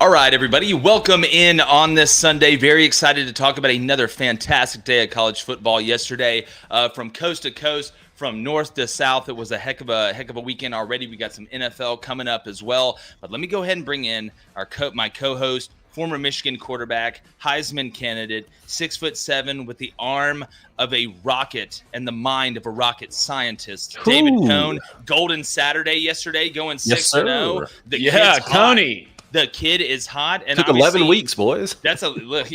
All right, everybody, welcome in on this Sunday. Very excited to talk about another fantastic day of college football yesterday. From coast to coast, from north to south, it was a heck of a weekend already. We got some NFL coming up as well. But let me go ahead and bring in my co-host, former Michigan quarterback, Heisman candidate, 6'7" with the arm of a rocket and the mind of a rocket scientist. Ooh. David Cohn, Golden Saturday yesterday, going 6-0. Yeah, Coney. The kid is hot. And took 11 weeks, boys. That's look,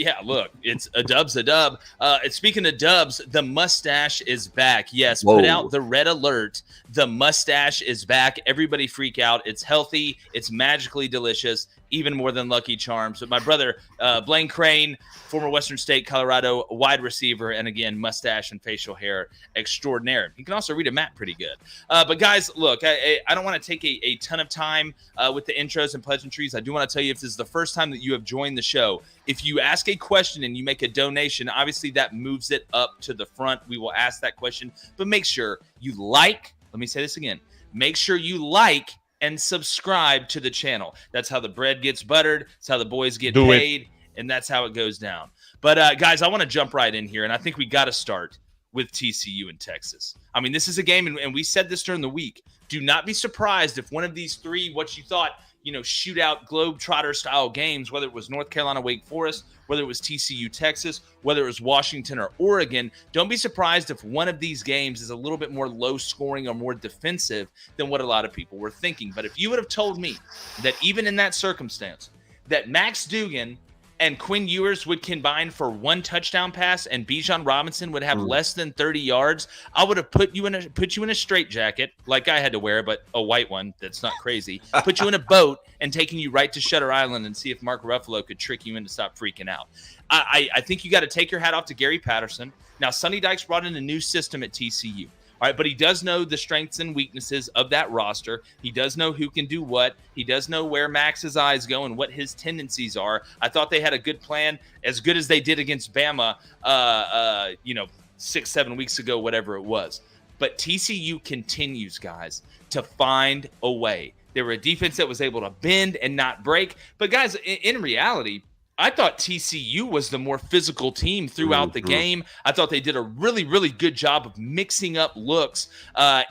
it's a dub's a dub. And speaking of dubs, the mustache is back. Yes, Whoa. Put out the red alert. The mustache is back. Everybody freak out. It's healthy. It's magically delicious, even more than Lucky Charms. But my brother, Blaine Crane, former Western State, Colorado wide receiver, and again, mustache and facial hair extraordinaire. He can also read a map pretty good. But guys, look, I don't want to take a ton of time with the intros and pleasantries. I do want to tell you, if this is the first time that you have joined the show, if you ask a question and you make a donation, obviously that moves it up to the front. We will ask that question, but make sure you like. Let me say this again. Make sure you like and subscribe to the channel. That's how the bread gets buttered. That's how the boys get paid. And that's how it goes down. But, guys, I want to jump right in here, and I think we got to start with TCU in Texas. I mean, this is a game, and we said this during the week. Do not be surprised if one of these three, what you thought, shootout Globetrotter-style games, whether it was North Carolina, Wake Forest, whether it was TCU, Texas, whether it was Washington or Oregon, don't be surprised if one of these games is a little bit more low-scoring or more defensive than what a lot of people were thinking. But if you would have told me that even in that circumstance, that Max Duggan and Quinn Ewers would combine for one touchdown pass, and Bijan Robinson would have less than 30 yards, I would have put you in a straitjacket, like I had to wear, but a white one that's not crazy. Put you in a boat and taking you right to Shutter Island and see if Mark Ruffalo could trick you into stop freaking out. I think you got to take your hat off to Gary Patterson. Now, Sonny Dykes brought in a new system at TCU. All right, but he does know the strengths and weaknesses of that roster. He does know who can do what. He does know where Max's eyes go and what his tendencies are. I thought they had a good plan, as good as they did against Bama, 6-7 weeks ago, whatever it was. But TCU continues, guys, to find a way. They were a defense that was able to bend and not break. But, guys, in reality, I thought TCU was the more physical team throughout the game. I thought they did a really, really good job of mixing up looks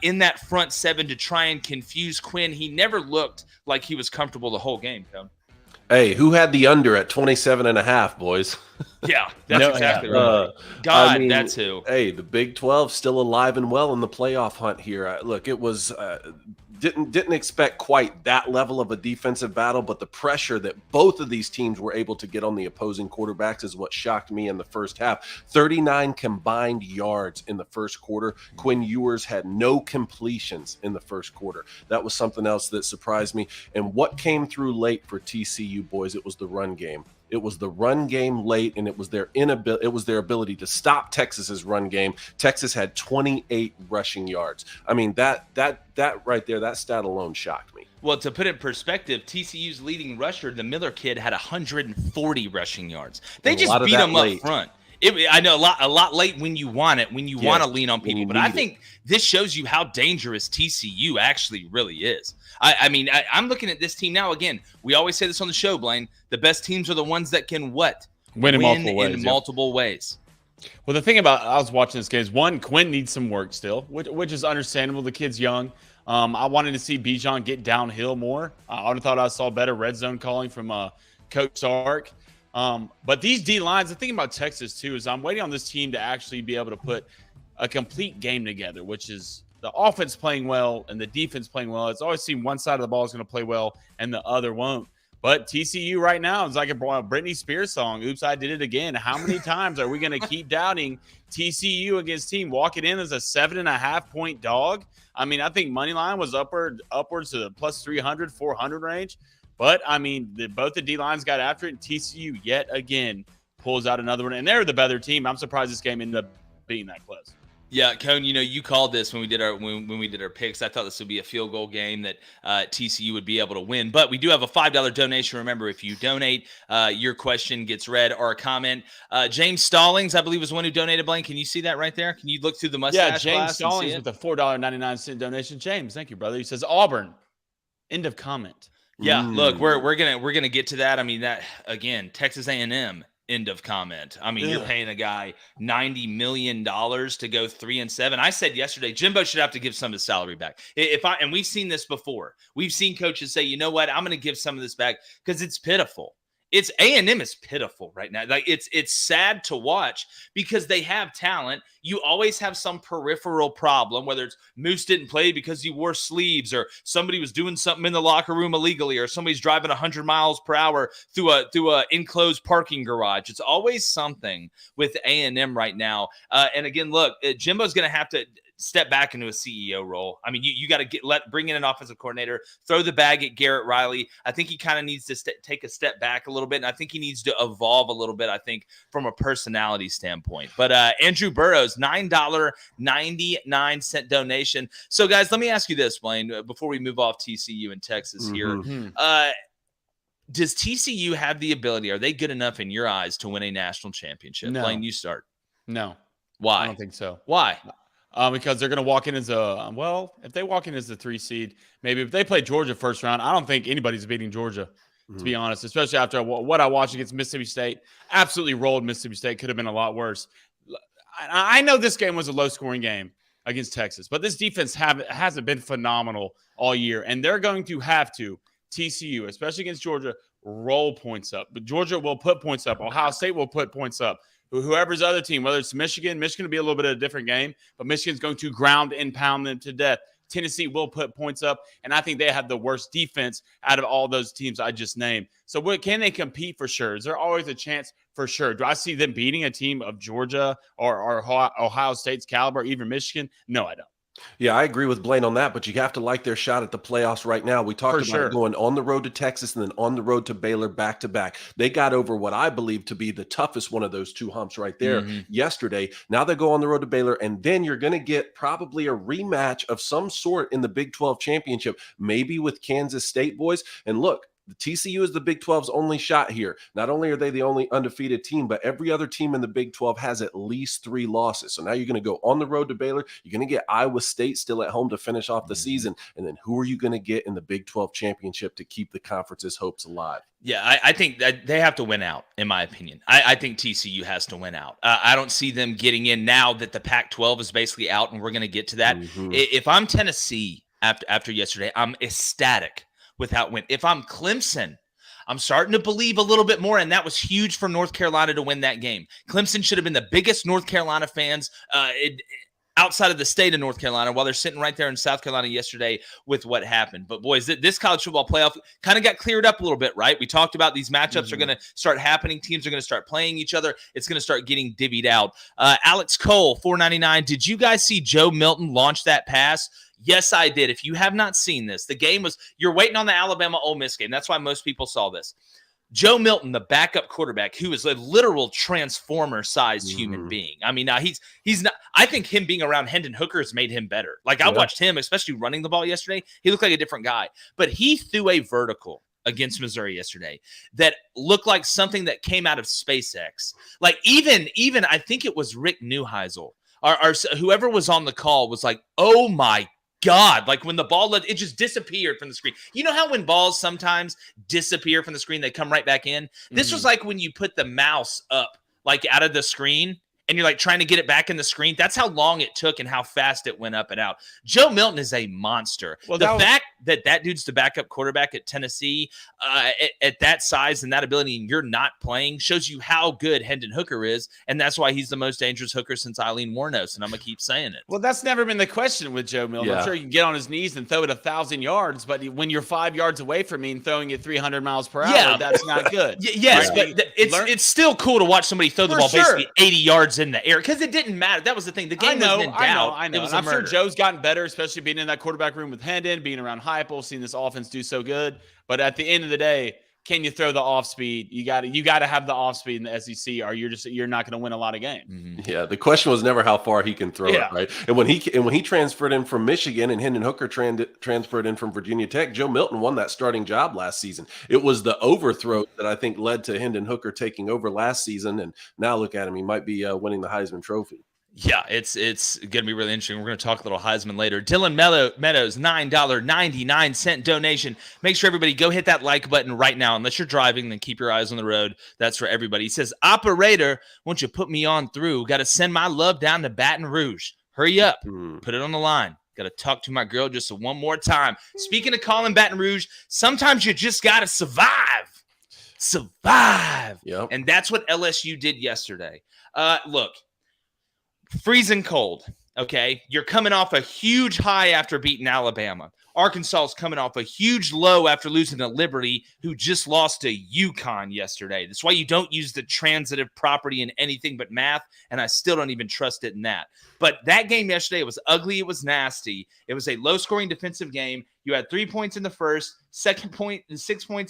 in that front seven to try and confuse Quinn. He never looked like he was comfortable the whole game, Tom. Hey, who had the under at 27.5, boys? Yeah, that's exactly right. That's who. Hey, the Big 12 still alive and well in the playoff hunt here. Look, it was didn't expect quite that level of a defensive battle, but the pressure that both of these teams were able to get on the opposing quarterbacks is what shocked me in the first half. 39 combined yards in the first quarter. Quinn Ewers had no completions in the first quarter. That was something else that surprised me. And what came through late for TCU, boys, it was the run game. It was the run game late, and it was their ability to stop Texas's run game. Texas had 28 rushing yards. I mean, that right there, that stat alone shocked me. Well, to put it in perspective, TCU's leading rusher, the Miller kid, had 140 rushing yards. They just beat him up front. I know a lot late when you want it, when you want to lean on people. But I think this shows you how dangerous TCU actually really is. I'm looking at this team now. Again, we always say this on the show, Blaine. The best teams are the ones that can what? Win in multiple ways. Well, the thing about I was watching this game is, one, Quinn needs some work still, which is understandable. The kid's young. I wanted to see Bijan get downhill more. I would have thought I saw better red zone calling from Coach Sark. But these D-lines, the thing about Texas, too, is I'm waiting on this team to actually be able to put a complete game together, which is the offense playing well and the defense playing well. It's always seemed one side of the ball is going to play well and the other won't. But TCU right now is like a Britney Spears song. Oops, I did it again. How many times are we going to keep doubting TCU against team? Walking in as a 7.5-point dog. I mean, I think money line was upwards to the plus 300, 400 range. But, I mean, both the D-lines got after it, and TCU yet again pulls out another one. And they're the better team. I'm surprised this game ended up being that close. Yeah, Cone, you called this when we did our picks. I thought this would be a field goal game that TCU would be able to win. But we do have a $5 donation. Remember, if you donate, your question gets read or a comment. James Stallings, I believe, was the one who donated. Blaine, can you see that right there? Can you look through the mustache? Yeah, James Stallings with a $4.99 donation. James, thank you, brother. He says Auburn. End of comment. Yeah, look, we're gonna get to that. I mean, that again, Texas A&M. End of comment. I mean, you're paying a guy $90 million to go 3-7. I said yesterday, Jimbo should have to give some of his salary back. And we've seen this before. We've seen coaches say, you know what, I'm going to give some of this back because it's pitiful. It's A&M is pitiful right now. Like it's sad to watch because they have talent. You always have some peripheral problem, whether it's Moose didn't play because he wore sleeves, or somebody was doing something in the locker room illegally, or somebody's driving 100 miles per hour through a enclosed parking garage. It's always something with A&M right now. And again, look, Jimbo's going to have to step back into a CEO role. I mean, you got to bring in an offensive coordinator, throw the bag at Garrett Riley. I think he kind of needs to take a step back a little bit, and I think he needs to evolve a little bit, I think, from a personality standpoint. But Andrew Burrows, $9.99 donation. So, guys, let me ask you this, Blaine, before we move off TCU and Texas here. Does TCU have the ability, are they good enough in your eyes to win a national championship? No. Blaine, you start. No. Why? I don't think so. Why? Because they're going to walk in as if they walk in as the 3 seed, maybe if they play Georgia first round, I don't think anybody's beating Georgia, to be honest, especially after what I watched against Mississippi State. Absolutely rolled Mississippi State. Could have been a lot worse. I know this game was a low-scoring game against Texas, but this defense hasn't been phenomenal all year, and they're going to have to, TCU, especially against Georgia, roll points up. But Georgia will put points up. Ohio State will put points up. Whoever's other team, whether it's Michigan will be a little bit of a different game, but Michigan's going to ground and pound them to death. Tennessee will put points up, and I think they have the worst defense out of all those teams I just named. So can they compete for sure? Is there always a chance for sure? Do I see them beating a team of Georgia or Ohio State's caliber, even Michigan? No, I don't. Yeah, I agree with Blaine on that, but you have to like their shot at the playoffs right now. We talked about going on the road to Texas and then on the road to Baylor back to back. They got over what I believe to be the toughest one of those two humps right there yesterday. Now they go on the road to Baylor, and then you're going to get probably a rematch of some sort in the Big 12 championship, maybe with Kansas State, boys. And look, the TCU is the Big 12's only shot here. Not only are they the only undefeated team, but every other team in the Big 12 has at least 3 losses. So now you're going to go on the road to Baylor. You're going to get Iowa State still at home to finish off the season. And then who are you going to get in the Big 12 championship to keep the conference's hopes alive? Yeah, I think that they have to win out, in my opinion. I think TCU has to win out. I don't see them getting in now that the Pac-12 is basically out, and we're going to get to that. If I'm Tennessee after yesterday, I'm ecstatic without win. If I'm Clemson, I'm starting to believe a little bit more, and that was huge for North Carolina to win that game. Clemson should have been the biggest North Carolina fans outside of the state of North Carolina, while they're sitting right there in South Carolina yesterday with what happened. But boys, this college football playoff kind of got cleared up a little bit, right? We talked about these matchups are going to start happening. Teams are going to start playing each other. It's going to start getting divvied out. Alex Cole, $4.99. Did you guys see Joe Milton launch that pass? Yes, I did. If you have not seen this, the game was, you're waiting on the Alabama-Ole Miss game. That's why most people saw this. Joe Milton, the backup quarterback, who is a literal transformer-sized human being. I mean, he's not. I think him being around Hendon Hooker has made him better. Like, I watched him, especially running the ball yesterday. He looked like a different guy. But he threw a vertical against Missouri yesterday that looked like something that came out of SpaceX. Like, even I think it was Rick Neuheisel, or whoever was on the call was like, oh my God, like when the ball it just disappeared from the screen. You know how when balls sometimes disappear from the screen, they come right back in? This was like when you put the mouse up, like out of the screen, and you're like trying to get it back in the screen. That's how long it took and how fast it went up and out. Joe Milton is a monster. Well, the fact that dude's the backup quarterback at Tennessee at that size and that ability, and you're not playing, shows you how good Hendon Hooker is, and that's why he's the most dangerous hooker since Eileen Warnos, and I'm going to keep saying it. Well, that's never been the question with Joe Milton. I'm sure you can get on his knees and throw it 1,000 yards, but when you're 5 yards away from me and throwing it 300 miles per hour, that's not good. Yes, right? But it's still cool to watch somebody throw the ball basically 80 yards in the air, because it didn't matter. That was the thing. The game was in doubt. I know. It was I'm sure Joe's gotten better, especially being in that quarterback room with Hendon, being around Heupel, seeing this offense do so good. But at the end of the day, can you throw the off speed? You got to have the off speed in the SEC, or you're not going to win a lot of games. Yeah, the question was never how far he can throw it, right? And when he transferred in from Michigan and Hendon Hooker transferred in from Virginia Tech, Joe Milton won that starting job last season. It was the overthrow that I think led to Hendon Hooker taking over last season, and now look at him; he might be winning the Heisman Trophy. Yeah, it's going to be really interesting. We're going to talk a little Heisman later. Dylan Meadows, $9.99 donation. Make sure everybody go hit that like button right now. Unless you're driving, then keep your eyes on the road. That's for everybody. He says, operator, won't you put me on through? Got to send my love down to Baton Rouge. Hurry up. Put it on the line. Got to talk to my girl just one more time. Speaking of calling Baton Rouge, sometimes you just got to survive. Yep. And that's what LSU did yesterday. Look. Freezing cold, okay? You're coming off a huge high after beating Alabama. Arkansas is coming off a huge low after losing to Liberty, who just lost to UConn yesterday. That's why you don't use the transitive property in anything but math, and I still don't even trust it in that. But that game yesterday, it was ugly. It was nasty. It was a low-scoring defensive game. You had 3 points in the first, 6 points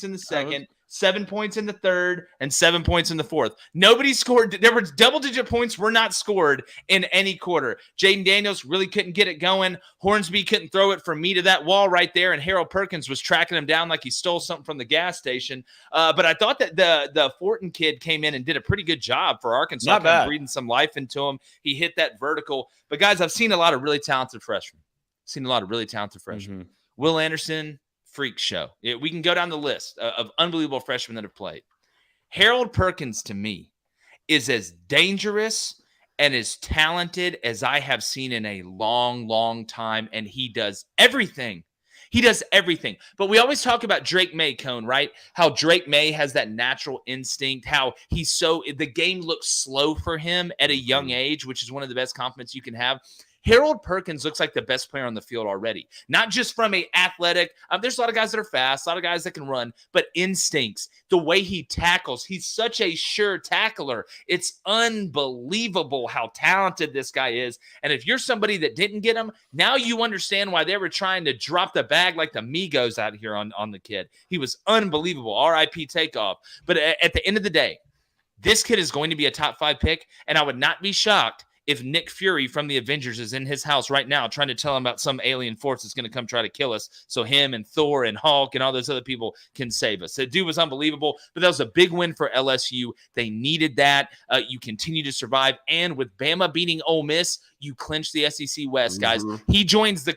in the second, 7 points in the third, and 7 points in the fourth. Nobody scored. There were double-digit points were not scored in any quarter. Jaden Daniels really couldn't get it going. Hornsby couldn't throw it from me to that wall right there, and Harold Perkins was tracking him down like he stole something from the gas station. But I thought that the Fortin kid came in and did a pretty good job for Arkansas. Not bad. Breathing some life into him. He hit that vertical. But, guys, I've seen a lot of really talented freshmen. Will Anderson, freak show. We can go down the list of unbelievable freshmen that have played. Harold Perkins, to me, is as dangerous and as talented as I have seen in a long, long time, and he does everything. But we always talk about Drake May, Cone, right? How Drake May has that natural instinct, how the game looks slow for him at a young age, which is one of the best compliments you can have. Harold Perkins looks like the best player on the field already. Not just from a athletic. There's a lot of guys that are fast, a lot of guys that can run, but instincts, the way he tackles. He's such a sure tackler. It's unbelievable how talented this guy is. And if you're somebody that didn't get him, now you understand why they were trying to drop the bag like the Migos out here on the kid. He was unbelievable. R.I.P. Takeoff. But at the end of the day, this kid is going to be a top 5 pick, and I would not be shocked if Nick Fury from the Avengers is in his house right now trying to tell him about some alien force that's going to come try to kill us so him and Thor and Hulk and all those other people can save us. The dude was unbelievable, but that was a big win for LSU. They needed that. You continue to survive, and with Bama beating Ole Miss, you clinch the SEC West, guys. He joins the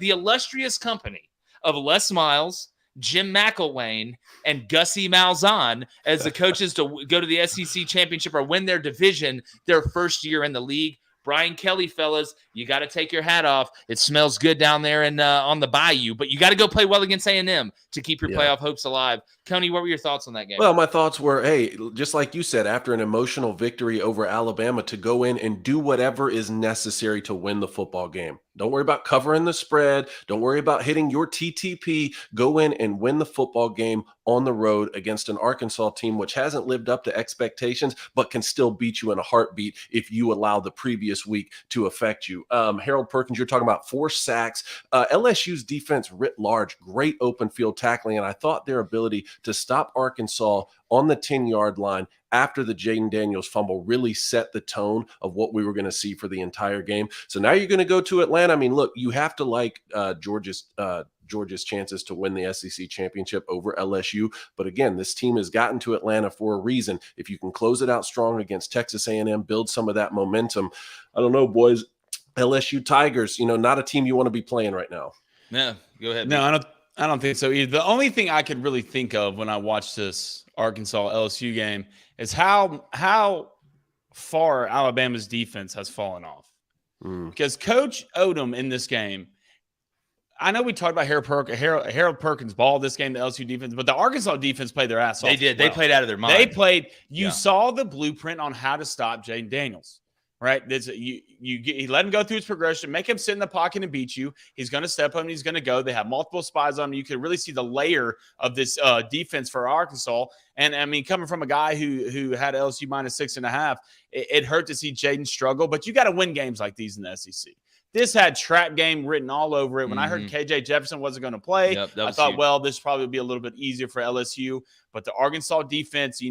illustrious company of Les Miles, Jim McElwain, and Gussie Malzahn as the coaches to go to the SEC Championship or win their division their first year in the league. Brian Kelly, fellas, you got to take your hat off. It smells good down there on the bayou, but you got to go play well against A&M to keep your playoff hopes alive. Coney, what were your thoughts on that game? Well, my thoughts were, hey, just like you said, after an emotional victory over Alabama, to go in and do whatever is necessary to win the football game. Don't worry about covering the spread. Don't worry about hitting your TTP. Go in and win the football game on the road against an Arkansas team which hasn't lived up to expectations, but can still beat you in a heartbeat if you allow the previous week to affect you. Harold Perkins, you're talking about 4 sacks. LSU's defense writ large, great open field tackling, and I thought their ability to stop Arkansas on the 10-yard line after the Jaden Daniels fumble really set the tone of what we were going to see for the entire game. So now you're going to go to Atlanta. I mean, look, you have to like Georgia's chances to win the SEC championship over LSU. But again, this team has gotten to Atlanta for a reason. If you can close it out strong against Texas A&M, build some of that momentum. I don't know, boys. LSU Tigers, not a team you want to be playing right now. Yeah, go ahead. No, I don't think so either. The only thing I could really think of when I watched this Arkansas LSU game is how far Alabama's defense has fallen off. Because Coach Odom in this game, I know we talked about Harold Perkins ball this game, the LSU defense, but the Arkansas defense played their ass off. They did. Well. They played out of their mind. They played. You saw the blueprint on how to stop Jaden Daniels. Right, you let him go through his progression, make him sit in the pocket and beat you. He's going to step on him. He's going to go. They have multiple spies on him. You can really see the layer of this defense for Arkansas. And I mean, coming from a guy who had LSU -6.5, it hurt to see Jaden struggle. But you got to win games like these in the SEC. This had trap game written all over it. When I heard KJ Jefferson wasn't going to play, I thought, well, this probably would be a little bit easier for LSU. But the Arkansas defense,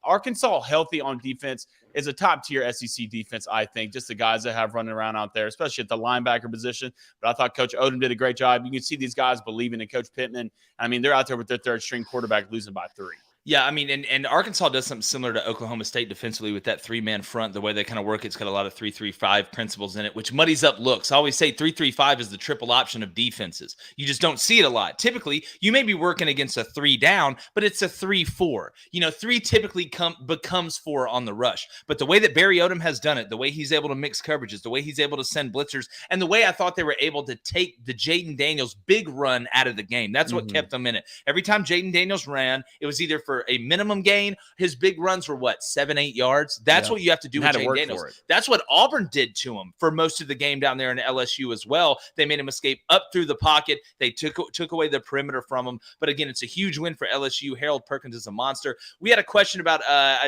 Arkansas healthy on defense is a top-tier SEC defense, I think, just the guys that have running around out there, especially at the linebacker position. But I thought Coach Odom did a great job. You can see these guys believing in Coach Pittman. I mean, they're out there with their third-string quarterback losing by 3. Yeah, I mean, and Arkansas does something similar to Oklahoma State defensively with that three-man front, the way they kind of work. It's got a lot of 3-3-5 principles in it, which muddies up looks. I always say 3-3-5 is the triple option of defenses. You just don't see it a lot. Typically, you may be working against a 3 down, but it's a 3-4. 3 typically becomes 4 on the rush. But the way that Barry Odom has done it, the way he's able to mix coverages, the way he's able to send blitzers, and the way I thought they were able to take the Jaden Daniels big run out of the game, that's what kept them in it. Every time Jaden Daniels ran, it was either for a minimum gain. His big runs were 7-8 yards. That's what you have to do with Jaden Daniels. That's what Auburn did to him for most of the game down there in LSU as well. They made him escape up through the pocket. They took away the perimeter from him. But again, it's a huge win for LSU. Harold Perkins is a monster. We had a question about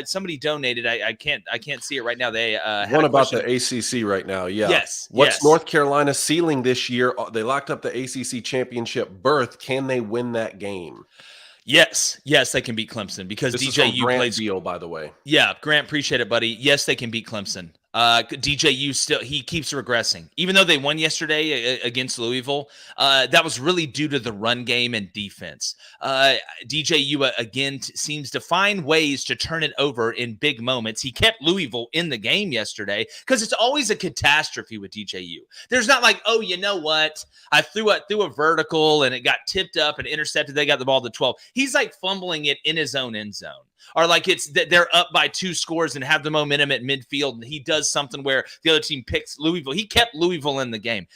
somebody donated. I can't see it right now. They one about the ACC right now. Yeah. Yes. What's North Carolina's ceiling this year? They locked up the ACC Championship berth. Can they win that game? Yes, they can beat Clemson because this DJU is from Grant plays. Deal, by the way. Yeah, Grant, appreciate it, buddy. Yes, they can beat Clemson. DJU still he keeps regressing, even though they won yesterday against Louisville. That was really due to the run game and defense. DJU again seems to find ways to turn it over in big moments. He kept Louisville in the game yesterday because it's always a catastrophe with DJU. There's not like, oh, you know what? I threw a vertical and it got tipped up and intercepted. They got the ball to 12. He's like fumbling it in his own end zone. Or like it's that they're up by 2 scores and have the momentum at midfield, and he does something where the other team picks Louisville. He kept Louisville in the game.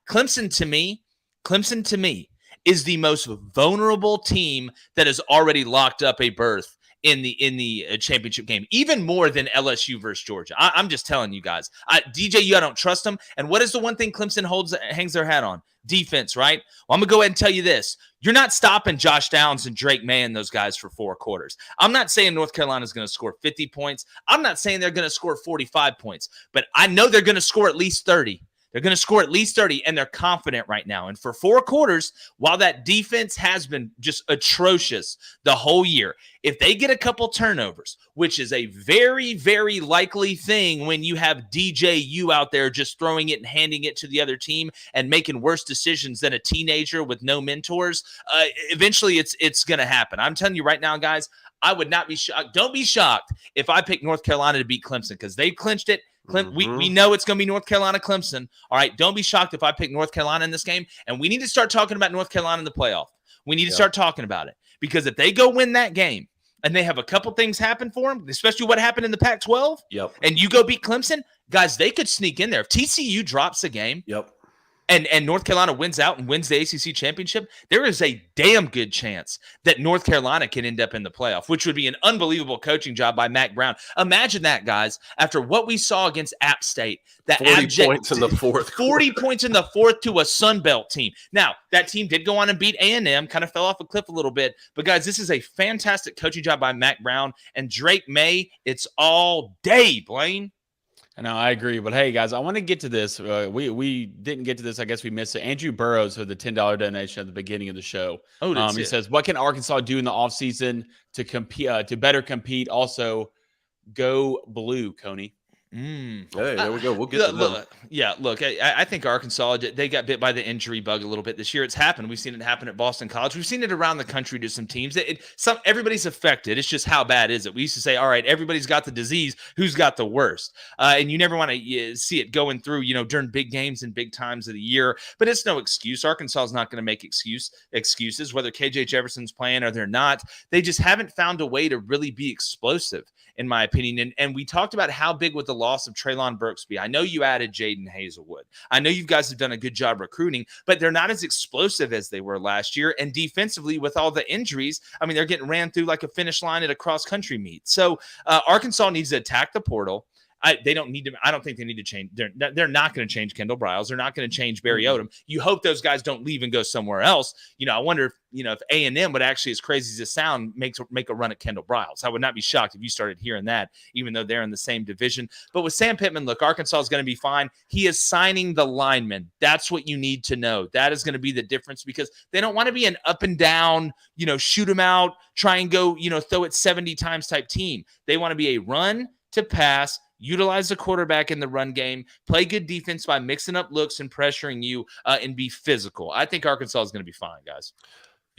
Clemson to me is the most vulnerable team that has already locked up a berth in the championship game, even more than LSU versus Georgia. I'm just telling you guys. DJU, I don't trust them. And what is the one thing Clemson hangs their hat on? Defense, right? Well, I'm going to go ahead and tell you this. You're not stopping Josh Downs and Drake May and those guys for 4 quarters. I'm not saying North Carolina is going to score 50 points. I'm not saying they're going to score 45 points, but I know they're going to score at least 30. They're going to score at least 30, and they're confident right now. And for 4 quarters, while that defense has been just atrocious the whole year, if they get a couple turnovers, which is a very, very likely thing when you have DJU out there just throwing it and handing it to the other team and making worse decisions than a teenager with no mentors, eventually it's going to happen. I'm telling you right now, guys, I would not be shocked. Don't be shocked if I pick North Carolina to beat Clemson because they clinched it. We know it's going to be North Carolina, Clemson. All right, don't be shocked if I pick North Carolina in this game. And we need to start talking about North Carolina in the playoff. We need to start talking about it because if they go win that game and they have a couple things happen for them, especially what happened in the Pac-12, and you go beat Clemson, guys, they could sneak in there. If TCU drops a game, and North Carolina wins out and wins the ACC championship, there is a damn good chance that North Carolina can end up in the playoff, which would be an unbelievable coaching job by Mac Brown. Imagine that, guys, after what we saw against App State. That 40 points in the fourth. 40 points in the fourth to a Sun Belt team. Now, that team did go on and beat A&M, kind of fell off a cliff a little bit. But, guys, this is a fantastic coaching job by Mac Brown. And Drake May, it's all day, Blaine. No, I agree. But, hey, guys, I want to get to this. We didn't get to this. I guess we missed it. Andrew Burrows had the $10 donation at the beginning of the show. He says, what can Arkansas do in the offseason to compete, to better compete? Also, go blue, Coney. Hey, there we go. We'll get to them. Look, I think Arkansas, they got bit by the injury bug a little bit this year. It's happened. We've seen it happen at Boston College. We've seen it around the country to some teams. Everybody's affected. It's just how bad is it? We used to say, all right, everybody's got the disease. Who's got the worst? And you never want to see it going through, during big games and big times of the year. But it's no excuse. Arkansas is not going to make excuses, whether KJ Jefferson's playing or they're not. They just haven't found a way to really be explosive, in my opinion. And we talked about how big with the loss of Treylon Burksby. I know you added Jaden Hazelwood. I know you guys have done a good job recruiting, but they're not as explosive as they were last year. And defensively, with all the injuries, I mean, they're getting ran through like a finish line at a cross-country meet. So Arkansas needs to attack the portal. They don't need to. I don't think they need to change. They're not going to change Kendall Briles. They're not going to change Barry Odom. You hope those guys don't leave and go somewhere else. I wonder if A&M would actually, as crazy as it sounds, make a run at Kendall Briles. I would not be shocked if you started hearing that, even though they're in the same division. But with Sam Pittman, look, Arkansas is going to be fine. He is signing the linemen. That's what you need to know. That is going to be the difference because they don't want to be an up and down, shoot them out, try and go, throw it 70 times type team. They want to be a run to pass. Utilize the quarterback in the run game, play good defense by mixing up looks and pressuring you, and be physical. I think Arkansas is going to be fine, guys.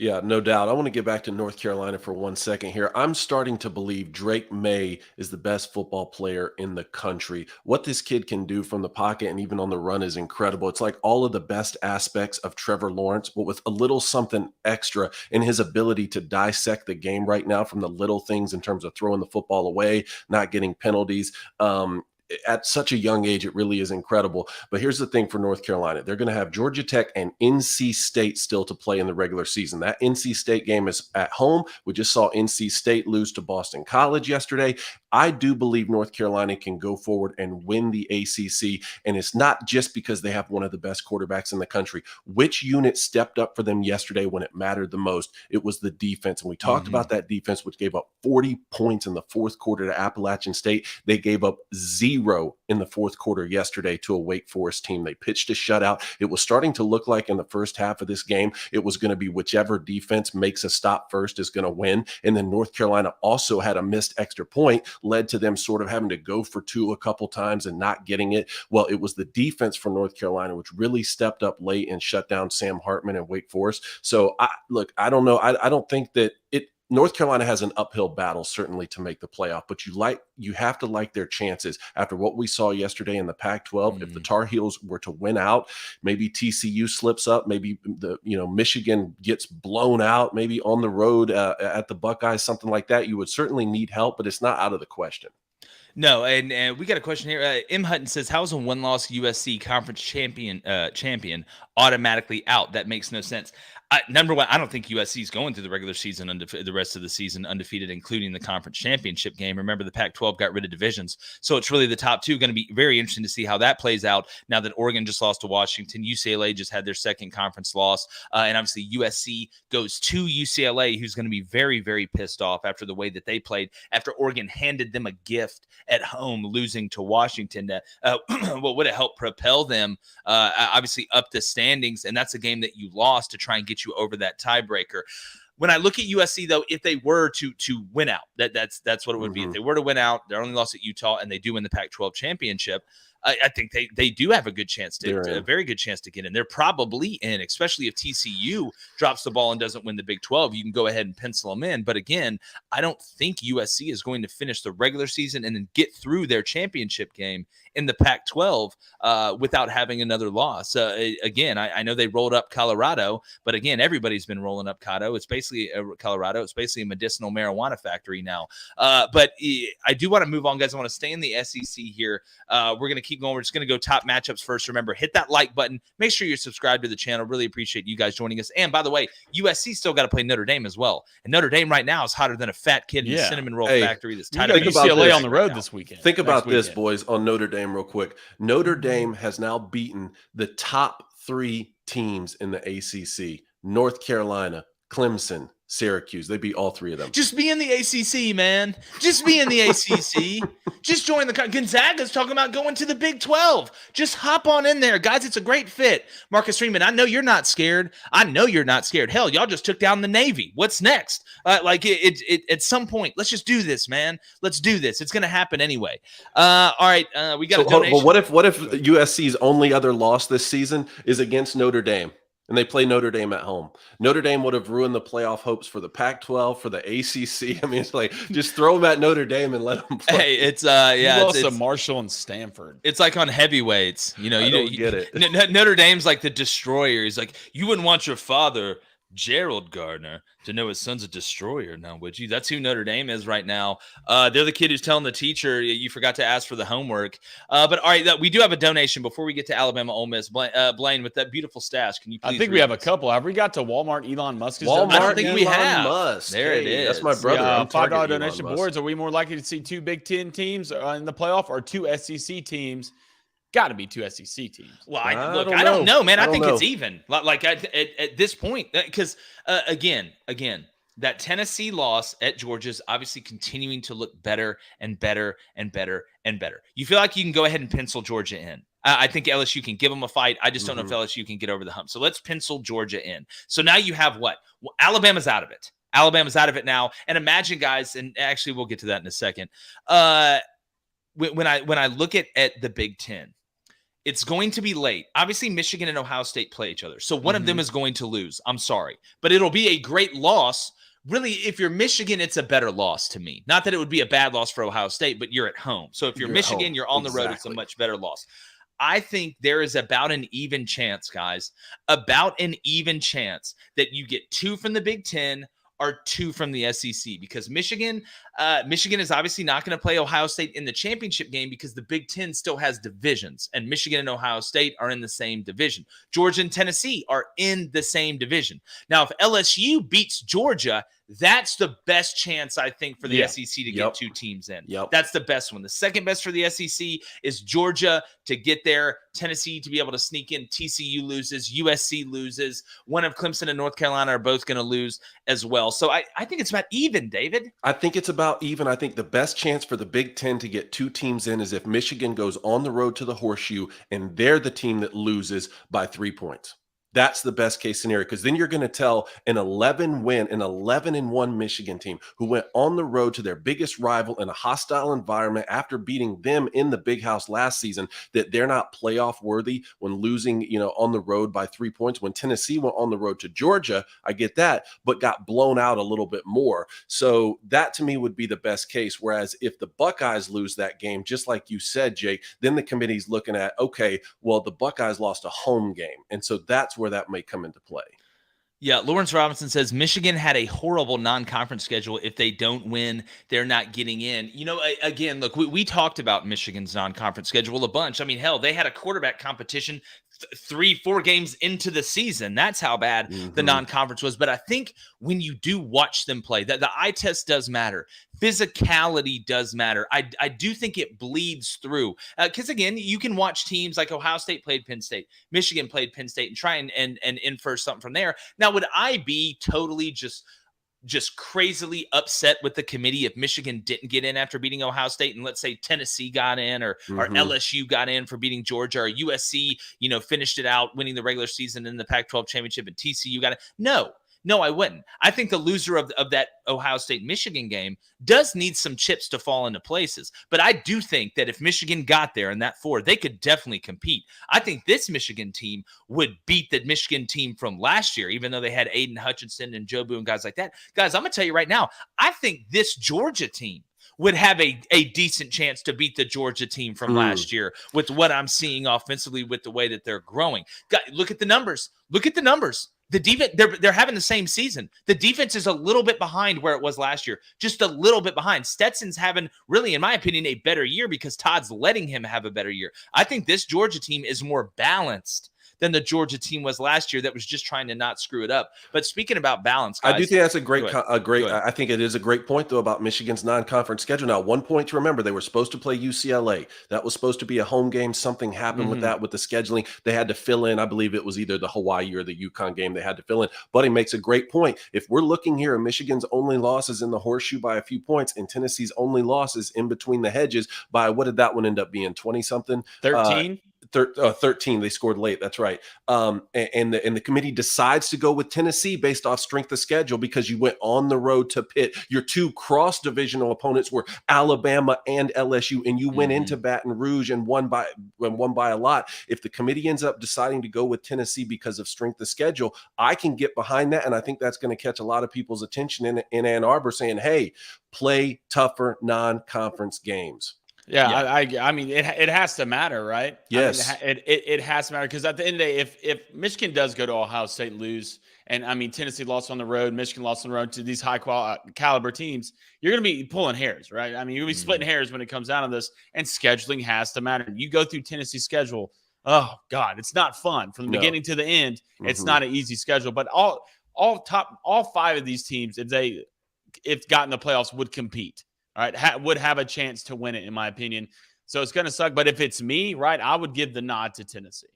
Yeah, no doubt. I want to get back to North Carolina for 1 second here. I'm starting to believe Drake May is the best football player in the country. What this kid can do from the pocket and even on the run is incredible. It's like all of the best aspects of Trevor Lawrence, but with a little something extra in his ability to dissect the game right now, from the little things in terms of throwing the football away, not getting penalties. At such a young age, it really is incredible. But here's the thing for North Carolina. They're going to have Georgia Tech and NC State still to play in the regular season. That NC State game is at home. We just saw NC State lose to Boston College yesterday. I do believe North Carolina can go forward and win the ACC. And it's not just because they have one of the best quarterbacks in the country. Which unit stepped up for them yesterday when it mattered the most? It was the defense. And we talked about that defense, which gave up 40 points in the fourth quarter to Appalachian State. They gave up 0 in the fourth quarter yesterday to a Wake Forest team. They pitched a shutout. It was starting to look like in the first half of this game, it was going to be whichever defense makes a stop first is going to win. And then North Carolina also had a missed extra point, led to them sort of having to go for 2 a couple times and not getting it. Well, it was the defense for North Carolina which really stepped up late and shut down Sam Hartman and Wake Forest. So I don't know. I don't think that North Carolina has an uphill battle certainly to make the playoff, but you have to like their chances after what we saw yesterday in the Pac-12. If the Tar Heels were to win out, maybe TCU slips up, maybe Michigan gets blown out, maybe on the road at the Buckeyes, something like that. You would certainly need help, but it's not out of the question. No, and we got a question here. M. Hutton says, "How is a one-loss USC conference champion automatically out? That makes no sense." Number one, I don't think USC is going through the regular season, the rest of the season undefeated, including the conference championship game. Remember, the Pac-12 got rid of divisions, so it's really the top two. Going to be very interesting to see how that plays out now that Oregon just lost to Washington. UCLA just had their second conference loss, and obviously USC goes to UCLA, who's going to be very, very pissed off after the way that they played, after Oregon handed them a gift at home, losing to Washington. What would have helped propel them, obviously, up the standings, and that's a game that you lost to try and get you over that tiebreaker. When I look at USC, though, if they were to win out, that's what it would be. If they were to win out, they're only lost at Utah, and they do win the Pac-12 championship, I think they do have a good chance a very good chance to get in. They're probably in, especially if TCU drops the ball and doesn't win the Big 12. You can go ahead and pencil them in. But again, I don't think USC is going to finish the regular season and then get through their championship game in the Pac-12 without having another loss. Again, I know they rolled up Colorado, but again, everybody's been rolling up Colorado. It's basically Colorado. It's basically a medicinal marijuana factory now. But I do want to move on, guys. I want to stay in the SEC here. We're going to keep going. We're just going to go top matchups first. Remember, hit that like button. Make sure you're subscribed to the channel. Really appreciate you guys joining us. And by the way, USC still got to play Notre Dame as well. And Notre Dame right now is hotter than a fat kid in the cinnamon roll factory. That's tied up UCLA on the road this weekend. Think about this, boys, on Notre Dame real quick. Notre Dame has now beaten the top 3 teams in the ACC: North Carolina, Clemson, Syracuse. They beat all 3 of them. Just be in the ACC, man. Just be in the ACC. Just join the Gonzaga's talking about going to the Big 12. Just hop on in there, guys. It's a great fit. Marcus Freeman, I know you're not scared. I know you're not scared. Hell, y'all just took down the Navy. What's next? At some point, let's just do this, man. Let's do this. It's going to happen anyway. All right, we got a donation. But what if USC's only other loss this season is against Notre Dame? And they play Notre Dame at home. Notre Dame would have ruined the playoff hopes for the Pac-12, for the ACC. I mean, it's like, just throw them at Notre Dame and let them play. Hey, it's it's Marshall and Stanford. It's like on heavyweights. You don't get it. Notre Dame's like the destroyer. He's like, you wouldn't want your father, Gerald Gardner, to know his son's a destroyer now, would you? That's who Notre Dame is right now. They're the kid who's telling the teacher you forgot to ask for the homework. But all right, we do have a donation before we get to Alabama Ole Miss. Blaine, with that beautiful stash, can you please? I think we have a couple. Have we got to Walmart? Elon Musk is Walmart. I don't think we have. Musk. There it is. That's my brother. Yeah, $5 donation boards. Are we more likely to see 2 Big Ten teams in the playoff or 2 SEC teams? Got to be 2 SEC teams. Well, I don't know, man. I think it's even. Like at this point, because again, that Tennessee loss at Georgia is obviously continuing to look better and better and better and better. You feel like you can go ahead and pencil Georgia in. I think LSU can give them a fight. I just don't know if LSU can get over the hump. So let's pencil Georgia in. So now you have what? Well, Alabama's out of it. Alabama's out of it now. And imagine, guys, and actually we'll get to that in a second. When I look at the Big Ten, It's going to be late. Obviously, Michigan and Ohio State play each other. So one of them is going to lose. I'm sorry. But it'll be a great loss. Really, if you're Michigan, it's a better loss to me. Not that it would be a bad loss for Ohio State, but you're at home. So if you're Michigan, you're on the road. It's a much better loss. I think there is about an even chance, guys, about an even chance that you get 2 from the Big Ten or 2 from the SEC, because Michigan is obviously not going to play Ohio State in the championship game because the Big Ten still has divisions, and Michigan and Ohio State are in the same division. Georgia and Tennessee are in the same division. Now, if LSU beats Georgia, that's the best chance, I think, for the SEC to get 2 teams in. That's the best one. The second best for the SEC is Georgia to get there, Tennessee to be able to sneak in, TCU loses, USC loses, one of Clemson and North Carolina are both going to lose as well. So I think it's about even, David. I think it's about even. I think the best chance for the Big Ten to get 2 teams in is if Michigan goes on the road to the Horseshoe and they're the team that loses by 3 points. That's the best case scenario, because then you're going to tell an 11-1 Michigan team who went on the road to their biggest rival in a hostile environment after beating them in the Big House last season that they're not playoff worthy when losing, on the road by 3 points. When Tennessee went on the road to Georgia, I get that, but got blown out a little bit more. So that to me would be the best case. Whereas if the Buckeyes lose that game, just like you said, Jake, then the committee's looking at, okay, well, the Buckeyes lost a home game. And so that's where that may come into play. Yeah, Lawrence Robinson says Michigan had a horrible non-conference schedule. If they don't win, they're not getting in. Again, look, we talked about Michigan's non-conference schedule a bunch. I mean, hell, they had a quarterback competition 3-4 games into the season. That's how bad the non-conference was. But I think when you do watch them play, that the eye test does matter. Physicality does matter. I do think it bleeds through. Because, again, you can watch teams like Ohio State played Penn State, Michigan played Penn State, and try and infer something from there. Now, would I be totally just crazily upset with the committee if Michigan didn't get in after beating Ohio State, and let's say Tennessee got in or LSU got in for beating Georgia, or USC, finished it out winning the regular season in the Pac-12 championship and TCU got it? No, I wouldn't. I think the loser of that Ohio State-Michigan game does need some chips to fall into places. But I do think that if Michigan got there in that 4, they could definitely compete. I think this Michigan team would beat the Michigan team from last year, even though they had Aiden Hutchinson and Joe Boo and guys like that. Guys, I'm going to tell you right now, I think this Georgia team would have a decent chance to beat the Georgia team from last year with what I'm seeing offensively, with the way that they're growing. Look at the numbers. The defense, they're having the same season. The defense is a little bit behind where it was last year, just a little bit behind. Stetson's having, really, in my opinion, a better year because Todd's letting him have a better year. I think this Georgia team is more balanced than the Georgia team was last year that was just trying to not screw it up. But speaking about balance, guys, I do think that's I think it is a great point, though, about Michigan's non-conference schedule. Now, one point to remember, they were supposed to play UCLA. That was supposed to be a home game. Something happened with that, with the scheduling. They had to fill in. I believe it was either the Hawaii or the UConn game they had to fill in. But he makes a great point. If we're looking here at Michigan's only losses in the Horseshoe by a few points, and Tennessee's only losses in between the hedges by, what did that one end up being, 20-something? 13? 13. They scored late. That's right. And the committee decides to go with Tennessee based off strength of schedule because you went on the road to Pitt. Your 2 cross-divisional opponents were Alabama and LSU, and you went into Baton Rouge and won by a lot. If the committee ends up deciding to go with Tennessee because of strength of schedule, I can get behind that, and I think that's going to catch a lot of people's attention in Ann Arbor, saying, hey, play tougher non-conference games. Yeah. I mean, it has to matter, right? Yes. I mean, it has to matter, because at the end of the day, if Michigan does go to Ohio State and lose, and I mean, Tennessee lost on the road, Michigan lost on the road to these high caliber teams, you're going to be pulling hairs, right? I mean, you're going to be splitting hairs when it comes down to this, and scheduling has to matter. You go through Tennessee's schedule, oh God, it's not fun from the beginning to the end. It's not an easy schedule, but all 5 of these teams, if got in the playoffs, would compete. All right, would have a chance to win it, in my opinion. So it's going to suck. But if it's me, right, I would give the nod to Tennessee.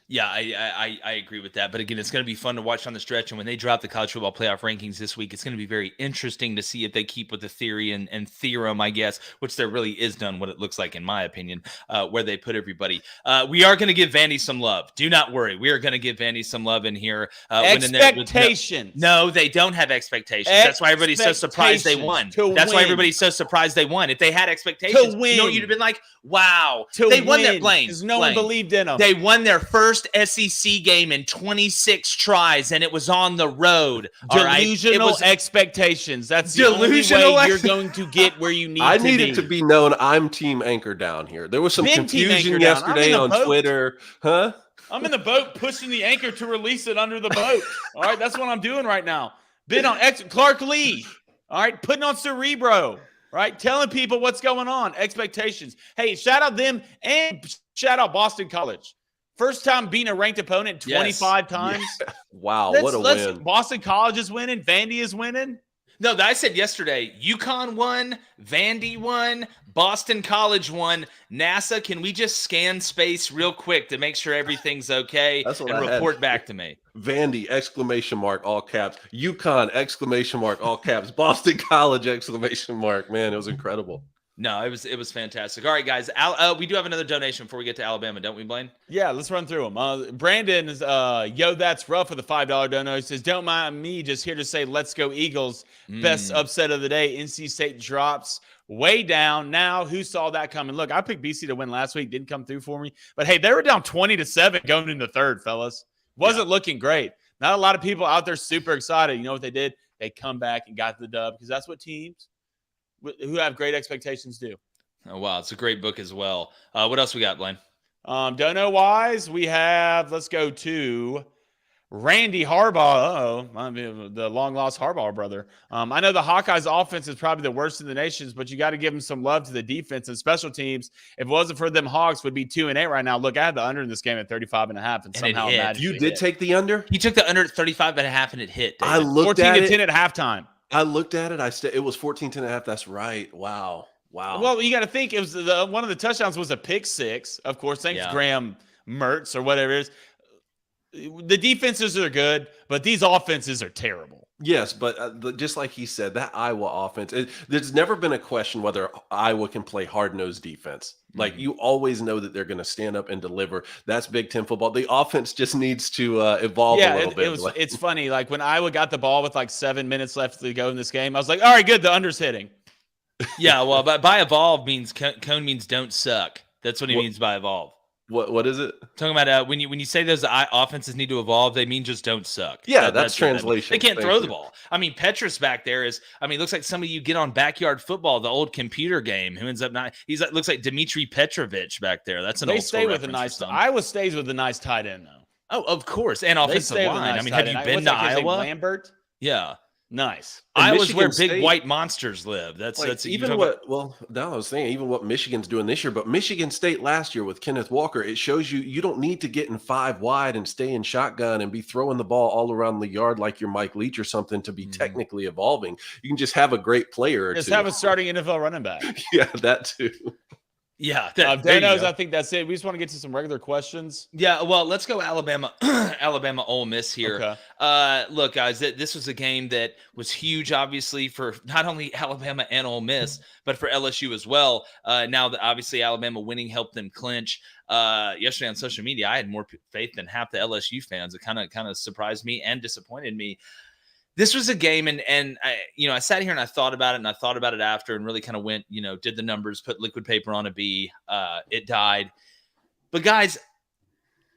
Yeah, I agree with that. But again, it's going to be fun to watch on the stretch. And when they drop the college football playoff rankings this week, it's going to be very interesting to see if they keep with the theory and theorem, I guess, which there really is done what it looks like, in my opinion, where they put everybody. We are going to give Vandy some love. Do not worry. We are going to give Vandy some love in here. Expectations. No, they don't have expectations. That's why everybody's so surprised they won. That's why everybody's so surprised they won. If they had expectations, to win. you'd have been like, wow. They won their Blaine. Because no one believed in them. They won their first SEC game in 26 tries, and it was on the road. Delusional expectations. That's the only way you're going to get where you need to be. I need it to be known I'm team anchor down here. There was some confusion yesterday on Twitter. Huh? I'm in the boat pushing the anchor to release it under the boat. All right, that's what I'm doing right now. Been on Clark Lee. All right, putting on Cerebro. Right, telling people what's going on. Expectations. Hey, shout out them and shout out Boston College. First time beating a ranked opponent 25 times. Yeah. Wow, what a win. Boston College is winning. Vandy is winning. No, I said yesterday, UConn won, Vandy won, Boston College won. NASA, can we just scan space real quick to make sure everything's okay and report back to me? Vandy, exclamation mark, all caps. UConn, exclamation mark, all caps. Boston College, exclamation mark. Man, it was incredible. No, it was fantastic. All right, guys. We do have another donation before we get to Alabama, don't we, Blaine? Yeah, let's run through them. Brandon is, yo, that's rough with a $5 dono. He says, don't mind me, just here to say, let's go Eagles. Best upset of the day. NC State drops way down. Now, who saw that coming? Look, I picked BC to win last week. Didn't come through for me. But, hey, they were down 20-7 going into third, fellas. Wasn't looking great. Not a lot of people out there super excited. You know what they did? They come back and got the dub because that's what teams who have great expectations do. Oh, wow. It's a great book as well. What else we got, Blaine? Dono-wise, we have, let's go to Randy Harbaugh. The long-lost Harbaugh brother. I know the Hawkeyes offense is probably the worst in the nation, but you got to give them some love to the defense and special teams. If it wasn't for them, Hawks would be 2-8 right now. Look, I had the under in this game at 35.5, and somehow you did take the under? He took the under at 35.5, and it hit. David. I looked at it. 14-10 at halftime. I looked at it. It was 14-10.5. That's right. Wow. Well, you got to think it was one of the touchdowns was a pick six. Of course, thanks Graham Mertz or whatever it is. The defenses are good, but these offenses are terrible. Yes, but just like he said, that Iowa offense, there's never been a question whether Iowa can play hard-nosed defense. Like, you always know that they're going to stand up and deliver. That's Big Ten football. The offense just needs to evolve a little bit. It's funny. Like, when Iowa got the ball with like 7 minutes left to go in this game, I was like, all right, good, the under's hitting. Yeah, well, by evolve means Cone means don't suck. That's what he means by evolve. What is it? Talking about when you say those offenses need to evolve, they mean just don't suck. Yeah, that's translation. They can't throw the ball. I mean, Petrus back there looks like somebody you get on Backyard Football, the old computer game, who ends up looks like Dmitry Petrovich back there. That's an old school reference. Iowa stays with a nice tight end, though. Oh, of course. And offensive line. Have you been to Iowa? Lambert? Yeah. Nice. Iowa's where big white monsters live. That's even what. Well, now I was thinking even what Michigan's doing this year, but Michigan State last year with Kenneth Walker, it shows you don't need to get in 5 wide and stay in shotgun and be throwing the ball all around the yard like you're Mike Leach or something to be technically evolving. You can just have a great player. Just have a starting NFL running back. Yeah, that too. Yeah, I think that's it. We just want to get to some regular questions. Yeah, well, let's go Alabama, Ole Miss here. Okay. Look, guys, this was a game that was huge, obviously, for not only Alabama and Ole Miss, but for LSU as well. Now that obviously Alabama winning helped them clinch. Yesterday on social media, I had more faith than half the LSU fans. It kind of surprised me and disappointed me. This was a game, and I sat here and I thought about it, and I thought about it after, and really kind of went, did the numbers, put liquid paper on a B. It died. But guys,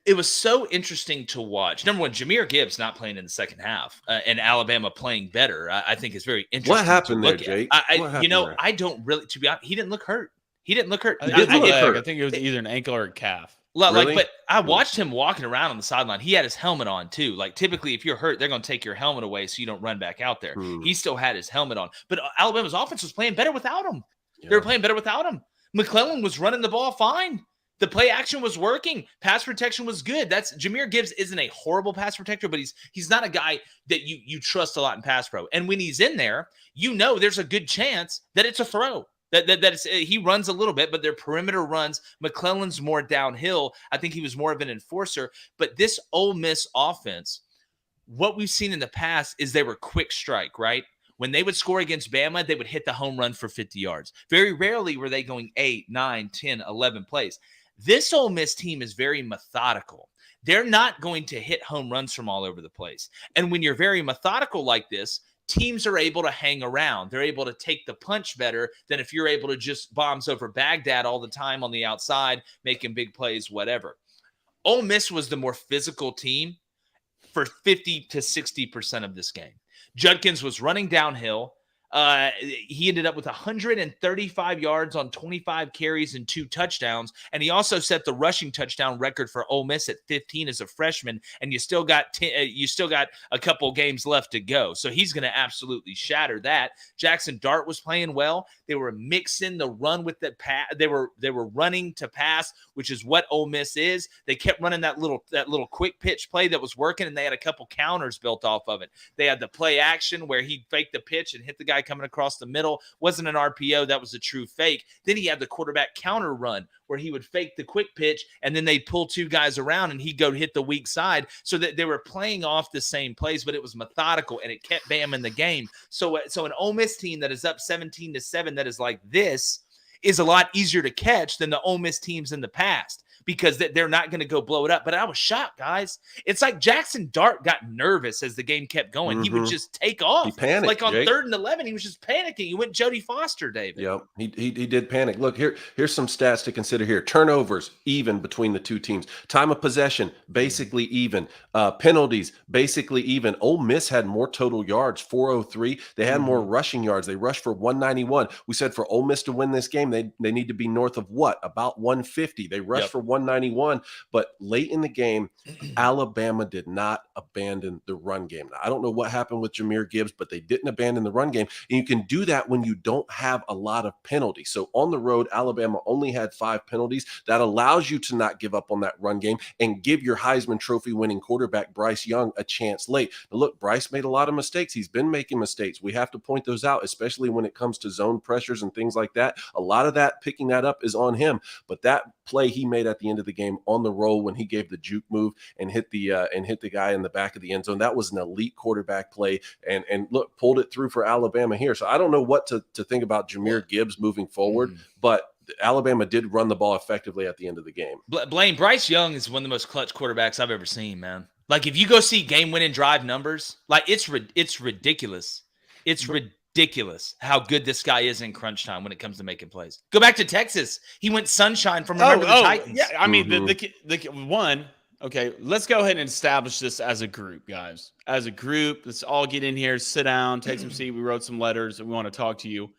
it was so interesting to watch. Number one, Jahmyr Gibbs not playing in the second half, and Alabama playing better. I think is very interesting. What happened there, Jake? I don't really. To be honest, he didn't look hurt. He didn't look hurt. I think it was either an ankle or a calf. Really? But I watched him walking around on the sideline. He had his helmet on too. Like typically, if you're hurt, they're going to take your helmet away so you don't run back out there. He still had his helmet on. But Alabama's offense was playing better without him. Yeah. They were playing better without him. McClellan was running the ball fine. The play action was working. Pass protection was good. Jahmyr Gibbs isn't a horrible pass protector, but he's not a guy that you trust a lot in pass pro. And when he's in there, there's a good chance that it's a throw. He runs a little bit, but their perimeter runs. McClellan's more downhill. I think he was more of an enforcer. But this Ole Miss offense, what we've seen in the past is they were quick strike, right? When they would score against Bama, they would hit the home run for 50 yards. Very rarely were they going 8, 9, 10, 11 plays. This Ole Miss team is very methodical. They're not going to hit home runs from all over the place. And when you're very methodical like this, teams are able to hang around. They're able to take the punch better than if you're able to just bombs over Baghdad all the time on the outside, making big plays, whatever. Ole Miss was the more physical team for 50 to 60% of this game. Judkins was running downhill. He ended up with 135 yards on 25 carries and 2 touchdowns. And he also set the rushing touchdown record for Ole Miss at 15 as a freshman. And you still got a couple games left to go. So he's going to absolutely shatter that. Jackson Dart was playing well. They were mixing the run with the pass. They were running to pass, which is what Ole Miss is. They kept running that little quick pitch play that was working, and they had a couple counters built off of it. They had the play action where he'd fake the pitch and hit the guy coming across the middle. Wasn't an RPO. That was a true fake. Then he had the quarterback counter run where he would fake the quick pitch, and then they'd pull 2 guys around and he'd go hit the weak side, so that they were playing off the same plays, but it was methodical and it kept Bam in the game. So an Ole Miss team that is up 17-7 that is like this is a lot easier to catch than the Ole Miss teams in the past, because they're not going to go blow it up. But I was shocked, guys. It's like Jackson Dart got nervous as the game kept going. He would just take off. He panicked, like on Jake. 3rd and 11, he was just panicking. He went Jody Foster, David. Yep, he did panic. Look, here's some stats to consider here. Turnovers, even between the two teams. Time of possession, basically even. Penalties, basically even. Ole Miss had more total yards, 403. They had more rushing yards. They rushed for 191. We said for Ole Miss to win this game, they need to be north of what? About 150. They rushed for 191. But late in the game, Alabama did not abandon the run game. Now, I don't know what happened with Jahmyr Gibbs, but they didn't abandon the run game. And you can do that when you don't have a lot of penalties. So on the road, Alabama only had 5 penalties. That allows you to not give up on that run game and give your Heisman Trophy winning quarterback, Bryce Young, a chance late. Now, look, Bryce made a lot of mistakes. He's been making mistakes. We have to point those out, especially when it comes to zone pressures and things like that. A lot of that, picking that up, is on him. But that play he made at the end of the game on the roll when he gave the juke move and hit the guy in the back of the end zone, that was an elite quarterback play, and look, pulled it through for Alabama here. So I don't know what to think about Jahmyr Gibbs moving forward, but Alabama did run the ball effectively at the end of the game. Blaine, Bryce Young is one of the most clutch quarterbacks I've ever seen, man. Like, if you go see game-winning drive numbers, like, it's ridiculous. It's ridiculous how good this guy is in crunch time when it comes to making plays. Go back to Texas. He went sunshine from the Titans. Yeah, I mean, the one. Okay, let's go ahead and establish this as a group, guys. As a group, let's all get in here, sit down, take some seat. We wrote some letters, and we want to talk to you.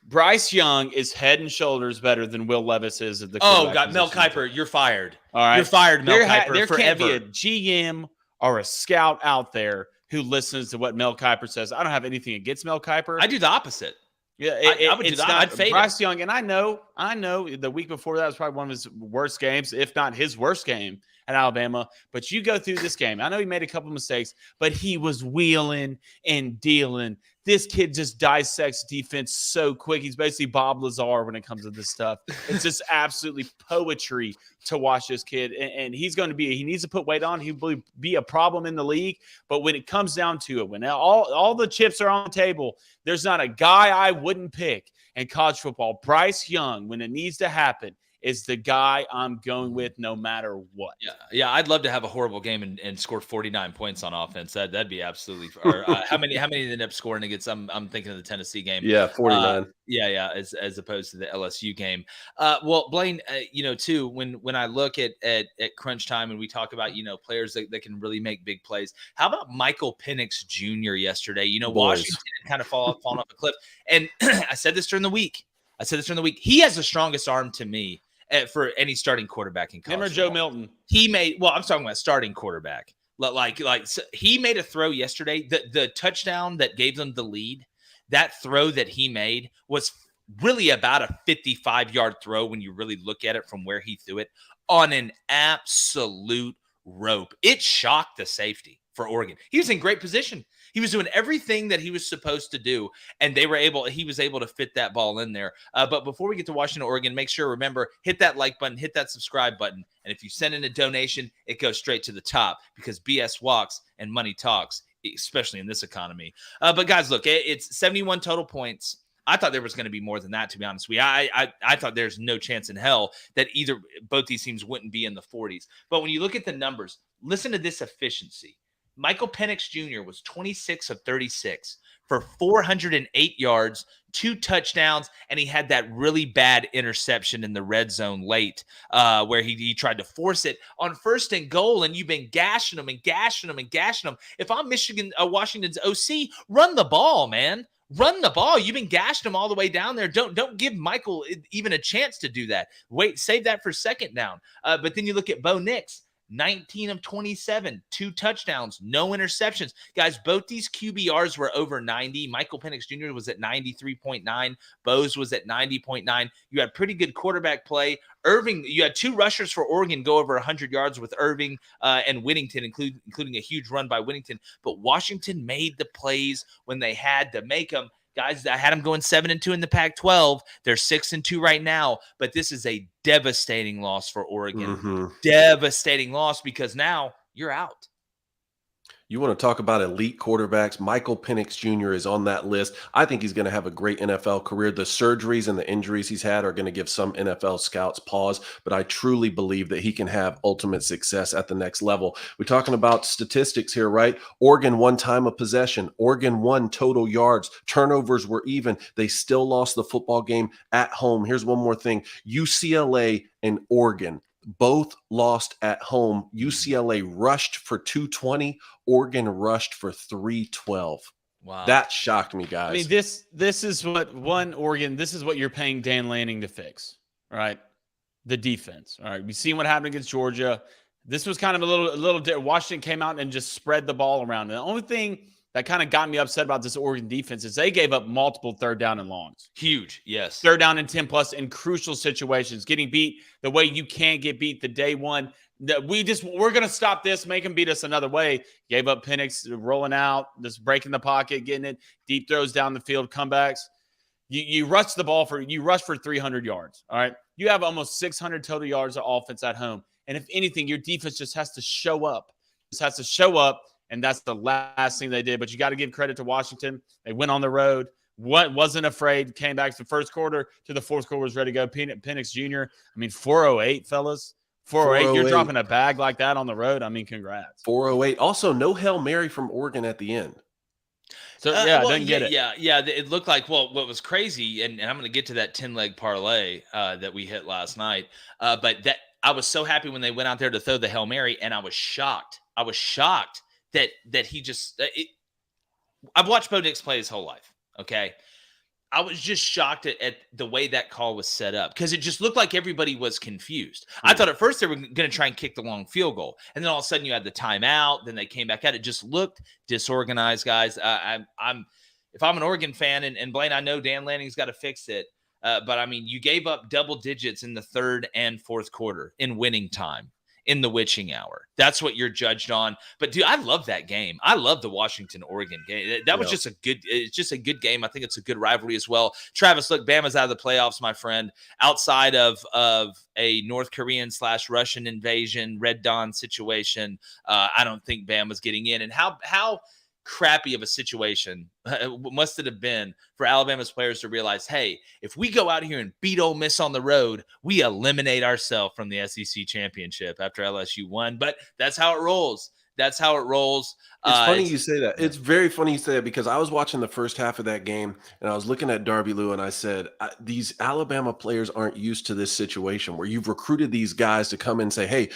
Bryce Young is head and shoulders better than Will Levis is at the quarterback position. Mel Kiper, you're fired. All right. You're fired, Mel Kiper, there forever. Can't be a GM or a scout out there who listens to what Mel Kiper says. I don't have anything against Mel Kiper. I do the opposite. Yeah, I would do that. I'd fade Bryce Young, and I know the week before that was probably one of his worst games, if not his worst game at Alabama. But you go through this game. I know he made a couple mistakes, but he was wheeling and dealing. This kid just dissects defense so quick. He's basically Bob Lazar when it comes to this stuff. It's just absolutely poetry to watch this kid. And he's going to he needs to put weight on. He will be a problem in the league. But when it comes down to it, when all the chips are on the table, there's not a guy I wouldn't pick in college football. Bryce Young, when it needs to happen, is the guy I'm going with no matter what. Yeah. I'd love to have a horrible game and score 49 points on offense. That'd be absolutely. Or, how many did they end up scoring against? I'm thinking of the Tennessee game. Yeah, 49. As opposed to the LSU game. Well, Blaine, too, when I look at crunch time and we talk about players that can really make big plays. How about Michael Penix Jr. yesterday? Washington kind of fallen off a cliff. And I said this during the week. He has the strongest arm to me for any starting quarterback in college. Remember Joe Milton? I'm talking about starting quarterback. So he made a throw yesterday. The touchdown that gave them the lead, that throw that he made was really about a 55-yard throw when you really look at it from where he threw it on an absolute rope. It shocked the safety. for Oregon. He was in great position. He was doing everything that he was supposed to do, and he was able to fit that ball in there. But before we get to Washington, Oregon, make sure, remember, hit that like button, hit that subscribe button. And if you send in a donation, it goes straight to the top because BS walks and money talks, especially in this economy. But guys, look, it's 71 total points. I thought there was going to be more than that, to be honest with you. I thought there's no chance in hell that both these teams wouldn't be in the 40s. But when you look at the numbers, listen to this efficiency. Michael Penix Jr. was 26 of 36 for 408 yards, 2 touchdowns, and he had that really bad interception in the red zone late where he tried to force it on 1st and goal, and you've been gashing him and gashing him and gashing him. If I'm Washington's OC, run the ball, man. Run the ball. You've been gashing him all the way down there. Don't give Michael even a chance to do that. Wait, save that for 2nd down. But then you look at Bo Nix. 19 of 27, 2 touchdowns, no interceptions. Guys, both these QBRs were over 90. Michael Penix Jr. was at 93.9. Bose was at 90.9. You had pretty good quarterback play. Irving, you had 2 rushers for Oregon go over 100 yards with Irving and Whittington, including a huge run by Whittington. But Washington made the plays when they had to make them. Guys, I had them going 7-2 in the Pac-12. They're 6-2 right now, but this is a devastating loss for Oregon. Devastating loss because now you're out. You want to talk about elite quarterbacks? Michael Penix Jr. is on that list. I think he's going to have a great NFL career. The surgeries and the injuries he's had are going to give some NFL scouts pause, but I truly believe that he can have ultimate success at the next level. We're talking about statistics here, right? Oregon won time of possession. Oregon won total yards. Turnovers were even. They still lost the football game at home. Here's one more thing. UCLA and Oregon both lost at home. UCLA rushed for 220. Oregon rushed for 312. Wow. That shocked me, guys. I mean, this is what Oregon, this is what you're paying Dan Lanning to fix, right? The defense. All right. We've seen what happened against Georgia. This was kind of a little Washington came out and just spread the ball around. And the only thing that kind of got me upset about this Oregon defense is they gave up multiple 3rd down and longs. Huge, yes. 3rd down and 10 plus in crucial situations, getting beat the way you can't get beat the day one. We're going to stop this, make them beat us another way. Gave up Penix rolling out, just breaking the pocket, getting it, deep throws down the field, comebacks. You rush the ball you rush for 300 yards. All right. You have almost 600 total yards of offense at home. And if anything, your defense just has to show up. And that's the last thing they did. But you got to give credit to Washington. They went on the road, wasn't afraid, came back to the 1st quarter, to the 4th quarter, was ready to go. Penix Jr., I mean, 408, fellas. 408. You're dropping a bag like that on the road. I mean, congrats. 408. Also, no Hail Mary from Oregon at the end. So, didn't get it. Yeah. It looked like, what was crazy, and I'm going to get to that 10-leg parlay that we hit last night, but that I was so happy when they went out there to throw the Hail Mary, and I was shocked. That he just I've watched Bo Nix play his whole life, okay? I was just shocked at the way that call was set up because it just looked like everybody was confused. I thought at first they were going to try and kick the long field goal, and then all of a sudden you had the timeout, then they came back at it. Just looked disorganized, guys. If I'm an Oregon fan, and Blaine, I know Dan Lanning's got to fix it, but I mean, you gave up double digits in the 3rd and 4th quarter in winning time. In the witching hour. That's what you're judged on. But dude, I love that game. I love the Washington-Oregon game. That was just a good game. I think it's a good rivalry as well. Travis, look, Bama's out of the playoffs, my friend. Outside of a North Korean / Russian invasion, Red Dawn situation, I don't think Bama's getting in. And how crappy of a situation must it have been for Alabama's players to realize, hey, if we go out here and beat Ole Miss on the road, we eliminate ourselves from the SEC Championship after LSU won. But that's how it rolls. That's how it rolls. It's funny you say that. It's very funny you say that because I was watching the first half of that game and I was looking at Darby Lou and I said, these Alabama players aren't used to this situation where you've recruited these guys to come and say, hey,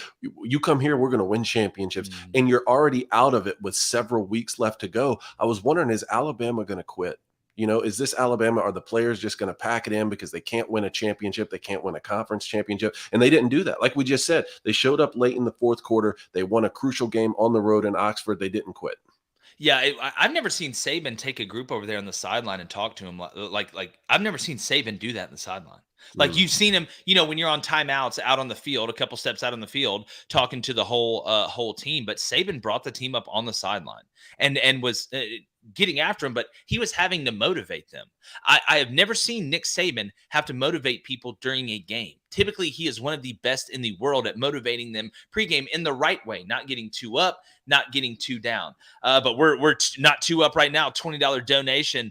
you come here, we're going to win championships. Mm-hmm. And you're already out of it with several weeks left to go. I was wondering, is Alabama going to quit? You know, is this Alabama? Are the players just going to pack it in because they can't win a championship? They can't win a conference championship. And they didn't do that. Like we just said, they showed up late in the 4th quarter. They won a crucial game on the road in Oxford. They didn't quit. Yeah, I've never seen Saban take a group over there on the sideline and talk to him like I've never seen Saban do that in the sideline. Like you've seen him, when you're on timeouts out on the field, a couple steps out on the field, talking to the whole team. But Saban brought the team up on the sideline and was getting after him, but he was having to motivate them. I have never seen Nick Saban have to motivate people during a game. Typically, he is one of the best in the world at motivating them pregame in the right way, not getting too up, not getting too down. But we're not too up right now. $20 donation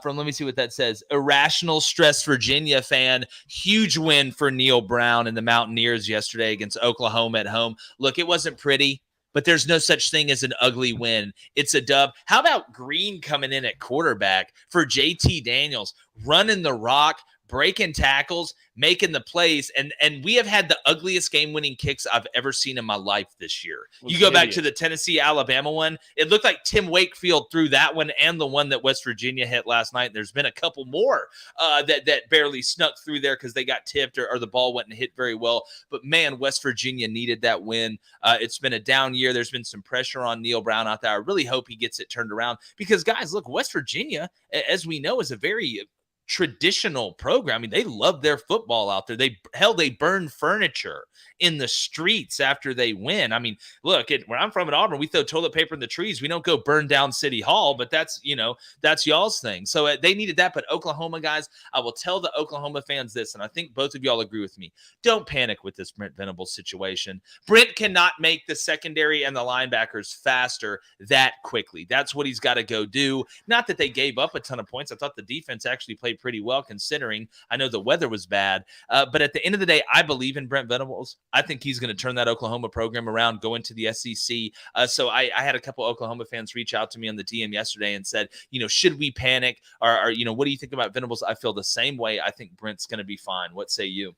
from, let me see what that says. Irrational Stress Virginia fan. Huge win for Neil Brown and the Mountaineers yesterday against Oklahoma at home. Look, it wasn't pretty, but there's no such thing as an ugly win. It's a dub. How about Green coming in at quarterback for JT Daniels, running the rock, breaking tackles, making the plays, and we have had the ugliest game-winning kicks I've ever seen in my life this year. You go back to the Tennessee-Alabama one, it looked like Tim Wakefield threw that one and the one that West Virginia hit last night. There's been a couple more that barely snuck through there because they got tipped or the ball wasn't hit very well. But, man, West Virginia needed that win. It's been a down year. There's been some pressure on Neil Brown out there. I really hope he gets it turned around because, guys, look, West Virginia, as we know, is a very traditional program. I mean, they love their football out there. They burn furniture in the streets after they win. I mean, look, where I'm from at Auburn, we throw toilet paper in the trees. We don't go burn down City Hall, but that's y'all's thing. So they needed that. But Oklahoma, guys, I will tell the Oklahoma fans this, and I think both of y'all agree with me. Don't panic with this Brent Venables situation. Brent cannot make the secondary and the linebackers faster that quickly. That's what he's got to go do. Not that they gave up a ton of points. I thought the defense actually played pretty well considering. I know the weather was bad, but at the end of the day, I believe in Brent Venables. I think he's going to turn that Oklahoma program around, go into the SEC. So I had a couple Oklahoma fans reach out to me on the DM yesterday and said, should we panic? Or what do you think about Venables? I feel the same way. I think Brent's going to be fine. What say you?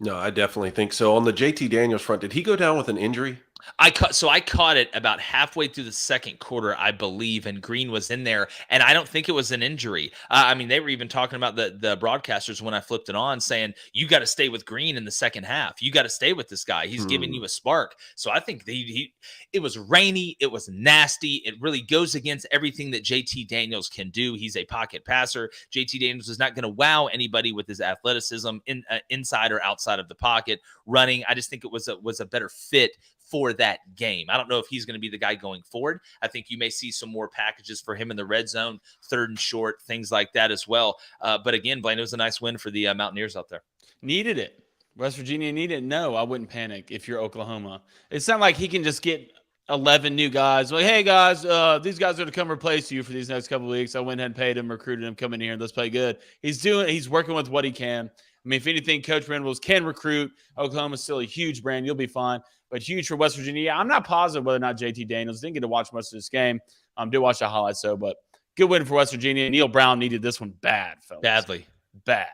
No, I definitely think so. On the JT Daniels front, did he go down with an injury? I caught it about halfway through the second quarter, I believe, and Green was in there, and I don't think it was an injury. I mean, they were even talking about the broadcasters when I flipped it on, saying, you got to stay with Green in the second half. You got to stay with this guy. He's giving you a spark. So I think it was rainy. It was nasty. It really goes against everything that JT Daniels can do. He's a pocket passer. JT Daniels is not going to wow anybody with his athleticism inside or outside of the pocket running. I just think it was a better fit for that game. I don't know if he's going to be the guy going forward. I think you may see some more packages for him in the red zone, third and short, things like that as well. But again, Blaine, it was a nice win for the Mountaineers out there. Needed it. West Virginia needed it. No, I wouldn't panic if you're Oklahoma. It's not like he can just get 11 new guys. Like, hey, guys, these guys are going to come replace you for these next couple of weeks. I went ahead and paid him, recruited him, come in here, and let's play good. He's working with what he can. I mean, if anything, Coach Venables can recruit. Oklahoma's still a huge brand. You'll be fine. But huge for West Virginia. Yeah, I'm not positive whether or not JT Daniels didn't get to watch much of this game. Did watch the highlights, though. But good win for West Virginia. Neil Brown needed this one bad, fellas. Badly. Bad.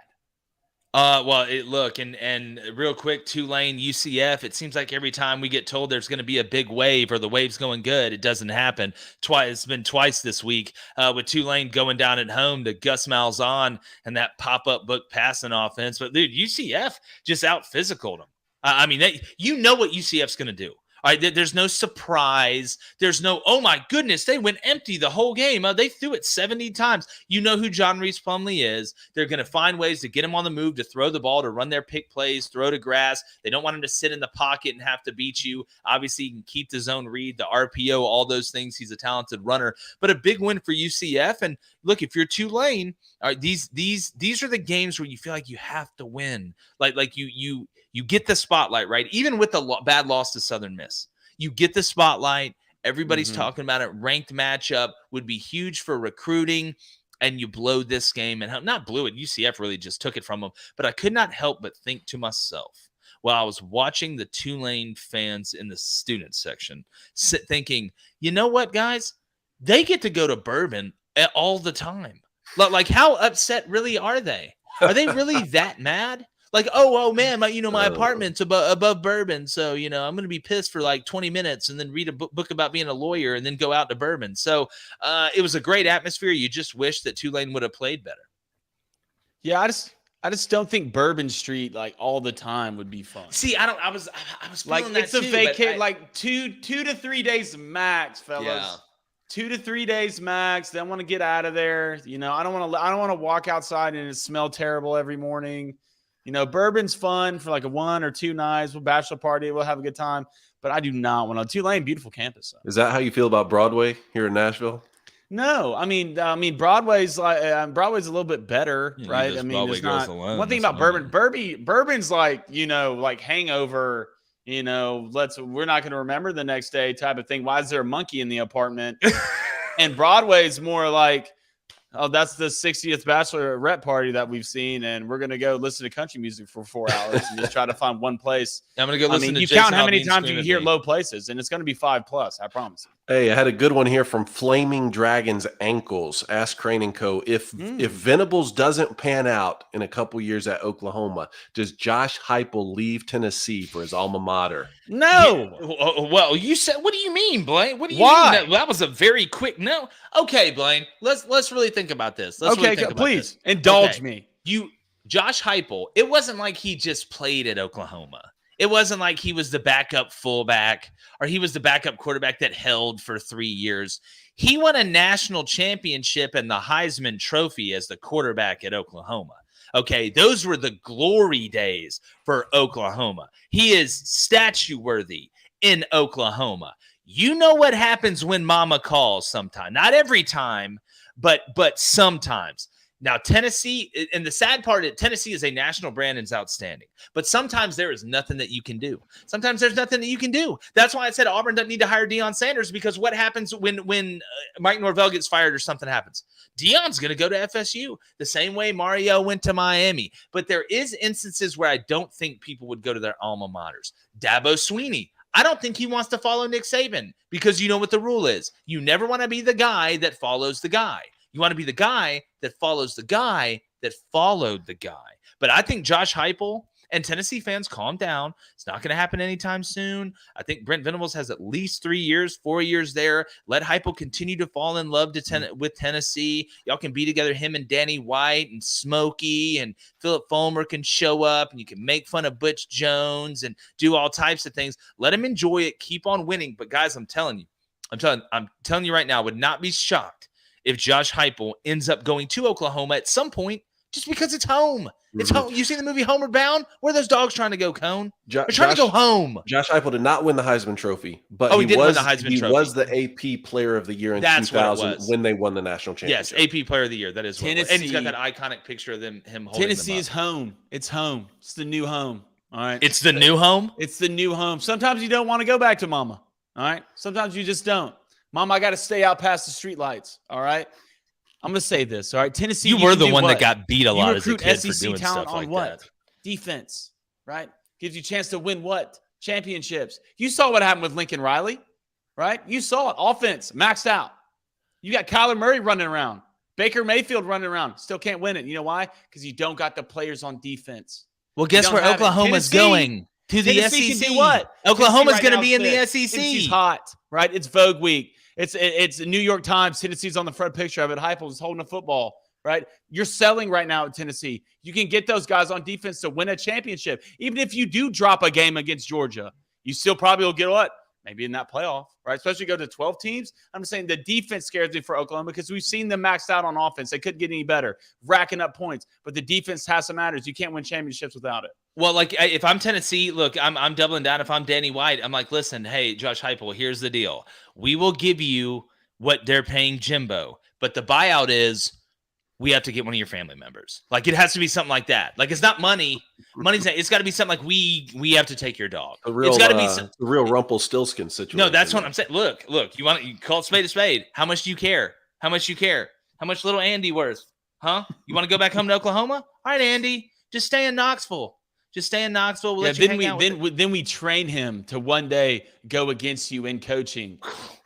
Look, and real quick, Tulane, UCF, it seems like every time we get told there's going to be a big wave or the wave's going good, it doesn't happen. It's been twice this week with Tulane going down at home to Gus Malzahn and that pop-up book passing offense. But, dude, UCF just out-physicaled them. I mean, what UCF's going to do. All right, there's no surprise. There's no, oh, my goodness, they went empty the whole game. They threw it 70 times. You know who John Reese Plumlee is. They're going to find ways to get him on the move, to throw the ball, to run their pick plays, throw to grass. They don't want him to sit in the pocket and have to beat you. Obviously, he can keep the zone read, the RPO, all those things. He's a talented runner. But a big win for UCF. And look, if you're Tulane, all right, these are the games where you feel like you have to win. Like you get the spotlight, right? Even with the bad loss to Southern Miss, you get the spotlight. Everybody's talking about it. Ranked matchup would be huge for recruiting, and you blow this game. And not blew it. UCF really just took it from them. But I could not help but think to myself while I was watching the Tulane fans in the student section, thinking, you know what, guys? They get to go to Bourbon all the time. Like, how upset really are they? Are they really that mad? Like, oh man, my apartment's above Bourbon, so I'm going to be pissed for like 20 minutes and then read a book about being a lawyer and then go out to Bourbon. So it was a great atmosphere. You just wish that Tulane would have played better. Yeah, I just don't think Bourbon Street like all the time would be fun. See, I was like feeling that it's a too, vacate like 2 to 3 days max, fellas. Yeah. 2 to 3 days max. Then want to get out of there. You know, I don't want to walk outside and it smell terrible every morning. You know, bourbon's fun for like a 1 or 2 nights. We'll bachelor party. We'll have a good time. But I do not want to. Tulane, beautiful campus. So. Is that how you feel about Broadway here in Nashville? No, I mean, Broadway's like Broadway's a little bit better, right? I mean, Broadway it's not alone, one thing about bourbon's like, you know, like hangover, you know, we're not going to remember the next day type of thing. Why is there a monkey in the apartment? And Broadway's more like, oh, that's the 60th bachelorette party that we've seen, and we're gonna go listen to country music for 4 hours and just try to find one place. I'm gonna go listen to you Jason count how many Aldean times you scream hear at me. low places, and it's gonna be 5+. I promise. Hey, I had a good one here from Flaming Dragons Ankles. Ask Crane and Co. If Venables doesn't pan out in a couple years at Oklahoma, does Josh Heupel leave Tennessee for his alma mater? No. Yeah, well, you said. What do you mean, Blaine? What do you Why? mean? That was a very quick no. Okay, Blaine. Let's really think about this. Please indulge me. Josh Heupel. It wasn't like he just played at Oklahoma. It wasn't like he was the backup fullback or he was the backup quarterback that held for 3 years. He won a national championship and the Heisman Trophy as the quarterback at Oklahoma. Okay, those were the glory days for Oklahoma. He is statue worthy in Oklahoma. You know what happens when mama calls sometime. Not every time, but sometimes. Now, Tennessee, and the sad part is Tennessee is a national brand and is outstanding. But sometimes there is nothing that you can do. Sometimes there's nothing that you can do. That's why I said Auburn doesn't need to hire Deion Sanders, because what happens when Mike Norvell gets fired or something happens? Deion's going to go to FSU the same way Mario went to Miami. But there is instances where I don't think people would go to their alma maters. Dabo Swinney. I don't think he wants to follow Nick Saban, because you know what the rule is. You never want to be the guy that follows the guy. You want to be the guy that follows the guy that followed the guy. But I think Josh Heupel and Tennessee fans, calm down. It's not going to happen anytime soon. I think Brent Venables has at least 3 years, 4 years there. Let Heupel continue to fall in love with Tennessee. Y'all can be together, him and Danny White and Smokey, and Philip Fulmer can show up, and you can make fun of Butch Jones and do all types of things. Let him enjoy it. Keep on winning. But guys, I'm telling you right now, I would not be shocked if Josh Heupel ends up going to Oklahoma at some point, just because it's home. It's home. You see the movie Homeward Bound? Where are those dogs trying to go, Cone? They're trying to go home. Josh Heupel did not win the Heisman Trophy, but he did win the Heisman Trophy. He was the AP Player of the Year in 2000 when they won the national championship. Yes, AP Player of the Year. That is what Tennessee. And he's got that iconic picture of him holding Tennessee is home. It's home. It's the new home. All right. It's the new home? It's the new home. Sometimes you don't want to go back to mama. All right. Sometimes you just don't. Mama, I got to stay out past the street lights. All right. I'm going to say this, all right? Tennessee, you were the one that got beat a lot as a kid for SEC doing talent stuff on like what? that. Defense, right? Gives you a chance to win what? Championships. You saw what happened with Lincoln Riley, right? You saw it. Offense, maxed out. You got Kyler Murray running around. Baker Mayfield running around. Still can't win it. You know why? Because you don't got the players on defense. Well, guess where Oklahoma's going? To the Tennessee SEC. Can do what? Oklahoma's going to be in the SEC. Tennessee's hot, right? It's Vogue Week. It's New York Times. Tennessee's on the front picture of it. Heupel is holding a football, right? You're selling right now at Tennessee. You can get those guys on defense to win a championship. Even if you do drop a game against Georgia, you still probably will get what? Maybe in that playoff, right? Especially go to 12 teams. I'm saying the defense scares me for Oklahoma because we've seen them maxed out on offense. They couldn't get any better, racking up points. But the defense has some matters. You can't win championships without it. Well, like if I'm Tennessee, look, I'm doubling down. If I'm Danny White, I'm like, listen, hey, Josh Heupel, here's the deal. We will give you what they're paying Jimbo, but the buyout is we have to get one of your family members. Like it has to be something like that. Like it's not money. It's got to be something like we have to take your dog. It's got to be the real Rumpelstiltskin situation. No, that's what I'm saying. Look, you call it spade a spade. How much do you care? How much little Andy worth? Huh? You want to go back home to Oklahoma? All right, Andy, just stay in Knoxville. We'll let you hang out then we train him to one day go against you in coaching,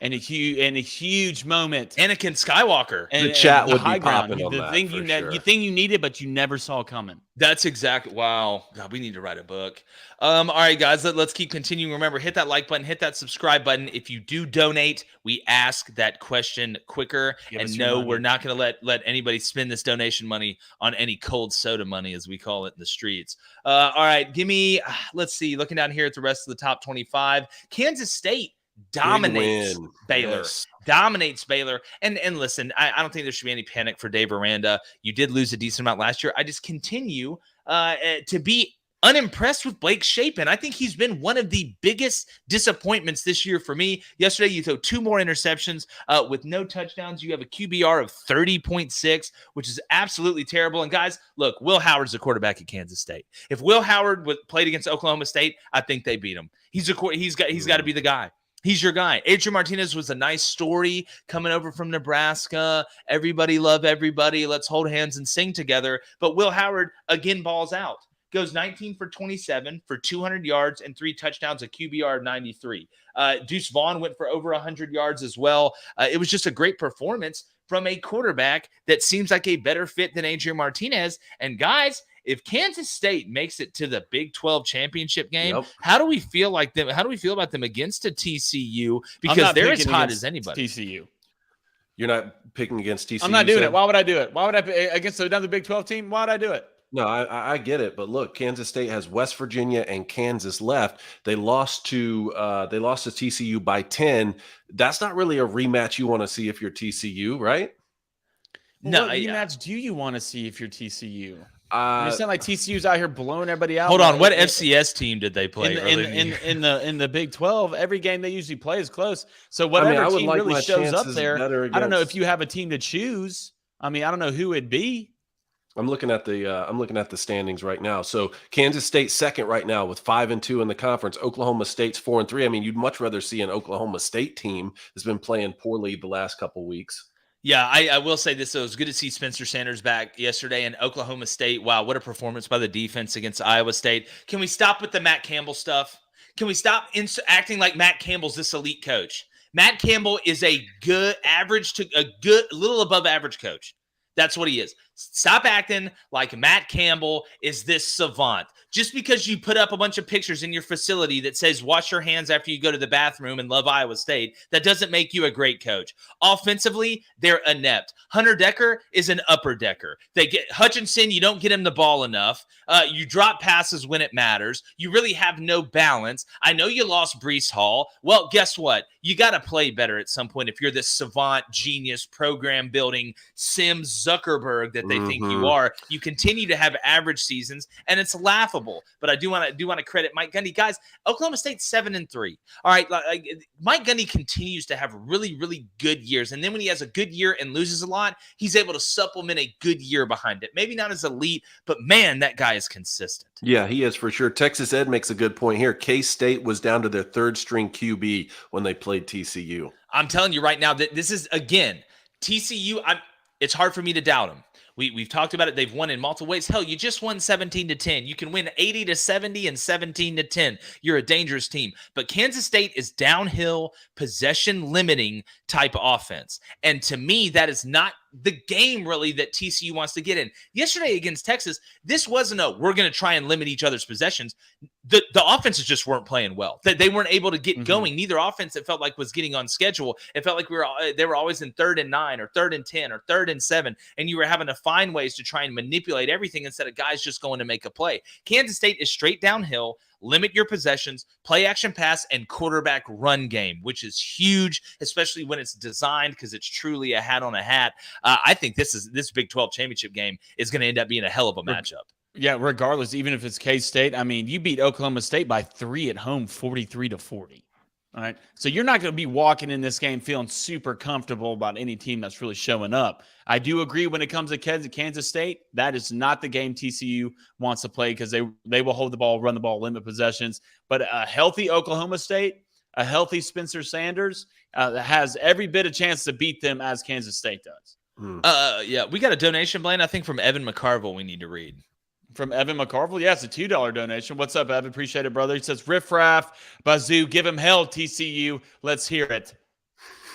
and a huge moment. Anakin Skywalker. The chat would be popping on the that. Thing you needed, but you never saw coming. That's exactly. Wow. God, we need to write a book. All right, guys, let's keep continuing. Remember, hit that like button, hit that subscribe button. If you do donate, we ask that question quicker. And no, we're not going to let anybody spend this donation money on any cold soda money, as we call it in the streets. All right, give me, let's see, looking down here at the rest of the top 25. Kansas State dominates Baylor. dominates Baylor. And listen, I don't think there should be any panic for Dave Aranda. You did lose a decent amount last year. I just continue to be unimpressed with Blake Shapen. I think he's been one of the biggest disappointments this year for me. Yesterday, you throw 2 more interceptions with no touchdowns. You have a QBR of 30.6, which is absolutely terrible. And guys, look, Will Howard's the quarterback at Kansas State. If Will Howard played against Oklahoma State, I think they beat him. He's got to be the guy. He's your guy. Adrian Martinez was a nice story coming over from Nebraska. Everybody love everybody. Let's hold hands and sing together. But Will Howard, again, balls out. Goes 19 for 27 for 200 yards and 3 touchdowns, a QBR of 93. Deuce Vaughn went for over 100 yards as well. It was just a great performance from a quarterback that seems like a better fit than Adrian Martinez. And guys, if Kansas State makes it to the Big 12 championship game, how do we feel like them? How do we feel about them against a TCU? Because they're as hot as anybody. TCU. You're not picking against TCU. I'm not doing it. Why would I do it? Why would I against another Big 12 team? Why would I do it? No, I get it, but look, Kansas State has West Virginia and Kansas left. They lost to TCU by 10. That's not really a rematch you want to see if you're TCU, right? No, what rematch do you want to see if you're TCU? You sound like TCU's out here blowing everybody out. Hold on, what FCS team did they play in the Big 12? Every game they usually play is close. So whatever team really shows up there, I don't know if you have a team to choose. I mean, I don't know who it'd be. I'm looking at the standings right now. So Kansas State second right now with 5-2 in the conference. Oklahoma State's 4-3. I mean, you'd much rather see an Oklahoma State team that's been playing poorly the last couple weeks. Yeah, I will say this. So it was good to see Spencer Sanders back yesterday, and Oklahoma State. Wow, what a performance by the defense against Iowa State. Can we stop with the Matt Campbell stuff? Can we stop acting like Matt Campbell's this elite coach? Matt Campbell is a little above average coach. That's what he is. Stop acting like Matt Campbell is this savant. Just because you put up a bunch of pictures in your facility that says wash your hands after you go to the bathroom and love Iowa State, that doesn't make you a great coach. Offensively, they're inept. Hunter Decker is an upper decker. They get Hutchinson, you don't get him the ball enough. You drop passes when it matters. You really have no balance. I know you lost Breece Hall. Well, guess what? You got to play better at some point if you're this savant, genius, program building, Sim Zuckerberg that they think you are. You continue to have average seasons, and it's laughable. But I do want to credit Mike Gundy. Guys, Oklahoma State's 7-3. All right, Mike Gundy continues to have really, really good years, and then when he has a good year and loses a lot, he's able to supplement a good year behind it. Maybe not as elite, but man, that guy is consistent. Yeah, he is for sure. Texas Ed makes a good point here. K-State was down to their third string QB when they played TCU. I'm telling you right now that this is, again, TCU. It's hard for me to doubt them. We've talked about it. They've won in multiple ways. Hell, you just won 17-10. You can win 80-70 and 17-10. You're a dangerous team. But Kansas State is downhill, possession limiting type offense. And to me, that is not the game really that TCU wants to get in. Yesterday against Texas, this wasn't we're going to try and limit each other's possessions. The offenses just weren't playing well. They weren't able to get going. Neither offense, it felt like, was getting on schedule. It felt like they were always in 3rd and 9 or 3rd and 10 or 3rd and 7, and you were having to find ways to try and manipulate everything instead of guys just going to make a play. Kansas State is straight downhill. Limit your possessions, play action pass, and quarterback run game, which is huge, especially when it's designed because it's truly a hat on a hat. I think this Big 12 championship game is going to end up being a hell of a matchup. Yeah, regardless, even if it's K-State, I mean, you beat Oklahoma State by 3 at home, 43-40. All right. So you're not going to be walking in this game feeling super comfortable about any team that's really showing up. I do agree when it comes to Kansas State, that is not the game TCU wants to play because they will hold the ball, run the ball, limit possessions. But a healthy Oklahoma State, a healthy Spencer Sanders has every bit of chance to beat them as Kansas State does. Yeah, we got a donation, Blaine, I think from Evan McCarville we need to read. From Evan McCarville? Yeah, it's a $2 donation. What's up, Evan? Appreciate it, brother. He says, Riff Raff, Bazoo, give him hell, TCU. Let's hear it.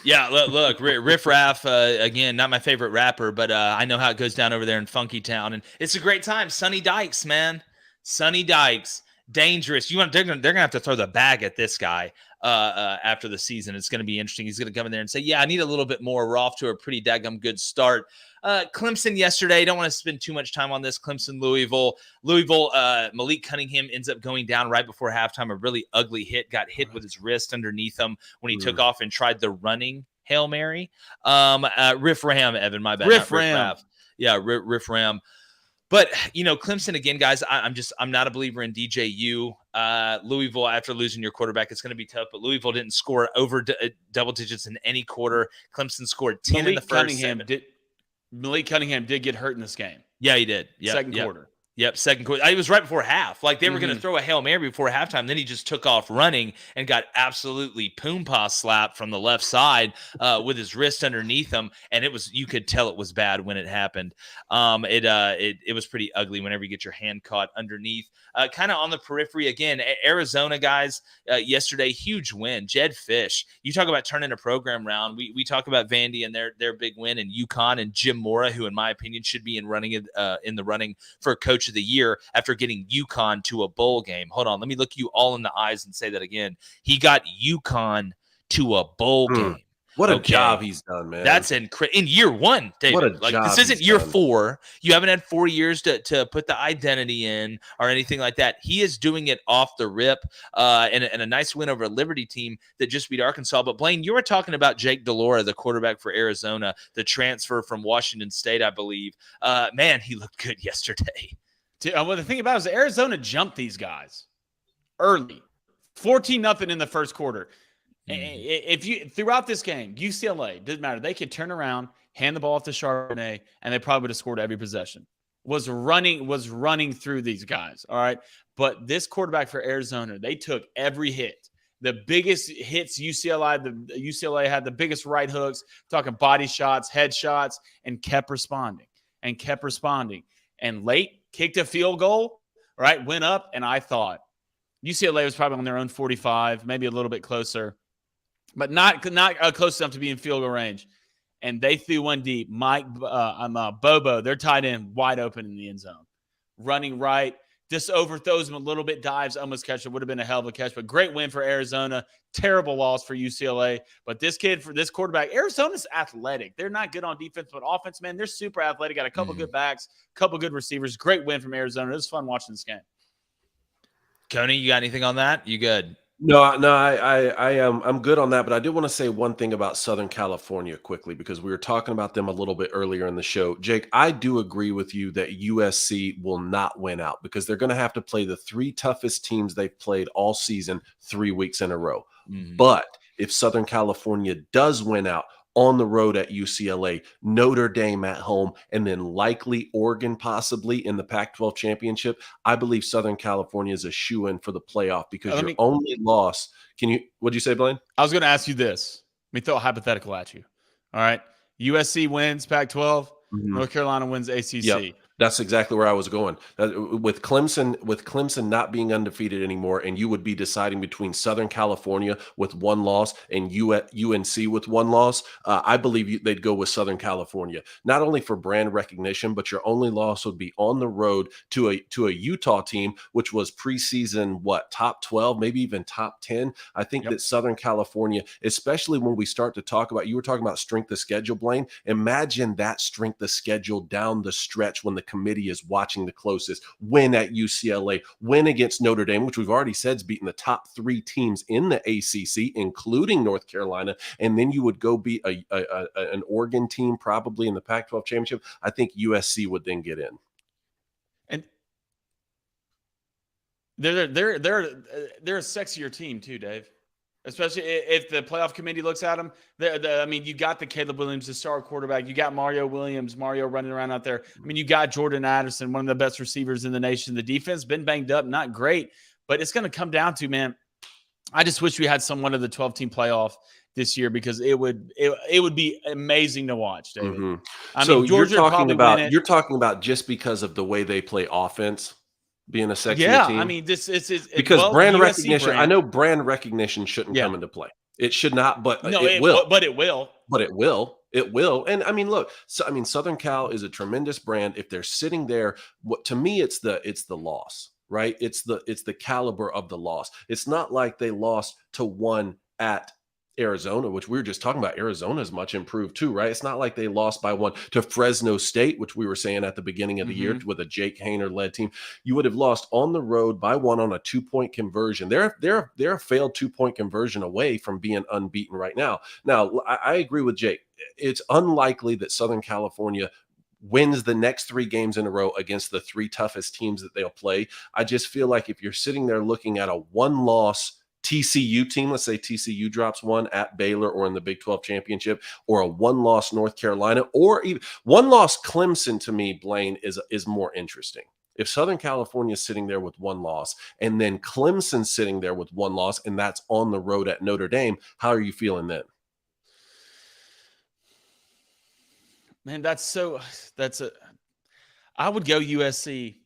Yeah, look, Riff Raff, again, not my favorite rapper, but I know how it goes down over there in Funky Town, and it's a great time. Sonny Dykes, man. Sonny Dykes. Dangerous. They're gonna have to throw the bag at this guy after the season. It's gonna be interesting. He's gonna come in there and say, "Yeah, I need a little bit more." We're off to a pretty daggum good start. Clemson yesterday. Don't want to spend too much time on this. Clemson, Louisville. Malik Cunningham ends up going down right before halftime. A really ugly hit. Got hit with his wrist underneath him when he took off and tried the running Hail Mary. Riff Ram, Evan, my bad. Riff Ram. Yeah, Riff Ram. But, Clemson, again, guys, I'm not a believer in DJU. Louisville, after losing your quarterback, it's going to be tough. But Louisville didn't score over double digits in any quarter. Clemson scored 10 in the first. Malik Cunningham did get hurt in this game. Yeah, he did. Second quarter. Yep, second quarter. It was right before half. Like, they were going to throw a Hail Mary before halftime. Then he just took off running and got absolutely poom-pah slapped from the left side with his wrist underneath him. And you could tell it was bad when it happened. It was pretty ugly whenever you get your hand caught underneath. Kind of on the periphery, again, Arizona guys, yesterday, huge win. Jed Fish. You talk about turning a program around. We talk about Vandy and their big win, and UConn and Jim Mora, who in my opinion should be in the running for Coach of the Year after getting UConn to a bowl game. Hold on, let me look you all in the eyes and say that again. He got UConn to a bowl game. What a job he's done, man. That's in year one, David. This isn't year 4. You haven't had 4 years to put the identity in or anything like that. He is doing it off the rip, and a nice win over a Liberty team that just beat Arkansas. But Blaine, you were talking about Jake Delora, the quarterback for Arizona, the transfer from Washington State, I believe. Man, he looked good yesterday. Well, the thing about it is Arizona jumped these guys early, 14-0 in the first quarter. If you throughout this game, UCLA doesn't matter. They could turn around, hand the ball off to Charbonnet, and they probably would have scored every possession. Was running through these guys. All right, but this quarterback for Arizona, they took every hit. The biggest hits UCLA had the biggest right hooks, talking body shots, head shots, and kept responding. And late kicked a field goal, right? Went up, and I thought UCLA was probably on their own 45, maybe a little bit closer, but not close enough to be in field goal range. And they threw one deep. Bobo, their tight end, wide open in the end zone. Running right, just overthrows him a little bit, dives, almost catch it. Would have been a hell of a catch, but great win for Arizona. Terrible loss for UCLA. But this quarterback, Arizona's athletic. They're not good on defense, but offense, man, they're super athletic. Got a couple good backs, couple good receivers. Great win from Arizona. It was fun watching this game. Coney, you got anything on that? You good? No, I'm good on that, but I did want to say one thing about Southern California quickly because we were talking about them a little bit earlier in the show. Jake, I do agree with you that USC will not win out because they're going to have to play the 3 toughest teams they've played all season 3 weeks in a row. But if Southern California does win out on the road at UCLA, Notre Dame at home, and then likely Oregon possibly in the Pac-12 championship, I believe Southern California is a shoo-in for the playoff because your only loss – what'd you say, Blaine? I was going to ask you this. Let me throw a hypothetical at you. All right. USC wins Pac-12. North Carolina wins ACC. Yep. That's exactly where I was going. With Clemson not being undefeated anymore, and you would be deciding between Southern California with 1 loss and UNC with 1 loss, I believe they'd go with Southern California. Not only for brand recognition, but your only loss would be on the road to a Utah team, which was preseason, top 12, maybe even top 10. I think that Southern California, especially when we start to talk about, you were talking about strength of schedule, Blaine. Imagine that strength of schedule down the stretch when the committee is watching the closest. Win at UCLA, win against Notre Dame, which we've already said is beating the top 3 teams in the ACC, including North Carolina, and then you would go beat an Oregon team probably in the Pac-12 championship. I think USC would then get in. And they're a sexier team too, Dave. Especially if the playoff committee looks at them. You got the Caleb Williams, the star quarterback. You got Mario running around out there. You got Jordan Addison, one of the best receivers in the nation. The defense been banged up, not great. But it's going to come down to, man, I just wish we had someone of the 12-team playoff this year because it would be amazing to watch, David. So Georgia you're talking about just because of the way they play offense being a sexier team? Because brand recognition. I know brand recognition shouldn't come into play. It should not, but it will. But it will. But it will. It will. And look. Southern Cal is a tremendous brand. If they're sitting there, to me, it's the loss, right? It's the caliber of the loss. It's not like they lost to one at Arizona, which we were just talking about. Arizona is much improved too, right? It's not like they lost by one to Fresno State, which we were saying at the beginning of the year with a Jake Hayner-led team. You would have lost on the road by one on a 2-point conversion. They're a failed 2-point conversion away from being unbeaten right now. Now, I agree with Jake. It's unlikely that Southern California wins the next 3 games in a row against the 3 toughest teams that they'll play. I just feel like if you're sitting there looking at a one-loss TCU team, let's say TCU drops one at Baylor or in the Big 12 championship, or a one-loss North Carolina, or even one-loss Clemson, to me, Blaine, is more interesting. If Southern California is sitting there with 1 loss and then Clemson sitting there with 1 loss, and that's on the road at Notre Dame, how are you feeling then? Man, I would go USC.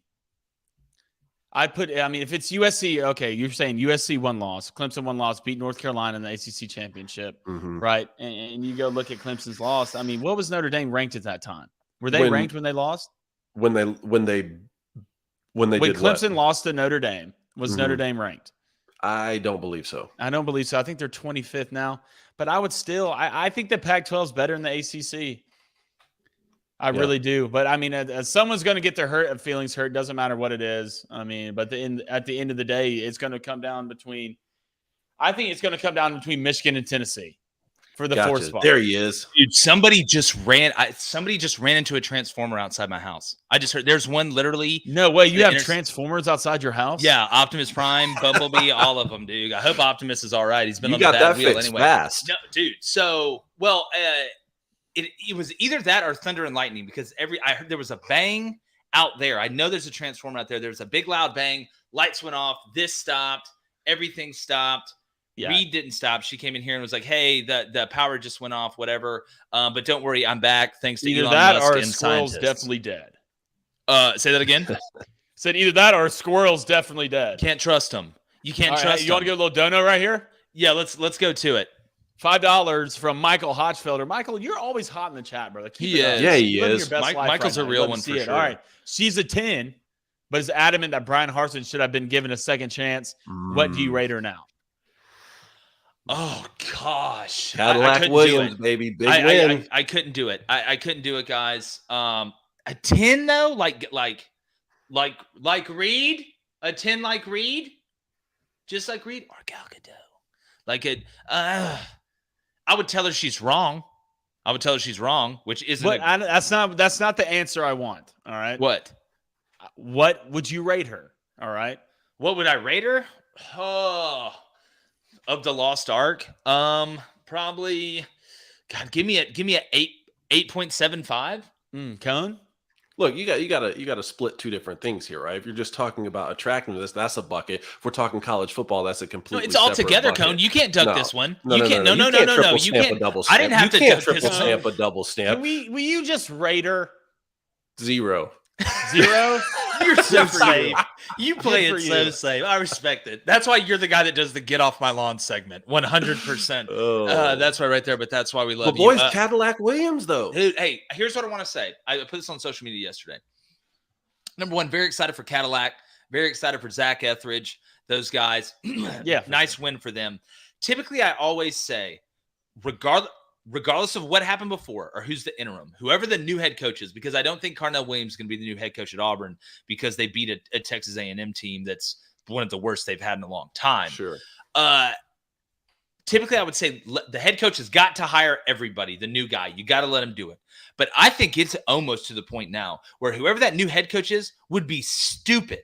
If it's USC, okay, you're saying USC 1 loss, Clemson 1 loss, beat North Carolina in the ACC Championship, right? And you go look at Clemson's loss. I mean, what was Notre Dame ranked at that time? Were they ranked when they lost? When Clemson lost to Notre Dame, was Notre Dame ranked? I don't believe so. I don't believe so. I think they're 25th now. But I would still, I think the Pac-12 is better than the ACC. I really do. But I mean, someone's going to get their feelings hurt. Doesn't matter what it is. I mean, but at the end of the day, it's going to come down between Michigan and Tennessee for the 4th spot. There he is. Dude, somebody just ran into a transformer outside my house. I just heard there's one literally. No way. You have transformers outside your house? Yeah. Optimus Prime, Bumblebee, all of them, dude. I hope Optimus is all right. He's been on the bad wheel fixed anyway. Fast. No, dude. So, it was either that or thunder and lightning, because I heard there was a bang out there. I know there's a transformer out there. There was a big loud bang. Lights went off. This stopped. Everything stopped. Yeah. Reed didn't stop. She came in here and was like, "Hey, the power just went off. Whatever. But don't worry, I'm back. Thanks to Elon Musk or a and squirrel's scientists." Definitely dead. Say that again. Said either that or a squirrel's definitely dead. Can't trust him. You can't trust him. You want to get a little dono right here? Yeah, let's go to it. $5 from Michael Hodgefelder. Michael, you're always hot in the chat, brother. He is. Michael's a real one for sure. All right. She's a 10, but is adamant that Brian Harsin should have been given a second chance. What do you rate her now? Oh, gosh. Cadillac Williams, baby. Big win. I couldn't do it. I couldn't do it, guys. A 10, though? Like Reed? A 10 like Reed? Just like Reed? Or Gal Gadot? Like it, I would tell her she's wrong. Which isn't. But that's not the answer I want. All right. What would you rate her? All right. What would I rate her? Oh, of the Lost Ark. Probably. God, give me a 8.75. Cone. Look, you got to split 2 different things here, right? If you're just talking about attractiveness, that's a bucket. If we're talking college football, that's a completely it's all together, bucket. Cone. You can't dunk this one. No. You can't Double stamp. I didn't have to triple stamp a double stamp. Will you just rate her? 0. 0? You're so safe. You play it so safe. I respect it. That's why you're the guy that does the get off my lawn segment. 100%. That's right there. But that's why we love you. Boys, Cadillac Williams, though. Hey, here's what I want to say. I put this on social media yesterday. Number one, very excited for Cadillac. Very excited for Zach Etheridge. Those guys. Yeah. Nice win for them. Typically, I always say, regardless of what happened before or who's the interim, whoever the new head coach is, because I don't think Carnell Williams is going to be the new head coach at Auburn, because they beat a Texas A&M team that's one of the worst they've had in a long time. Sure. Typically, I would say the head coach has got to hire everybody, the new guy. You got to let him do it. But I think it's almost to the point now where whoever that new head coach is would be stupid.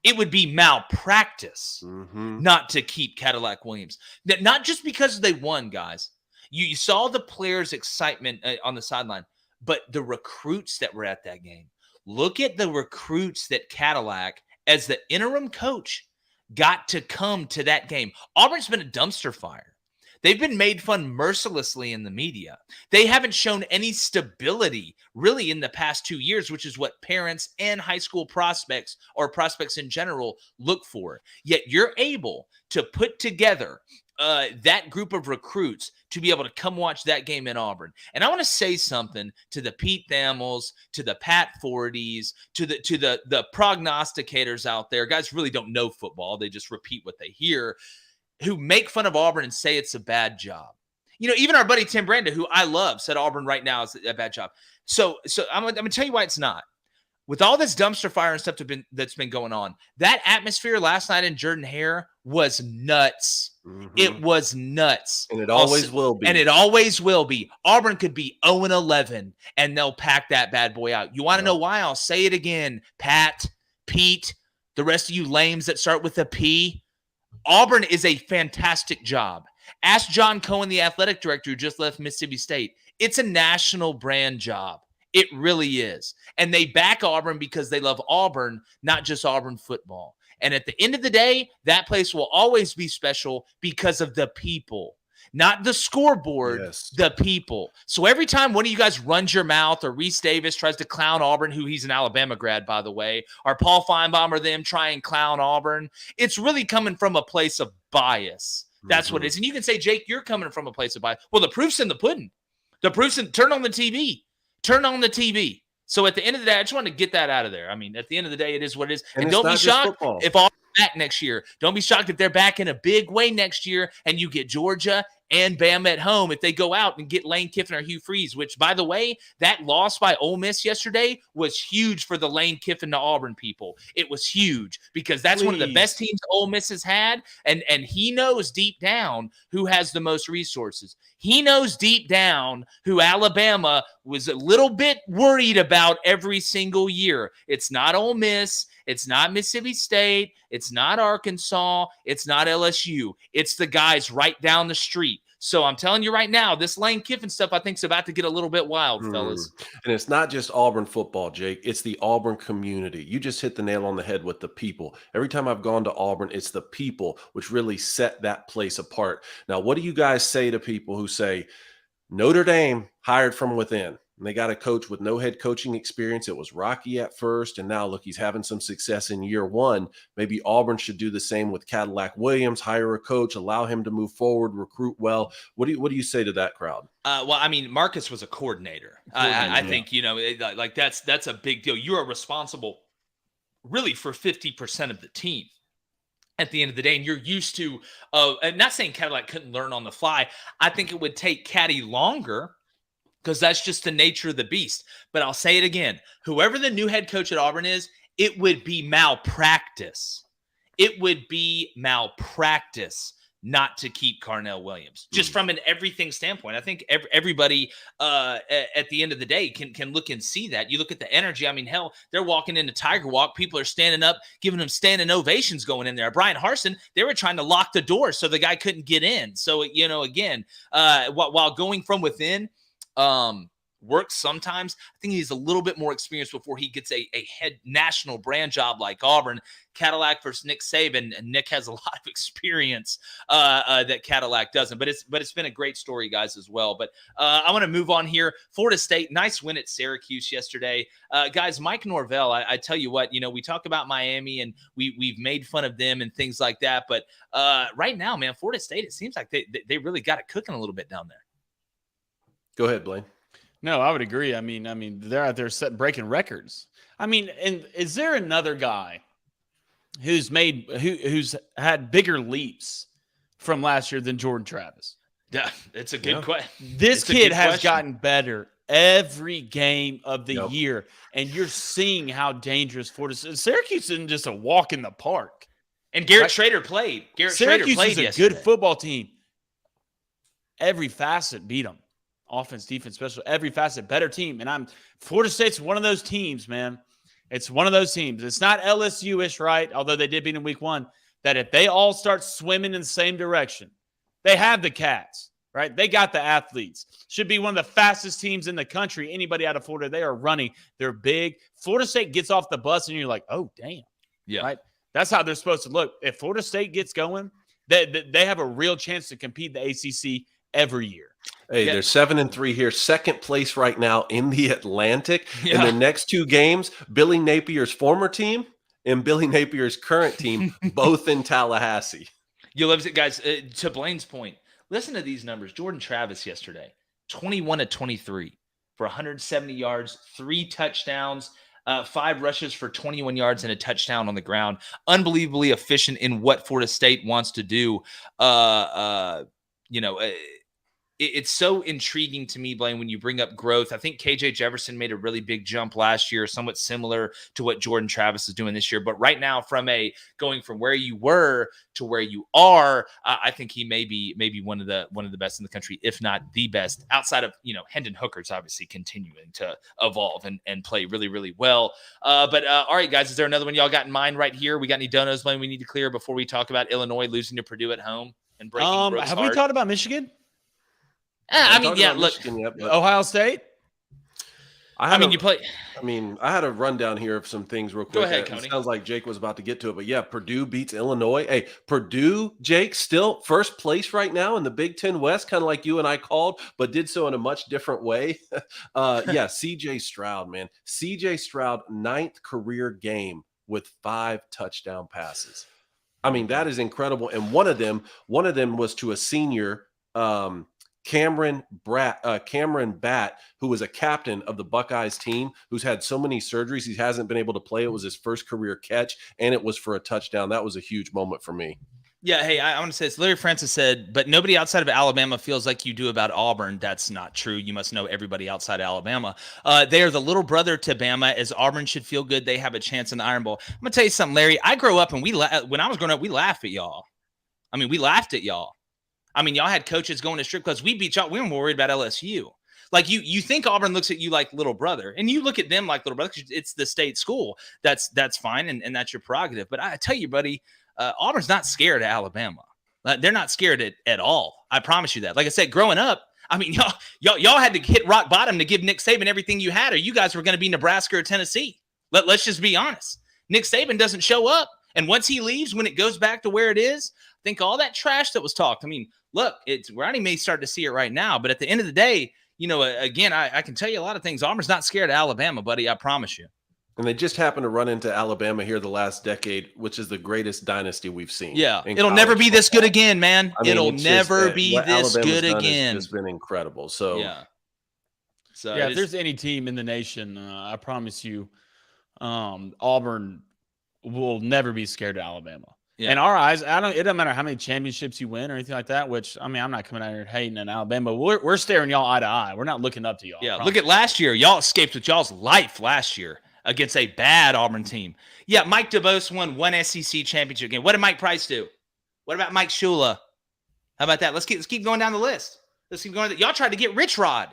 It would be malpractice not to keep Cadillac Williams. Not just because they won, guys. You saw the players' excitement on the sideline, but the recruits that were at that game. Look at the recruits that Cadillac, as the interim coach, got to come to that game. Auburn's been a dumpster fire. They've been made fun mercilessly in the media. They haven't shown any stability really in the past 2 years, which is what parents and high school prospects or prospects in general look for. Yet you're able to put together that group of recruits to be able to come watch that game in Auburn. And I want to say something to the Pete Thamels, to the Pat Forties, to the prognosticators out there. Guys really don't know football. They just repeat what they hear, who make fun of Auburn and say it's a bad job. even our buddy Tim Branda, who I love, said Auburn right now is a bad job. So I'm gonna tell you why it's not. With all this dumpster fire and stuff that's been going on, that atmosphere last night in Jordan-Hare was nuts. Mm-hmm. It was nuts. And it always will be. And it always will be. Auburn could be 0-11, and they'll pack that bad boy out. You want to know why? I'll say it again. Pat, Pete, the rest of you lames that start with a P. Auburn is a fantastic job. Ask John Cohen, the athletic director who just left Mississippi State. It's a national brand job. It really is. And they back Auburn because they love Auburn, not just Auburn football. And at the end of the day, that place will always be special because of the people, not the scoreboard, the people. So every time one of you guys runs your mouth, or Reese Davis tries to clown Auburn, who he's an Alabama grad, by the way, or Paul Feinbaum or them try and clown Auburn, it's really coming from a place of bias. That's what it is. And you can say, Jake, you're coming from a place of bias. Well, the proof's in the pudding. The proof's in, turn on the TV. Turn on the TV. So at the end of the day, I just want to get that out of there. I mean, at the end of the day, it is what it is. And don't be shocked if Auburn's back next year. Don't be shocked if they're back in a big way next year and you get Georgia and Bama at home if they go out and get Lane Kiffin or Hugh Freeze, which, by the way, that loss by Ole Miss yesterday was huge for the Lane Kiffin to Auburn people. It was huge because that's one of the best teams Ole Miss has had, and he knows deep down who has the most resources. He knows deep down who Alabama was a little bit worried about every single year. It's not Ole Miss. It's not Mississippi State. It's not Arkansas. It's not LSU. It's the guys right down the street. So I'm telling you right now, this Lane Kiffin stuff I think is about to get a little bit wild, fellas. And it's not just Auburn football, Jake. It's the Auburn community. You just hit the nail on the head with the people. Every time I've gone to Auburn, it's the people which really set that place apart. Now, what do you guys say to people who say Notre Dame hired from within? And they got a coach with no head coaching experience. It was rocky at first, and now look, he's having some success in year one. Maybe Auburn should do the same with Cadillac Williams, hire a coach, allow him to move forward, recruit well. What do you say to that crowd? Well, I mean, Marcus was a coordinator. I think, like that's a big deal. You are responsible really for 50% of the team at the end of the day, and you're used to I'm not saying Cadillac couldn't learn on the fly. I think it would take Caddy longer, because that's just the nature of the beast. But I'll say it again. Whoever the new head coach at Auburn is, it would be malpractice. It would be malpractice not to keep Carnell Williams, just from an everything standpoint. I think everybody at the end of the day can look and see that. You look at the energy. I mean, hell, they're walking into Tiger Walk. People are standing up, giving them standing ovations going in there. Brian Harsin, they were trying to lock the door so the guy couldn't get in. So, again, while going from within, works sometimes. I think he's a little bit more experienced before he gets a head national brand job like Auburn. Cadillac versus Nick Saban, and Nick has a lot of experience that Cadillac doesn't. But it's been a great story, guys, as well. But I want to move on here. Florida State, nice win at Syracuse yesterday. Guys, Mike Norvell, I tell you what, we talk about Miami and we've made fun of them and things like that. But right now, man, Florida State, it seems like they really got it cooking a little bit down there. Go ahead, Blaine. No, I would agree. I mean, they're out there breaking records. I mean, and is there another guy who's had bigger leaps from last year than Jordan Travis? Yeah, it's a good question. This kid has gotten better every game of the year, and you're seeing how dangerous Syracuse isn't just a walk in the park. And Garrett Schrader played. Syracuse is a good football team. Every facet beat them. Offense, defense, special, every facet, better team. And Florida State's one of those teams, man. It's one of those teams. It's not LSU-ish, right? Although they did beat in week one, that if they all start swimming in the same direction, they have the cats, right? They got the athletes. Should be one of the fastest teams in the country. Anybody out of Florida, they are running. They're big. Florida State gets off the bus, and you're like, oh, damn. Yeah. Right? That's how they're supposed to look. If Florida State gets going, they have a real chance to compete in the ACC every year. Hey, they're 7-3 here, second place right now in the Atlantic. In the next two games, Billy Napier's former team and Billy Napier's current team, both in Tallahassee. You love it, guys. To Blaine's point, listen to these numbers. Jordan Travis yesterday, 21-23 for 170 yards, 3 touchdowns, 5 rushes for 21 yards and a touchdown on the ground. Unbelievably efficient in what Florida State wants to do. it's so intriguing to me, Blaine, when you bring up growth. I think KJ Jefferson made a really big jump last year, somewhat similar to what Jordan Travis is doing this year. But right now, going from where you were to where you are, I think he may be one of the best in the country, if not the best, outside of, Hendon Hooker's obviously continuing to evolve and play really, really well. But all right, guys, is there another one y'all got in mind right here? We got any donos, Blaine, we need to clear before we talk about Illinois losing to Purdue at home and breaking Brooks' Have heart? we talked about Michigan? Look, Ohio State. I had a rundown here of some things real quick. Go ahead, Coney. It sounds like Jake was about to get to it, but yeah, Purdue beats Illinois. Hey, Purdue, Jake, still first place right now in the Big Ten West, kind of like you and I called, but did so in a much different way. CJ Stroud, man. CJ Stroud, 9th career game with 5 touchdown passes. I mean, that is incredible. And one of them was to a senior, Cameron Batt, who was a captain of the Buckeyes team, who's had so many surgeries he hasn't been able to play. It was his first career catch, and it was for a touchdown. That was a huge moment for me. Yeah, hey, I want to say this. Larry Francis said, but nobody outside of Alabama feels like you do about Auburn. That's not true. You must know everybody outside of Alabama. They are the little brother to Bama, as Auburn should feel good. They have a chance in the Iron Bowl. I'm going to tell you something, Larry. I grew up, and when I was growing up, we laughed at y'all. I mean, we laughed at y'all. I mean, y'all had coaches going to strip clubs. We beat y'all. We weren't worried about LSU. Like you think Auburn looks at you like little brother, and you look at them like little brother. It's the state school. That's fine, and that's your prerogative. But I tell you, buddy, Auburn's not scared of Alabama. They're not scared at all. I promise you that. Like I said, growing up, I mean, y'all had to hit rock bottom to give Nick Saban everything you had, or you guys were going to be Nebraska or Tennessee. Let's just be honest. Nick Saban doesn't show up, and once he leaves, when it goes back to where it is, I think all that trash that was talked. I mean, look, we're only may start to see it right now, but at the end of the day, again, I can tell you a lot of things. Auburn's not scared of Alabama, buddy. I promise you. And they just happened to run into Alabama here the last decade, which is the greatest dynasty we've seen. Yeah, it'll never be this good again, man. It'll never be this good again. It's been incredible. So yeah. So yeah, if there's any team in the nation, I promise you, Auburn will never be scared of Alabama. Yeah. In our eyes, it doesn't matter how many championships you win or anything like that, which, I mean, I'm not coming out here hating on Alabama. We're staring y'all eye to eye. We're not looking up to y'all. Yeah, look at last year. Y'all escaped with y'all's life last year against a bad Auburn team. Yeah, Mike DeBose won one SEC championship game. What did Mike Price do? What about Mike Shula? How about that? Let's keep going down the list. Let's keep going. Y'all tried to get Rich Rod.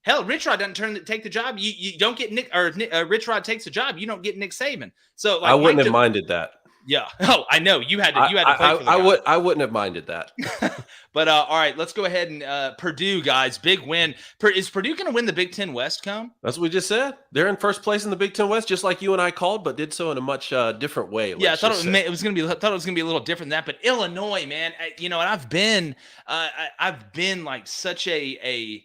Hell, Rich Rod doesn't take the job. You don't get Nick, or Rich Rod takes the job. You don't get Nick Saban. So like, I wouldn't have minded that. Yeah. Oh, I know. You had to play for the guy. I wouldn't have minded that. But all right, let's go ahead and Purdue, guys, big win. Is Purdue going to win the Big Ten West, Cone? That's what we just said. They're in first place in the Big Ten West, just like you and I called, but did so in a much different way. Yeah, I thought it was going to be a little different than that. But Illinois, man, and I've been like such a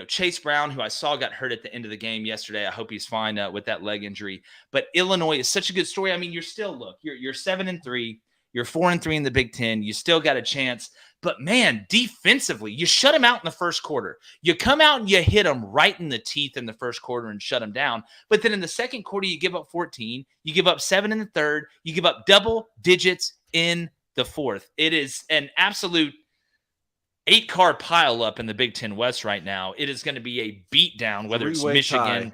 Chase Brown, who I saw got hurt at the end of the game yesterday. I hope he's fine with that leg injury. But Illinois is such a good story. I mean, you're 7-3, you're 4-3 in the Big Ten. You still got a chance. But man, defensively, you shut them out in the first quarter. You come out and you hit them right in the teeth in the first quarter and shut them down. But then in the second quarter, you give up 14. You give up 7 in the third. You give up double digits in the fourth. It is an absolute 8-car pile up in the Big Ten West right now. It is going to be a beatdown, whether it's Michigan,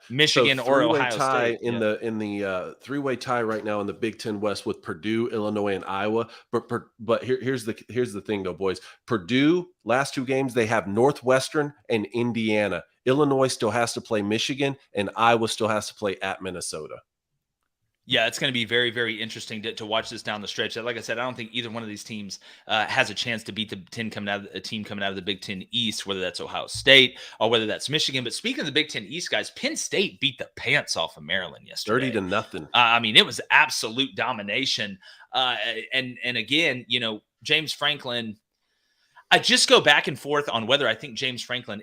Michigan or Ohio State. In the three-way tie right now in the Big Ten West with Purdue, Illinois, and Iowa. But here's the thing, though, boys. Purdue, last 2 games, they have Northwestern and Indiana. Illinois still has to play Michigan, and Iowa still has to play at Minnesota. Yeah, it's going to be very, very interesting to watch this down the stretch. Like I said, I don't think either one of these teams has a chance to beat the team coming out of the Big Ten East, whether that's Ohio State or whether that's Michigan. But speaking of the Big Ten East, guys, Penn State beat the pants off of Maryland yesterday. 30-0. I mean, it was absolute domination. And again, James Franklin, I just go back and forth on whether I think James Franklin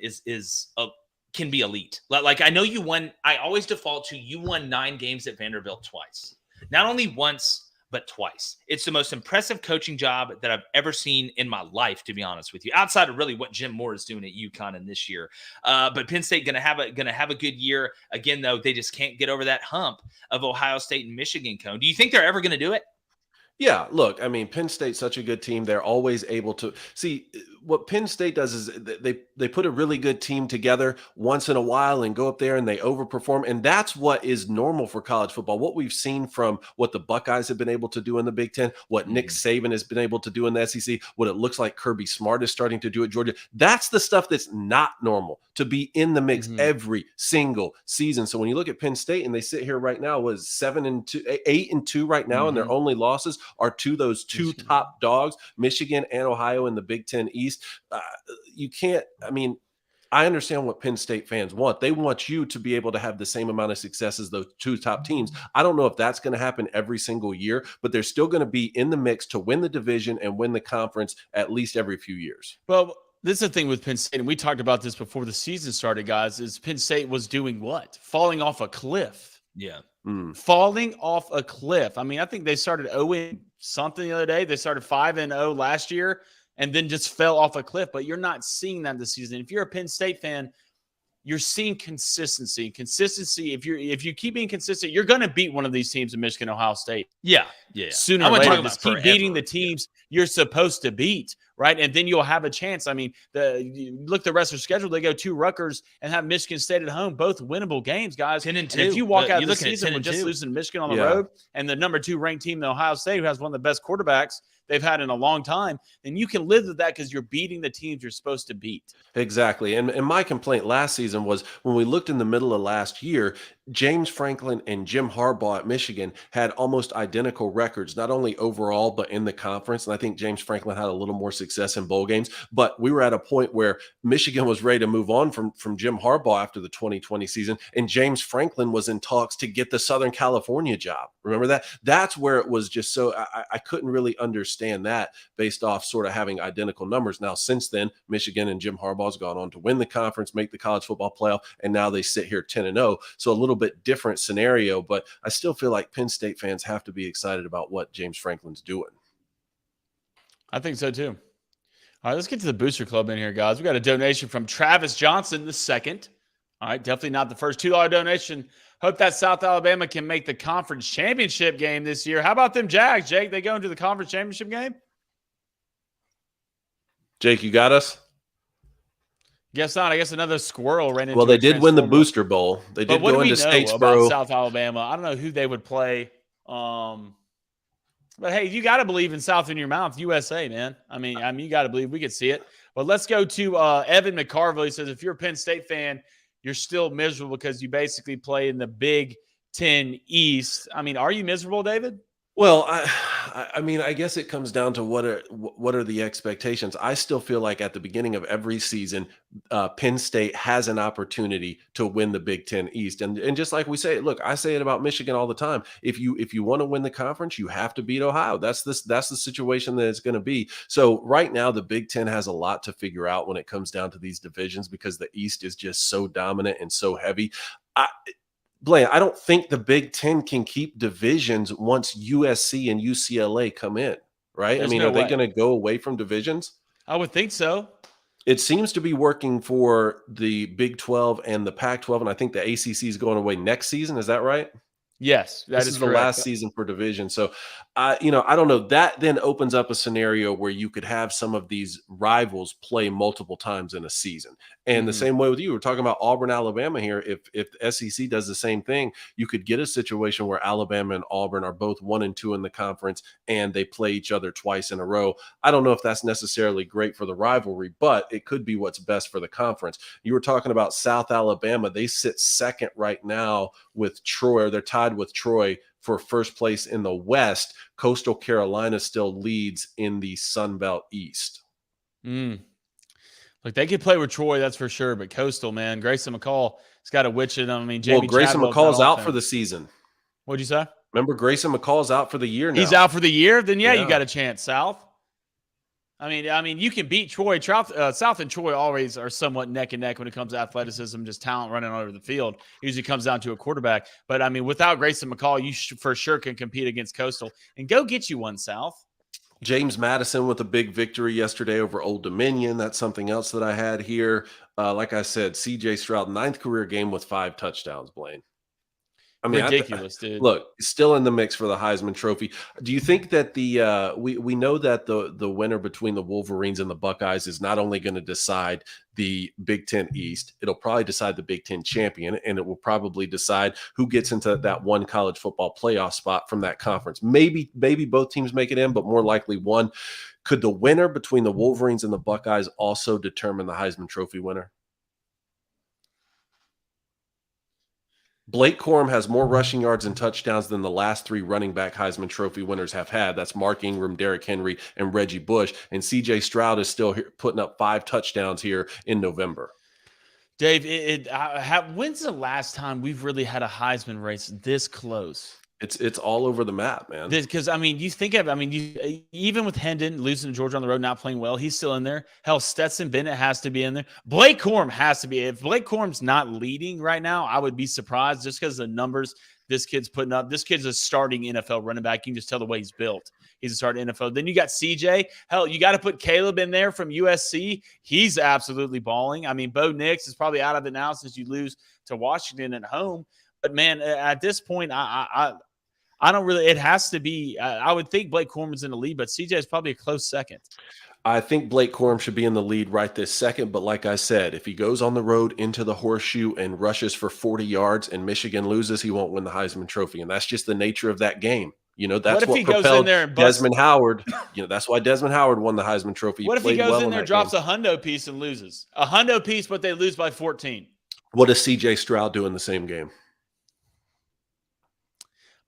can be elite. Like I know you won. I always default to you won 9 games at Vanderbilt twice. Not only once, but twice. It's the most impressive coaching job that I've ever seen in my life, to be honest with you. Outside of really what Jim Moore is doing at UConn in this year. But Penn State gonna have a good year. Again, though, they just can't get over that hump of Ohio State and Michigan. Cone. Do you think they're ever gonna do it? Yeah, look, I mean, Penn State's such a good team. They're always able to see what Penn State does is they put a really good team together once in a while and go up there and they overperform. And that's what is normal for college football. What we've seen from what the Buckeyes have been able to do in the Big Ten, what Nick Saban has been able to do in the SEC, what it looks like Kirby Smart is starting to do at Georgia. That's the stuff that's not normal, to be in the mix every single season. So when you look at Penn State and they sit here right now, was 8-2 right now, and their only losses are to those two top dogs, Michigan and Ohio in the Big Ten East. You can't, I mean, I understand what Penn State fans want. They want you to be able to have the same amount of success as those two top teams. I don't know if that's going to happen every single year, but they're still going to be in the mix to win the division and win the conference at least every few years. Well, this is the thing with Penn State, and we talked about this before the season started, guys, is Penn State was doing what? Falling off a cliff. Yeah. Falling off a cliff. I mean, I think they started 0-something the other day. They started 5-0 last year and then just fell off a cliff. But you're not seeing that this season. If you're a Penn State fan, you're seeing consistency. Consistency, if you keep being consistent, you're going to beat one of these teams in Michigan, Ohio State. Yeah. Sooner or later, just keep beating the teams you're supposed to beat, right? And then you'll have a chance. I mean, look at the rest of the schedule. They go to Rutgers and have Michigan State at home, both winnable games, guys. 10-2. And if you walk out of the season with just losing to Michigan on the road and the number 2 ranked team in Ohio State, who has one of the best quarterbacks they've had in a long time, then you can live with that because you're beating the teams you're supposed to beat. Exactly. And my complaint last season was when we looked in the middle of last year, James Franklin and Jim Harbaugh at Michigan had almost identical records, not only overall, but in the conference. And I think James Franklin had a little more success in bowl games. But we were at a point where Michigan was ready to move on from Jim Harbaugh after the 2020 season. And James Franklin was in talks to get the Southern California job. Remember that? That's where it was just so I couldn't really understand that based off sort of having identical numbers. Now, since then, Michigan and Jim Harbaugh has gone on to win the conference, make the college football playoff, and now they sit here 10-0. So a little bit different scenario, but I still feel like Penn State fans have to be excited about what James Franklin's doing. I think so too. All right, let's get to the Booster Club in here, guys. We got a donation from Travis Johnson II. All right, definitely not the first $2 donation. Hope that South Alabama can make the conference championship game this year. How about them Jags, Jake? They go into the conference championship game? Jake, you got us? Guess not. I guess another squirrel ran into. Well, they did win the Booster Bowl. They did go into Statesboro. About South Alabama? I don't know who they would play. But hey, you got to believe in South in your mouth, USA, man. I mean, you got to believe we could see it. But let's go to Evan McCarville. He says, if you're a Penn State fan, you're still miserable because you basically play in the Big Ten East. I mean, are you miserable, David? Well, I mean, I guess it comes down to what are the expectations. I still feel like at the beginning of every season, Penn State has an opportunity to win the Big Ten East, and just like we say, look, I say it about Michigan all the time. If you want to win the conference, you have to beat Ohio. That's the situation that it's going to be. So right now, the Big Ten has a lot to figure out when it comes down to these divisions because the East is just so dominant and so heavy. Blaine, I don't think the Big Ten can keep divisions once USC and UCLA come in, right? There's I mean, no are they way. going to go away from divisions? I would think so. It seems to be working for the Big 12 and the Pac-12, and I think the ACC is going away next season. Is that right? Yes, This is the last season for division. So, I don't know. That then opens up a scenario where you could have some of these rivals play multiple times in a season. And the same way with you, we're talking about Auburn, Alabama here. If the SEC does the same thing, you could get a situation where Alabama and Auburn are both 1-2 in the conference and they play each other twice in a row. I don't know if that's necessarily great for the rivalry, but it could be what's best for the conference. You were talking about South Alabama. They sit second right now with Troy. They're tied with Troy for first place in the West. Coastal Carolina still leads in the Sun Belt East. Look, they could play with Troy, that's for sure. But Coastal, man, Grayson McCall has got to witch it. I mean, Jamie Grayson Chadwell's McCall's not out offense. for the season. What'd you say? Remember, Grayson McCall's out for the year now. He's out for the year? Then, yeah, Yeah. you got a chance, South. I mean, you can beat Troy. South and Troy always are somewhat neck and neck when it comes to athleticism, just talent running all over the field. Usually comes down to a quarterback. But, I mean, without Grayson McCall, you for sure can compete against Coastal. And go get you one, South. James Madison with a big victory yesterday over Old Dominion. That's something else that I had here. Like I said, C.J. Stroud, 9th career game with 5 touchdowns, Blaine. I mean, ridiculous, dude. Look, still in the mix for the Heisman Trophy. Do you think that we know that the winner between the Wolverines and the Buckeyes is not only going to decide the Big Ten East, it'll probably decide the Big Ten champion, and it will probably decide who gets into that one college football playoff spot from that conference. Maybe both teams make it in, but more likely one. Could the winner between the Wolverines and the Buckeyes also determine the Heisman Trophy winner? Blake Corum has more rushing yards and touchdowns than the last 3 running back Heisman Trophy winners have had. That's Mark Ingram, Derrick Henry, and Reggie Bush. And C.J. Stroud is still putting up 5 touchdowns here in November. Dave, when's the last time we've really had a Heisman race this close? It's all over the map, man. Because, I mean, you think of, even with Hendon losing to Georgia on the road, not playing well, he's still in there. Hell, Stetson Bennett has to be in there. Blake Corum has to be. If Blake Corum's not leading right now, I would be surprised just because of the numbers this kid's putting up. This kid's a starting NFL running back. You can just tell the way he's built. He's a starting NFL. Then you got CJ. Hell, you got to put Caleb in there from USC. He's absolutely balling. I mean, Bo Nix is probably out of it now since you lose to Washington at home. But, man, at this point, I don't really – it has to be – I would think Blake Corum is in the lead, but CJ is probably a close second. I think Blake Corum should be in the lead right this second, but like I said, if he goes on the road into the horseshoe and rushes for 40 yards and Michigan loses, he won't win the Heisman Trophy, and that's just the nature of that game. You know, that's what propelled Desmond Howard. You know, that's why Desmond Howard won the Heisman Trophy. What if he goes in there, drops a hundo piece and loses? A hundo piece, but they lose by 14. What does C.J. Stroud do in the same game?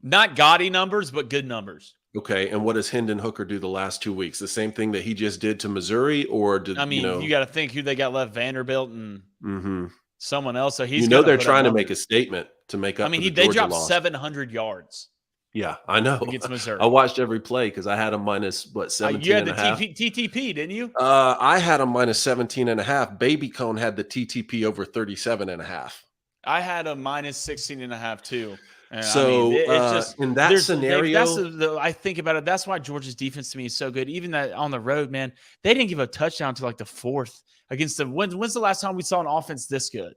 Not gaudy numbers, but good numbers. Okay, and what does Hendon Hooker do the last 2 weeks? The same thing that he just did to Missouri, or did you got to think who they got left: Vanderbilt and someone else. So he's they're trying to make a statement to make up. They dropped 700 yards. Yeah, I know. Against Missouri, I watched every play because I had them minus 17 you had and a half. TTP, didn't you? I had them minus 17 and a half. Baby Cone had the TTP over 37 and a half. I had a minus 16 and a half too. And so it's just in that scenario, I think about it. That's why Georgia's defense to me is so good. Even that on the road, man, they didn't give a touchdown to like the 4th against the. When's the last time we saw an offense this good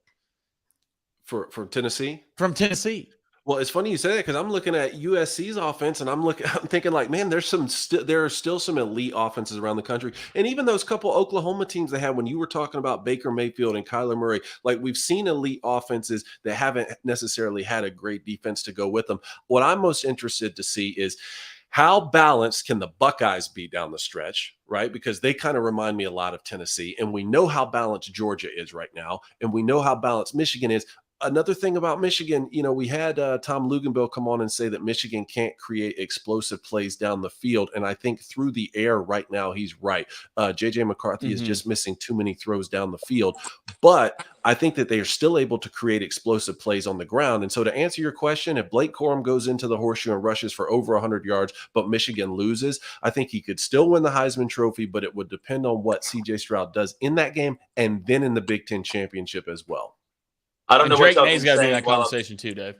from Tennessee? From Tennessee. Well, it's funny you say that because I'm looking at USC's offense and I'm thinking like, man, there are still some elite offenses around the country. And even those couple Oklahoma teams they had when you were talking about Baker Mayfield and Kyler Murray, like we've seen elite offenses that haven't necessarily had a great defense to go with them. What I'm most interested to see is how balanced can the Buckeyes be down the stretch, right? Because they kind of remind me a lot of Tennessee. And we know how balanced Georgia is right now. And we know how balanced Michigan is. Another thing about Michigan, we had Tom Luginbill come on and say that Michigan can't create explosive plays down the field. And I think through the air right now, he's right. J.J. McCarthy is just missing too many throws down the field. But I think that they are still able to create explosive plays on the ground. And so to answer your question, if Blake Corum goes into the horseshoe and rushes for over 100 yards, but Michigan loses, I think he could still win the Heisman Trophy, but it would depend on what C.J. Stroud does in that game and then in the Big Ten Championship as well. I don't know. Drake May's got to be in that conversation too, Dave.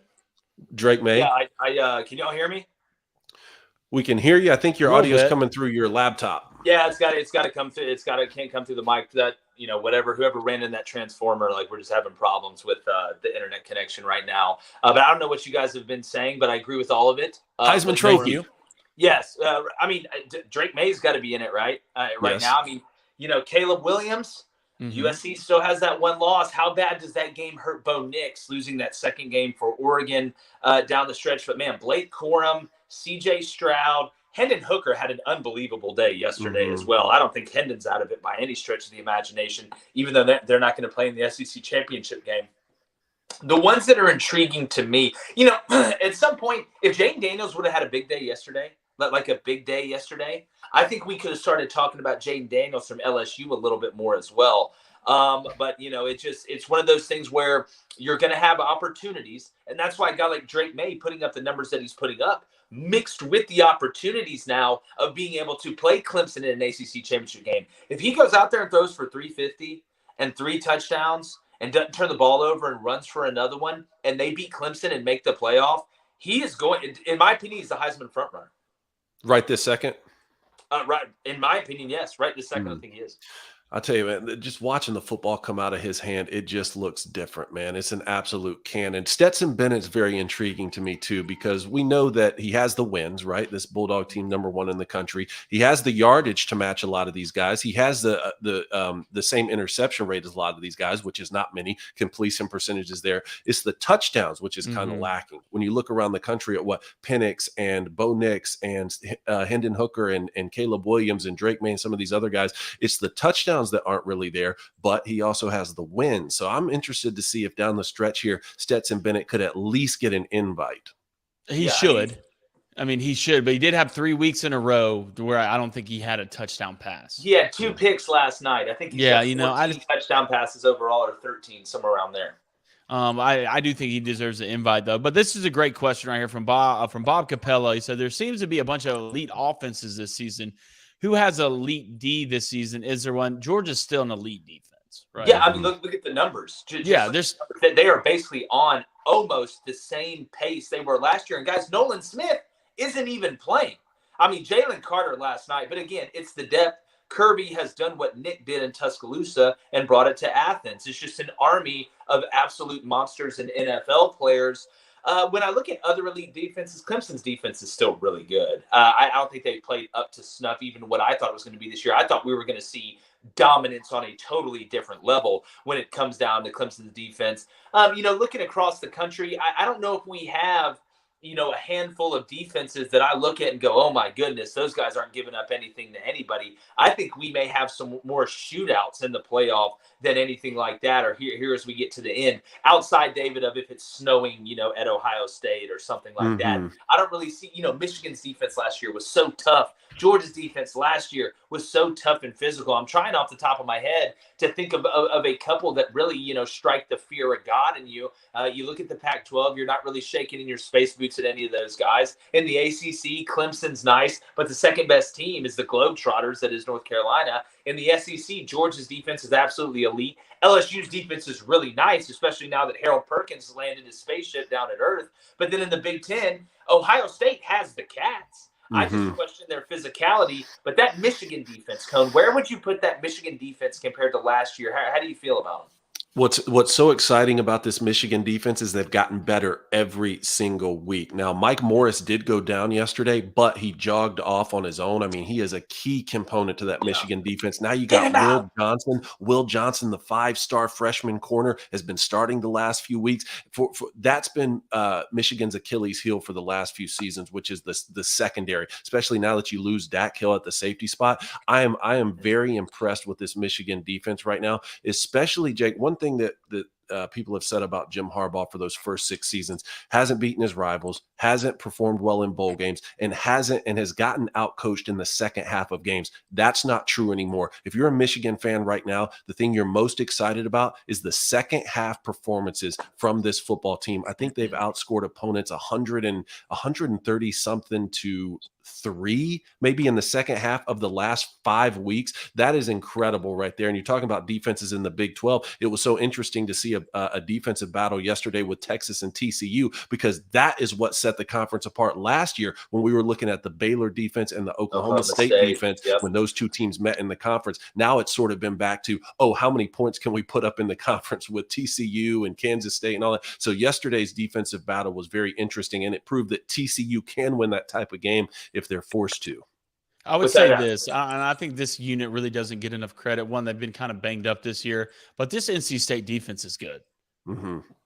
Drake May. Yeah, I can y'all hear me? We can hear you. I think your audio is coming through your laptop. Yeah, it's got to come through. Can't come through the mic. That whoever ran in that transformer, like we're just having problems with the internet connection right now. But I don't know what you guys have been saying, but I agree with all of it. Heisman Trophy. Yes, Drake May's got to be in it, right? Right now, Caleb Williams. USC still has that one loss. How bad does that game hurt Bo Nix losing that second game for Oregon down the stretch? But, man, Blake Corum, C.J. Stroud, Hendon Hooker had an unbelievable day yesterday as well. I don't think Hendon's out of it by any stretch of the imagination, even though they're not going to play in the SEC Championship game. The ones that are intriguing to me, at some point, if Jayden Daniels would have had a big day yesterday, I think we could have started talking about Jayden Daniels from LSU a little bit more as well. But it's one of those things where you're going to have opportunities. And that's why a guy like Drake May putting up the numbers that he's putting up, mixed with the opportunities now of being able to play Clemson in an ACC championship game. If he goes out there and throws for 350 and 3 touchdowns and doesn't turn the ball over and runs for another one, and they beat Clemson and make the playoff, he is going, in my opinion, he's the Heisman frontrunner. Right this second? Right. In my opinion, yes. Right this second, I think he is. I'll tell you, man, just watching the football come out of his hand, it just looks different, man. It's an absolute cannon. Stetson Bennett's very intriguing to me, too, because we know that he has the wins, right? This Bulldog team, #1 in the country. He has the yardage to match a lot of these guys. He has the same interception rate as a lot of these guys, which is not many. Completion percentages there. It's the touchdowns, which is kind of lacking. When you look around the country at what Penix and Bo Nix and Hendon Hooker and Caleb Williams and Drake May and some of these other guys, it's the touchdowns that aren't really there, but he also has the win. So I'm interested to see if down the stretch here, Stetson Bennett could at least get an invite. He should. I mean, he should, but he did have 3 weeks in a row where I don't think he had a touchdown pass. He had 2 picks last night. I think he's got 14 touchdown passes overall, or 13, somewhere around there. I do think he deserves an invite, though. But this is a great question right here from Bob Capella. He said, there seems to be a bunch of elite offenses this season. Who has elite D this season? Is there one? Georgia's still an elite defense, right? Yeah, I mean, look at the numbers. They are basically on almost the same pace they were last year. And guys, Nolan Smith isn't even playing. I mean, Jalen Carter last night, but again, it's the depth. Kirby has done what Nick did in Tuscaloosa and brought it to Athens. It's just an army of absolute monsters and NFL players. When I look at other elite defenses, Clemson's defense is still really good. I don't think they played up to snuff, even what I thought it was going to be this year. I thought we were going to see dominance on a totally different level when it comes down to Clemson's defense. Looking across the country, I don't know if we have, a handful of defenses that I look at and go, oh my goodness, those guys aren't giving up anything to anybody. I think we may have some more shootouts in the playoff than anything like that, or here as we get to the end, outside, David, of if it's snowing, at Ohio State or something like that. I don't really see, Michigan's defense last year was so tough. Georgia's defense last year was so tough and physical. I'm trying off the top of my head to think of a couple that really, strike the fear of God in you. You look at the Pac-12, you're not really shaking in your space boots at any of those guys. In the ACC, Clemson's nice, but the second best team is the Globetrotters, that is North Carolina. In the SEC, Georgia's defense is absolutely elite. LSU's defense is really nice, especially now that Harold Perkins landed his spaceship down at Earth. But then in the Big Ten, Ohio State has the Cats. I just question their physicality. But that Michigan defense, Cone, where would you put that Michigan defense compared to last year? How do you feel about them? What's so exciting about this Michigan defense is they've gotten better every single week. Now, Mike Morris did go down yesterday, but he jogged off on his own. I mean, he is a key component to that Michigan defense. Now you got Will Johnson. Will Johnson, the 5-star freshman corner, has been starting the last few weeks. That's been Michigan's Achilles heel for the last few seasons, which is the secondary, especially now that you lose Dak Hill at the safety spot. I am very impressed with this Michigan defense right now, especially, Jake, one thing that people have said about Jim Harbaugh for those first 6 seasons: hasn't beaten his rivals, hasn't performed well in bowl games, and has gotten outcoached in the second half of games. That's not true anymore. If you're a Michigan fan right now, the thing you're most excited about is the second half performances from this football team. I think they've outscored opponents 130 something to 3, maybe in the second half of the last 5 weeks. That is incredible right there. And you're talking about defenses in the Big 12. It was so interesting to see a defensive battle yesterday with Texas and TCU, because that is what set the conference apart last year when we were looking at the Baylor defense and the Oklahoma State defense. When those two teams met in the conference. Now it's sort of been back to, how many points can we put up in the conference with TCU and Kansas State and all that. So yesterday's defensive battle was very interesting, and it proved that TCU can win that type of game if they're forced to. I would say this, and I think this unit really doesn't get enough credit. One, they've been kind of banged up this year, but this NC State defense is good.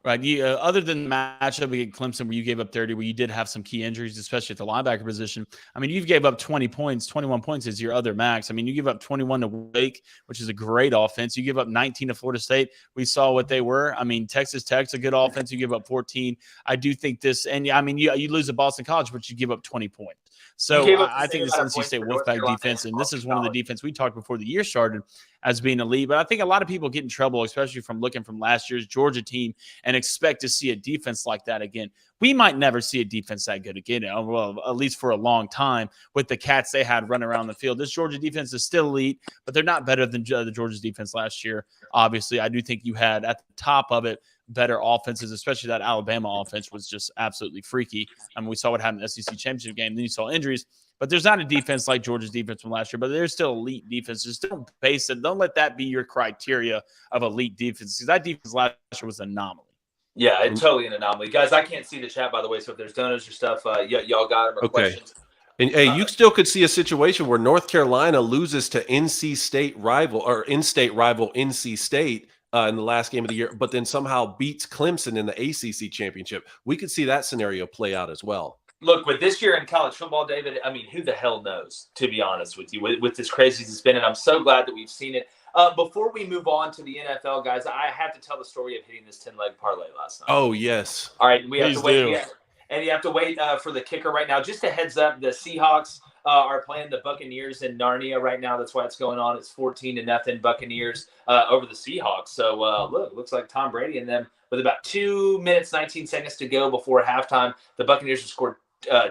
Right. Other than the matchup against Clemson, where you gave up 30, where you did have some key injuries, especially at the linebacker position. I mean, you've gave up 20 points, 21 points is your other max. I mean, you give up 21 to Wake, which is a great offense. You give up 19 to Florida State. We saw what they were. I mean, Texas Tech's a good offense. You give up 14. I do think this, and I mean, you lose at Boston College, but you give up 20 points. So I think this NC State Wolfpack defense, and this is one of the defense we talked before the year started as being elite. But I think a lot of people get in trouble, especially from looking from last year's Georgia team, and expect to see a defense like that again. We might never see a defense that good again, well, at least for a long time, with the cats they had run around the field. This Georgia defense is still elite, but they're not better than the Georgia's defense last year. Obviously, I do think you had at the top of it better offenses, especially that Alabama offense was just absolutely freaky. I mean, we saw what happened in the SEC Championship game. Then you saw injuries. But there's not a defense like Georgia's defense from last year, but there's still elite defense. Just don't base it. Don't let that be your criteria of elite defense, because that defense last year was an anomaly. Yeah, it's totally an anomaly. Guys, I can't see the chat, by the way, so if there's donuts or stuff, y'all got them or questions. And hey, you still could see a situation where North Carolina loses to in-state rival NC State in the last game of the year, but then somehow beats Clemson in the ACC Championship. We could see that scenario play out as well. Look, with this year in college football, David, I mean, who the hell knows, to be honest with you, with this crazy it's been, and I'm so glad that we've seen it. Before we move on to the NFL, guys, I have to tell the story of hitting this 10-leg parlay last night. Oh, yes. All right, we have to wait. Yeah, and you have to wait for the kicker right now. Just a heads up, the Seahawks are playing the Buccaneers in Narnia right now. That's why it's going on. It's 14-0 Buccaneers over the Seahawks. So, looks like Tom Brady and them with about 2 minutes, 19 seconds to go before halftime. The Buccaneers have scored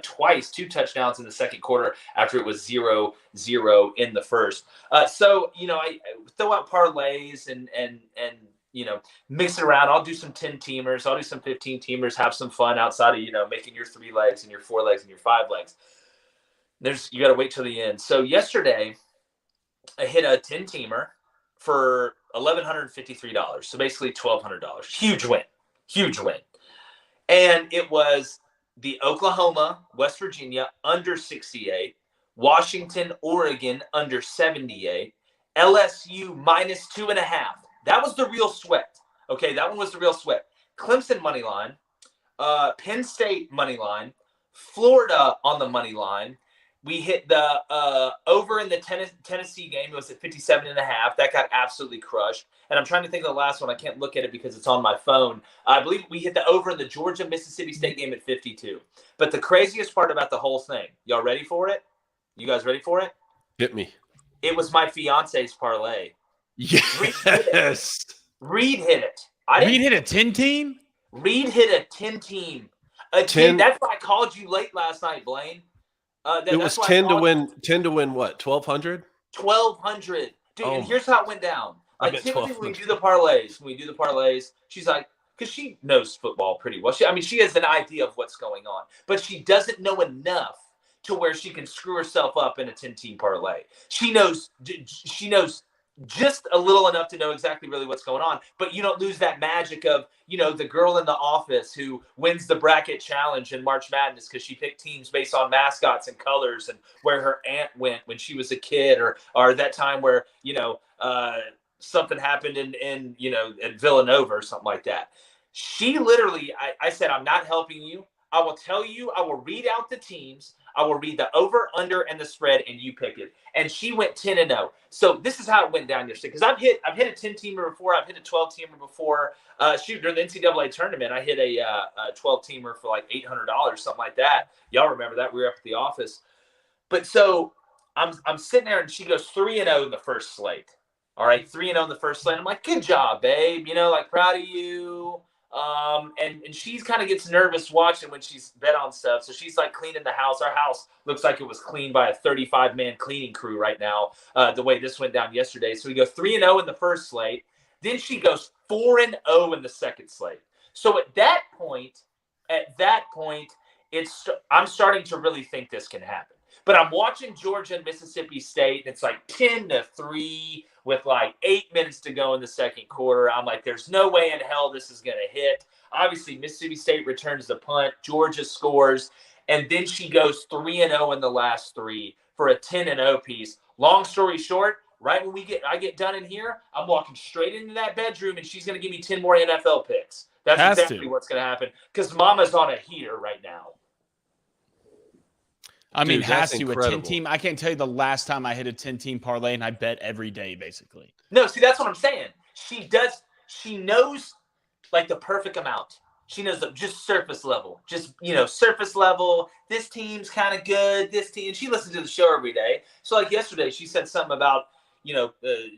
twice, 2 touchdowns in the second quarter after it was 0-0 in the first. So, I throw out parlays and mix it around. I'll do some 10-teamers. I'll do some 15-teamers, have some fun outside of, making your 3 legs and your 4 legs and your 5 legs. You got to wait till the end. So yesterday I hit a 10-teamer for $1,153. So basically $1,200. Huge win. And it was the Oklahoma, West Virginia under 68, Washington, Oregon under 78, LSU minus 2.5. That was the real sweat. Okay, that one was the real sweat. Clemson money line, Penn State money line, Florida on the money line. We hit the over in the Tennessee game. It was at 57.5. That got absolutely crushed. And I'm trying to think of the last one. I can't look at it because it's on my phone. I believe we hit the over in the Georgia-Mississippi State game at 52. But the craziest part about the whole thing, y'all ready for it? You guys ready for it? Hit me. It was my fiance's parlay. Yes. Reed hit it. Reed hit a 10-team? Reed hit a 10-team. A 10. That's why I called you late last night, Blaine. It was 10 to win. 10 to win what? 1,200? 1,200. Dude, and here's how it went down. Like typically when we do the parlays, she's like, because she knows football pretty well. She has an idea of what's going on, but she doesn't know enough to where she can screw herself up in a 10-team parlay. She knows just a little enough to know exactly really what's going on, but you don't lose that magic of, the girl in the office who wins the bracket challenge in March Madness because she picked teams based on mascots and colors and where her aunt went when she was a kid, or that time where, something happened in at Villanova or something like that. She literally, I said, I'm not helping you. I will tell you, I will read out the teams. I will read the over, under, and the spread, and you pick it. And she went 10-0. So this is how it went down yesterday. Because I've hit a 10-teamer before. I've hit a 12-teamer before. During the NCAA tournament, I hit a 12-teamer for like $800, something like that. Y'all remember that? We were up at the office. But so I'm sitting there, and she goes 3-0 in the first slate. All right, 3-0 in the first slate. I'm like, good job, babe. Proud of you. And she's kind of gets nervous watching when she's bet on stuff. So she's like cleaning the house. Our house looks like it was cleaned by a 35-man cleaning crew right now, the way this went down yesterday. So we go 3-0 in the first slate. Then she goes 4-0 in the second slate. So at that point, I'm starting to really think this can happen. But I'm watching Georgia and Mississippi State, and it's like 10-3 with like 8 minutes to go in the second quarter. I'm like, there's no way in hell this is going to hit. Obviously, Mississippi State returns the punt. Georgia scores. And then she goes 3-0 in the last 3 for a 10-0 piece. Long story short, right when I get done in here, I'm walking straight into that bedroom, and she's going to give me 10 more NFL picks. That's exactly what's going to happen because Mama's on a heater right now. Dude, has to incredible. A 10-team. I can't tell you the last time I hit a 10-team parlay, and I bet every day, basically. No, see, that's what I'm saying. She knows, like, the perfect amount. She knows just surface level. Surface level. This team's kind of good. This team. And she listens to the show every day. So, like, yesterday, she said something about,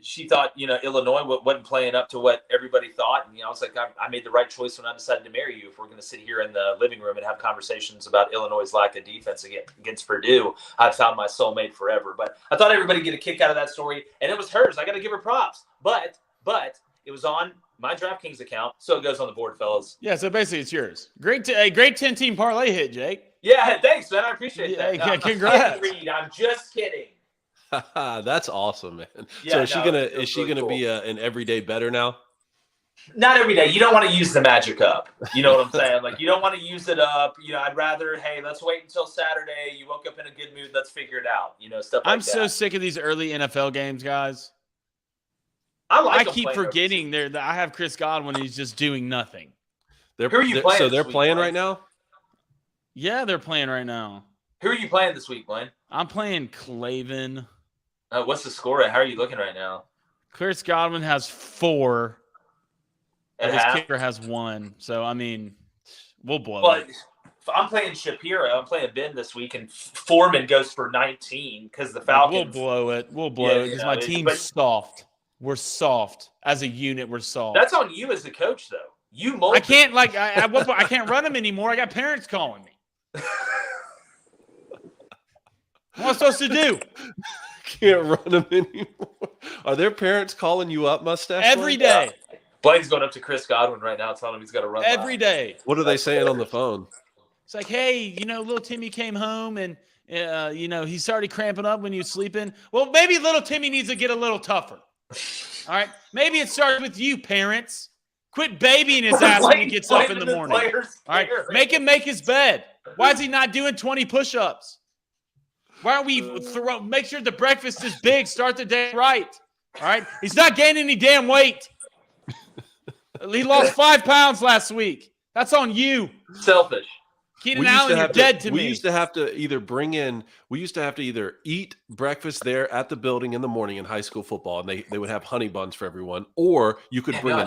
she thought, Illinois wasn't playing up to what everybody thought. And, I was like, I made the right choice when I decided to marry you. If we're going to sit here in the living room and have conversations about Illinois' lack of defense against Purdue, I've found my soulmate forever. But I thought everybody would get a kick out of that story. And it was hers. I got to give her props. But it was on my DraftKings account. So it goes on the board, fellas. Yeah, so basically it's yours. Great 10-team parlay hit, Jake. Yeah, thanks, man. I appreciate that. Yeah, congrats. I'm just kidding. That's awesome, man. Yeah, so is she gonna be an everyday better now? Not every day. You don't want to use the magic up. You know what I'm saying? Like, you don't want to use it up. I'd rather, hey, let's wait until Saturday. You woke up in a good mood. Let's figure it out. Stuff like that. I'm so sick of these early NFL games, guys. I keep forgetting I have Chris Godwin. He's just doing nothing. Who are you playing? So they're playing right now? Yeah, they're playing right now. Who are you playing this week, Blaine? I'm playing Clavin. What's the score? How are you looking right now? Chris Godwin has 4. And his kicker has 1. So, I mean, we'll blow it. I'm playing Shapiro. I'm playing Ben this week, and Foreman goes for 19 because the Falcons. We'll blow it. We'll blow it because my team's soft. We're soft. As a unit, we're soft. That's on you as the coach, though. I can't, I can't run them anymore. I got parents calling me. What am I supposed to do? Can't run them anymore. Are their parents calling you up, Mustache? Every day. Blaine's going up to Chris Godwin right now, telling him he's got to run every day. What are they saying on the phone? It's like, hey, little Timmy came home and, he started cramping up when he was sleeping. Well, maybe little Timmy needs to get a little tougher. All right? Maybe it starts with you, parents. Quit babying his ass when he gets up in the morning. All right? Make him make his bed. Why is he not doing 20 push-ups? Why don't we make sure the breakfast is big, start the day right? All right? He's not gaining any damn weight. He lost 5 pounds last week. That's on you. Selfish. Keenan Allen, you're dead to me. We used to have to either eat breakfast there at the building in the morning in high school football, and they would have honey buns for everyone, or you could bring a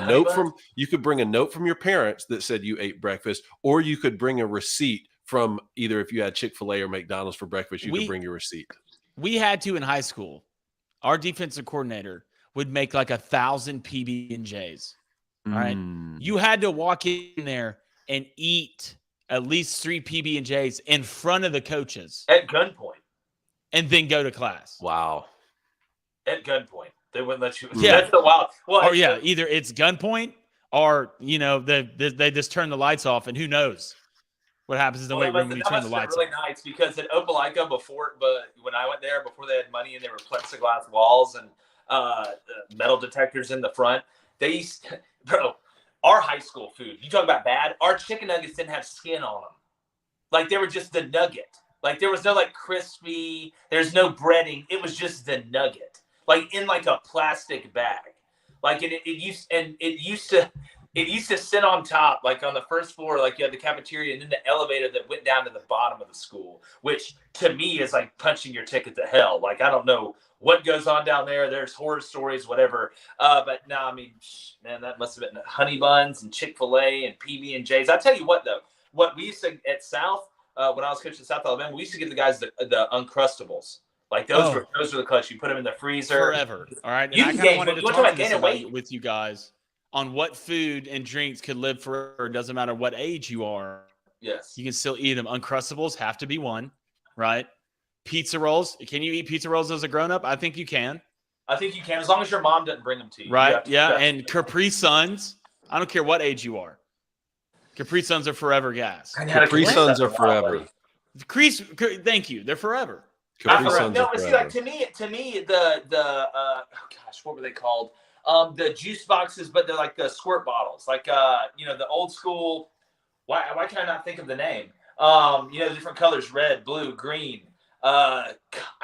note from your parents that said you ate breakfast, or you could bring a receipt from either if you had Chick-fil-A or McDonald's for breakfast, you could bring your receipt. We had to in high school. Our defensive coordinator would make like 1,000 PB&Js. All right. You had to walk in there and eat at least 3 PB&Js in front of the coaches. At gunpoint. And then go to class. Wow. At gunpoint. They wouldn't let you. Yeah. That's the wild. Well, either it's gunpoint or, they just turn the lights off, and who knows what happens in the weight room when you turn the lights really nice because at Opelika when I went there, before they had money and there were plexiglass walls and metal detectors in the front, they used to, our high school food, you talk about bad, our chicken nuggets didn't have skin on them. Like, they were just the nugget. Like, there was no, crispy, there's no breading. It was just the nugget. Like, in, a plastic bag. Like, it used to sit on top, on the first floor, you had the cafeteria and then the elevator that went down to the bottom of the school, which, to me, is like punching your ticket to hell. I don't know what goes on down there. There's horror stories, whatever. But no, I mean, man, that must have been honey buns and Chick-fil-A and PB&Js. I tell you what, though, what we used to at South, when I was coaching South Alabama, we used to give the guys the Uncrustables. Those were the clutch. You put them in the freezer forever. All right, and I kind of wanted to talk with you guys on what food and drinks could live forever. It doesn't matter what age you are. Yes, you can still eat them. Uncrustables have to be one, right? Pizza rolls. Can you eat pizza rolls as a grown-up? I think you can. As long as your mom doesn't bring them to you. Right, and Capri Suns. I don't care what age you are. Capri Suns are forever gas. Capri Suns are forever. Thank you. They're forever. Capri Suns are forever. To me, what were they called? The juice boxes, but they're like the squirt bottles. The old school. Why can I not think of the name? The different colors, red, blue, green. I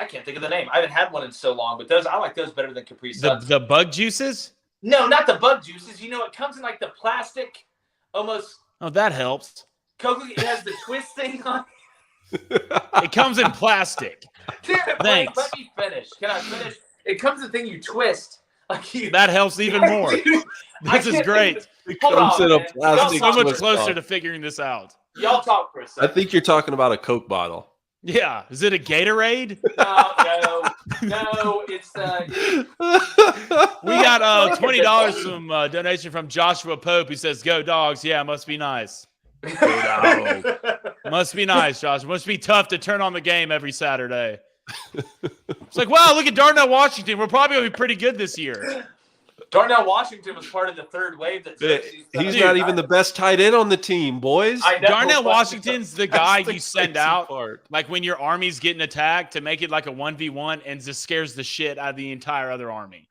can't think of the name. I haven't had one in so long, but I like those better than Capri Suns. The bug juices? No, not the bug juices. It comes in the plastic, almost. Oh, that helps. Coke, it has the twist thing on it. It comes in plastic. Dude, thanks. Let me finish. Can I finish? It comes in the thing you twist. That helps even more. This is great. It comes in a plastic. So much closer to figuring this out. Y'all talk for a second. I think you're talking about a Coke bottle. Yeah. Is it a Gatorade? No. It's we got $20 from donation from Joshua Pope, who says, "Go Dogs." Yeah, must be nice. Must be nice, Josh. Must be tough to turn on the game every Saturday. It's wow, look at Darnell Washington. We're probably going to be pretty good this year. Darnell Washington was part of the third wave. He's not even the best tight end on the team, boys. Darnell Washington's the guy you send out like when your army's getting attacked to make it like a 1v1 and just scares the shit out of the entire other army.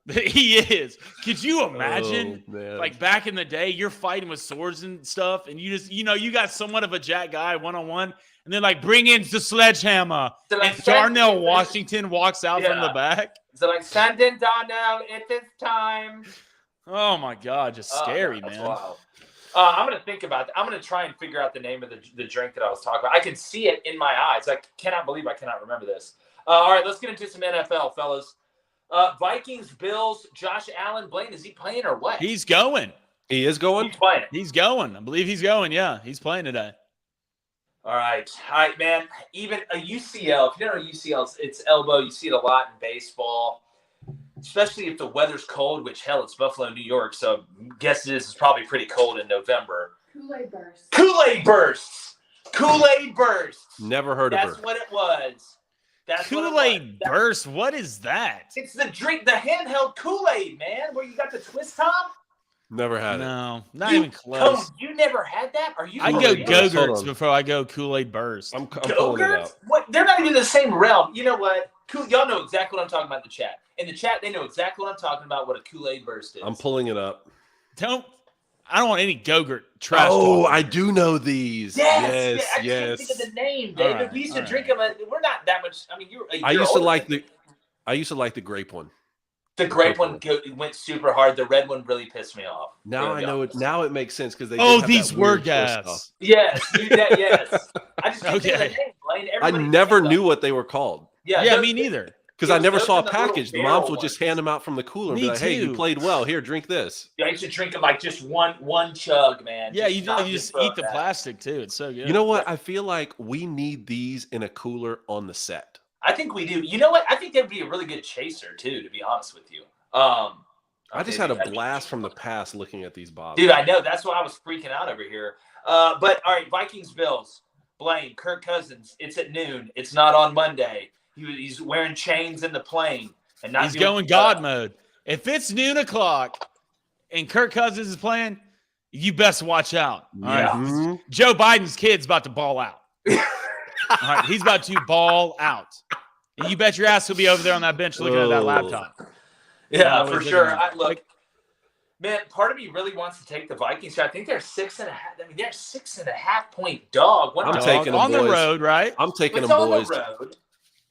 He is. Could you imagine, like back in the day, you're fighting with swords and stuff, and you just, you got somewhat of a jack guy one-on-one, and they're like, bring in the sledgehammer. So like, and Darnell Washington walks out from the back. So like, send in Darnell, it is time. Oh my God, just scary, man. Wild. I'm going to think about that. I'm going to try and figure out the name of the drink that I was talking about. I can see it in my eyes. I cannot believe I cannot remember this. All right, let's get into some NFL, fellas. Vikings, Bills, Josh Allen, Blaine, is he playing or what? He's going. He is going? He's playing. He's going. I believe he's going, yeah. He's playing today. All right, man. Even a UCL, if you don't know UCL, it's elbow. You see it a lot in baseball, especially if the weather's cold, which, hell, it's Buffalo, New York, so guess this is probably pretty cold in November. Kool-Aid bursts. Kool-Aid bursts. Kool-Aid bursts. Never heard of her. That's what it was. That's Kool-Aid burst? What is that? It's the drink, the handheld Kool-Aid, man, where you got the twist top. Never had it. No, not even close. You never had that? Are you? I go Go-Gurts before I go Kool-Aid burst. I'm pulling it out. What? They're not even in the same realm. You know what? Y'all know exactly what I'm talking about in the chat. In the chat, they know exactly what I'm talking about, what a Kool-Aid burst is. I'm pulling it up. I don't want any Go-Gurt trash. Oh, I do know these. Yes. I can't think of the name, David. Right, we used to drink them. We're not that much. I mean, I used to like the grape one. The grape one went super hard. The red one really pissed me off. Now I know it. Now it makes sense because they. These were gas. Yes, yes. I just can't think of the name, Blaine. I never knew what they were called. Yeah, me neither. Because I never saw a package. The moms would just hand them out from the cooler and be like, "Hey, you played well. Here, drink this." Yeah, you should drink them like just one chug, man. Yeah, you just eat the plastic too. It's so good. You know what? I feel like we need these in a cooler on the set. I think we do. You know what? I think that'd be a really good chaser too, to be honest with you. I just had a blast from the past looking at these bottles. Dude, I know. That's why I was freaking out over here. But all right, Vikings, Bills. Blaine, Kirk Cousins. It's at noon. It's not on Monday. He's wearing chains in the plane. And not he's going God mode. If it's noon o'clock and Kirk Cousins is playing, you best watch out. All right? Mm-hmm. Joe Biden's kid's about to ball out. All right, he's about to ball out. And you bet your ass he'll be over there on that bench looking at that laptop. Yeah, for sure. Look, man, part of me really wants to take the Vikings. I think they're 6.5. I mean, they're 6.5 point dog. I'm taking them on the road, right? I'm taking them, boys.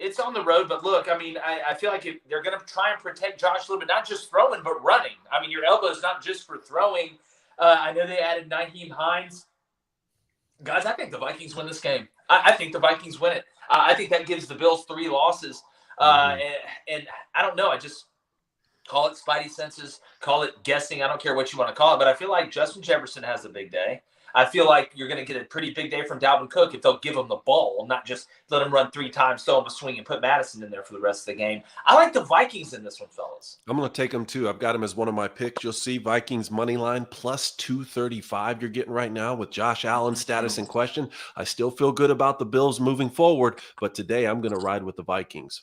It's on the road, but look, I mean, I feel like they're going to try and protect Josh a little bit, not just throwing, but running. I mean, your elbow is not just for throwing. I know they added Nyheim Hines. Guys, I think the Vikings win this game. I think the Vikings win it. I think that gives the Bills 3 losses. And I don't know. I just call it spidey senses, call it guessing. I don't care what you want to call it, but I feel like Justin Jefferson has a big day. I feel like you're going to get a pretty big day from Dalvin Cook if they'll give him the ball, not just let him run 3 times, throw him a swing, and put Madison in there for the rest of the game. I like the Vikings in this one, fellas. I'm going to take them too. I've got them as one of my picks. You'll see Vikings money line plus 235 you're getting right now with Josh Allen's status in question. I still feel good about the Bills moving forward, but today I'm going to ride with the Vikings.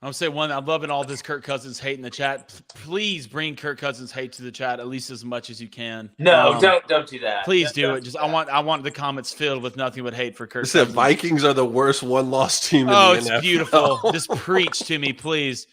I'll say one. I'm loving all this Kirk Cousins hate in the chat. Please bring Kirk Cousins hate to the chat at least as much as you can. No, don't do that. Please do it. Just I want the comments filled with nothing but hate for Kirk. The Vikings are the worst one-loss team in the NFL. It's beautiful. Just preach to me, please.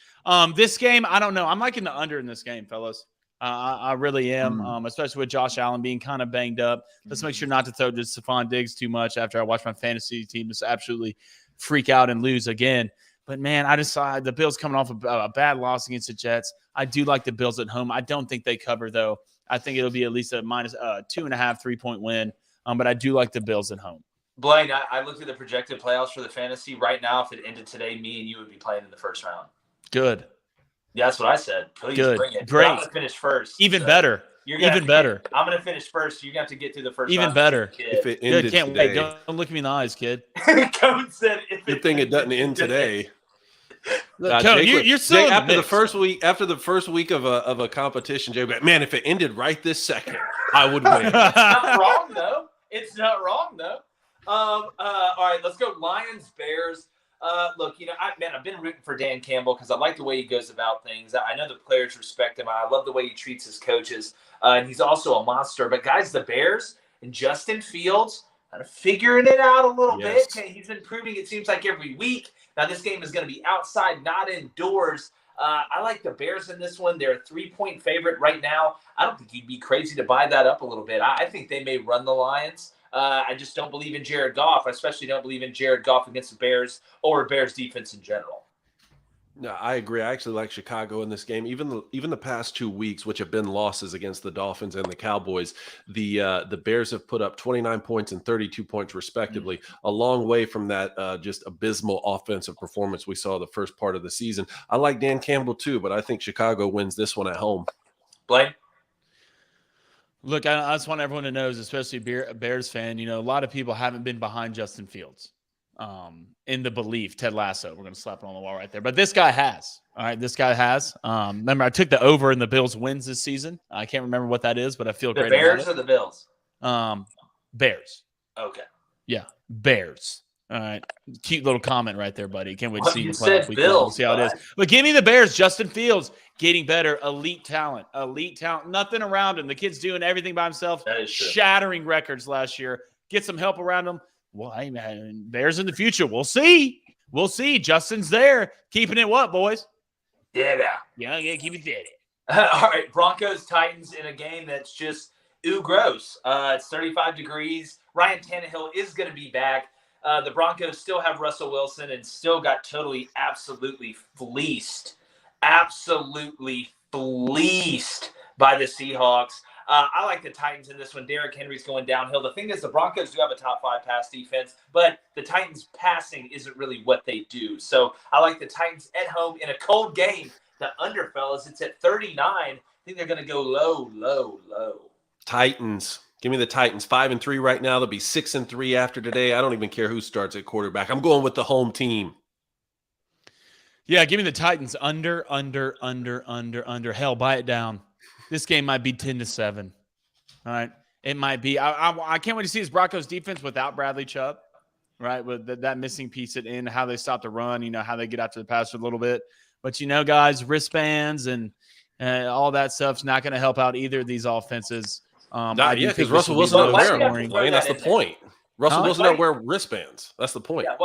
This game, I don't know. I'm liking the under in this game, fellas. I really am, especially with Josh Allen being kind of banged up. Let's make sure not to throw to Stephon Diggs too much after I watch my fantasy team just absolutely freak out and lose again. But, man, I just saw the Bills coming off a bad loss against the Jets. I do like the Bills at home. I don't think they cover, though. I think it'll be at least a minus 2.5, 3-point win. But I do like the Bills at home. Blaine, I looked at the projected playoffs for the fantasy. Right now, if it ended today, me and you would be playing in the first round. Good. Yeah, that's what I said. Please bring it. Great. I'm going to finish first. Even better. Even better. I'm going to finish first. You're going to have to get through the first Even round. better. If it ended can't today. wait. Don't look me in the eyes, kid. Code said Good thing it doesn't end today. Look, Code, you're still Jake, after the first week of a competition, Jay, man, if it ended right this second, I would win. It's not wrong though. All right, let's go. Lions, Bears. Look, I've been rooting for Dan Campbell because I like the way he goes about things. I know the players respect him. I love the way he treats his coaches. And he's also a monster. But, guys, the Bears and Justin Fields kind of figuring it out a little bit. He's been proving it seems like every week. Now, this game is going to be outside, not indoors. I like the Bears in this one. They're a 3-point favorite right now. I don't think you'd be crazy to buy that up a little bit. I think they may run the Lions. I just don't believe in Jared Goff. I especially don't believe in Jared Goff against the Bears or Bears defense in general. No, I agree. I actually like Chicago in this game. Even the past 2 weeks, which have been losses against the Dolphins and the Cowboys, the Bears have put up 29 points and 32 points respectively, a long way from that just abysmal offensive performance we saw the first part of the season. I like Dan Campbell too, but I think Chicago wins this one at home. Blaine? Look, I just want everyone to know, especially a Bears fan, a lot of people haven't been behind Justin Fields in the belief. Ted Lasso, we're going to slap it on the wall right there. But this guy has. All right, this guy has. Remember, I took the over in the Bills wins this season. I can't remember what that is, but I feel great. The Bears or the Bills? Bears. Okay. Yeah, Bears. All right. Cute little comment right there, buddy. Can't wait to see you you play. Bills, see how it is. But give me the Bears. Justin Fields getting better. Elite talent. Nothing around him. The kid's doing everything by himself. That is true. Shattering records last year. Get some help around him. Well, hey, man, Bears in the future. We'll see. Justin's there. Keeping it what, boys? Yeah. Keep it steady. All right, Broncos, Titans in a game that's just gross. It's 35 degrees. Ryan Tannehill is going to be back. The Broncos still have Russell Wilson and still got absolutely fleeced by the Seahawks. I like the Titans in this one. Derrick Henry's going downhill. The thing is, the Broncos do have a top 5 pass defense, but the Titans passing isn't really what they do. So I like the Titans at home in a cold game. The under, fellas, it's at 39. I think they're going to go low. Titans. Give me the Titans. 5-3 right now. They'll be 6-3 after today. I don't even care who starts at quarterback. I'm going with the home team. Yeah, give me the Titans under. Hell, buy it down. This game might be 10-7. All right, it might be. I can't wait to see this Broncos defense without Bradley Chubb. Right, with that missing piece in how they stop the run. How they get after the passer a little bit. But guys, wristbands and all that stuff's not going to help out either of these offenses. Because Russell Wilson doesn't wear them. That's the point. Russell Wilson doesn't wear wristbands. That's the point. Yeah,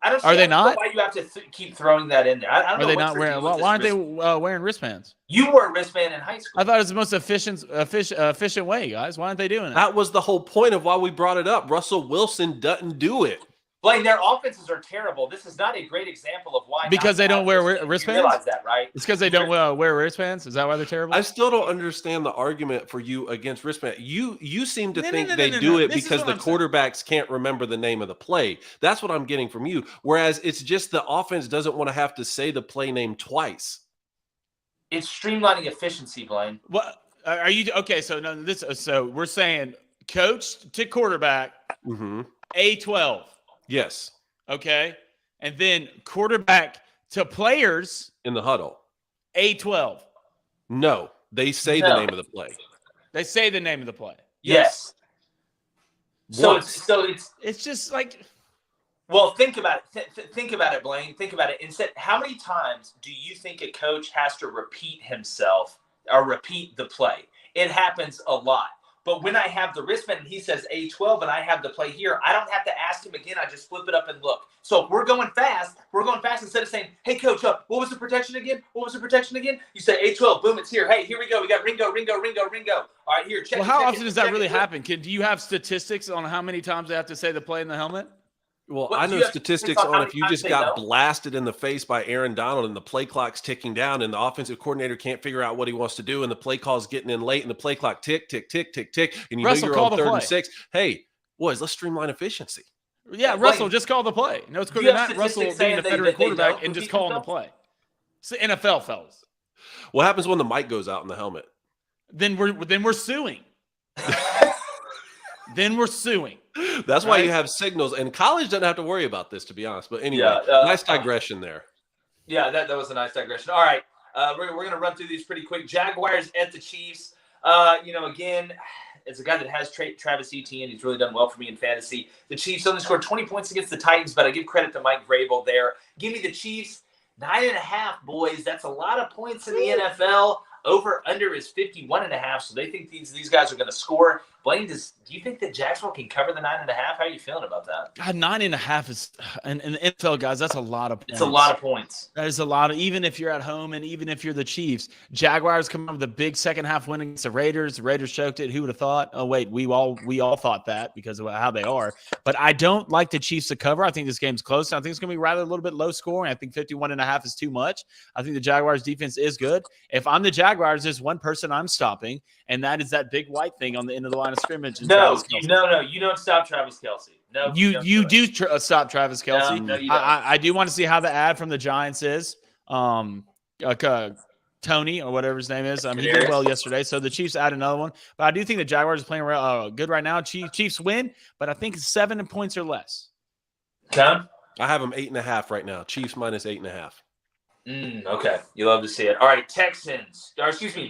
I don't. Are they not? Why you have to keep throwing that in there? I don't know. Are they not wearing? Why aren't they wearing wristbands? You wore a wristband in high school. I thought it was the most efficient way, guys. Why aren't they doing it? That was the whole point of why we brought it up. Russell Wilson doesn't do it. Blaine, their offenses are terrible. This is not a great example of why. Because they don't wear wristbands? You realize that, right? It's because they don't wear wristbands? Is that why they're terrible? I still don't understand the argument for you against wristband. You seem to think they do it because the quarterbacks can't remember the name of the play. That's what I'm getting from you. Whereas it's just the offense doesn't want to have to say the play name twice. It's streamlining efficiency, Blaine. What are you okay? So we're saying coach to quarterback, A12. Yes. Okay. And then quarterback to players in the huddle. A12. No, they say the name of the play. They say the name of the play. Yes. So it's just like. Well, think about it. Think about it, Blaine. Think about it. Instead, how many times do you think a coach has to repeat himself or repeat the play? It happens a lot. But when I have the wristband and he says A12 and I have the play here, I don't have to ask him again. I just flip it up and look. So if we're going fast instead of saying, hey, coach, what was the protection again? You say A12, boom, it's here. Hey, here we go. We got Ringo. All right, here, check. Well, how often does that really happen? Do you have statistics on how many times they have to say the play in the helmet? Well, I know statistics on if you just got blasted in the face by Aaron Donald and the play clock's ticking down and the offensive coordinator can't figure out what he wants to do and the play call's getting in late and the play clock tick, tick, tick, tick, tick, and you know you're on 3rd and 6. Hey, boys, let's streamline efficiency. Yeah, Russell, just call the play. No, it's not Russell being the veteran quarterback and just calling the play. It's the NFL, fellas. What happens when the mic goes out in the helmet? Then we're suing. That's why you have signals, and college doesn't have to worry about this, to be honest. But anyway, nice digression there. Yeah, that was a nice digression. All right, we're going to run through these pretty quick. Jaguars at the Chiefs. Again, as a guy that has Travis Etienne, he's really done well for me in fantasy. The Chiefs only scored 20 points against the Titans, but I give credit to Mike Vrabel there. Give me the Chiefs 9.5, boys. That's a lot of points in the NFL. Over under is 51.5, so they think these guys are going to score. Blaine, do you think that Jacksonville can cover the 9.5? How are you feeling about that? God, 9.5 is, and the NFL guys, that's a lot of points. It's a lot of points. That is a lot of, even if you're at home and even if you're the Chiefs. Jaguars come up with a big second half win against the Raiders. The Raiders choked it. Who would have thought? Oh, wait, we all thought that because of how they are. But I don't like the Chiefs to cover. I think this game's close. I think it's going to be rather a little bit low scoring. I think 51.5 is too much. I think the Jaguars defense is good. If I'm the Jaguars, there's one person I'm stopping, and that is that big white thing on the end of the line of scrimmage. No, you don't stop Travis Kelce. No, you do stop Travis Kelce. No, you don't. I do want to see how the ad from the Giants is. Tony or whatever his name is. He did well yesterday, so the Chiefs add another one. But I do think the Jaguars are playing good right now. Chiefs win, but I think it's 7 points or less. Tom? I have them 8.5 right now. Chiefs minus 8.5. Okay, you love to see it. All right,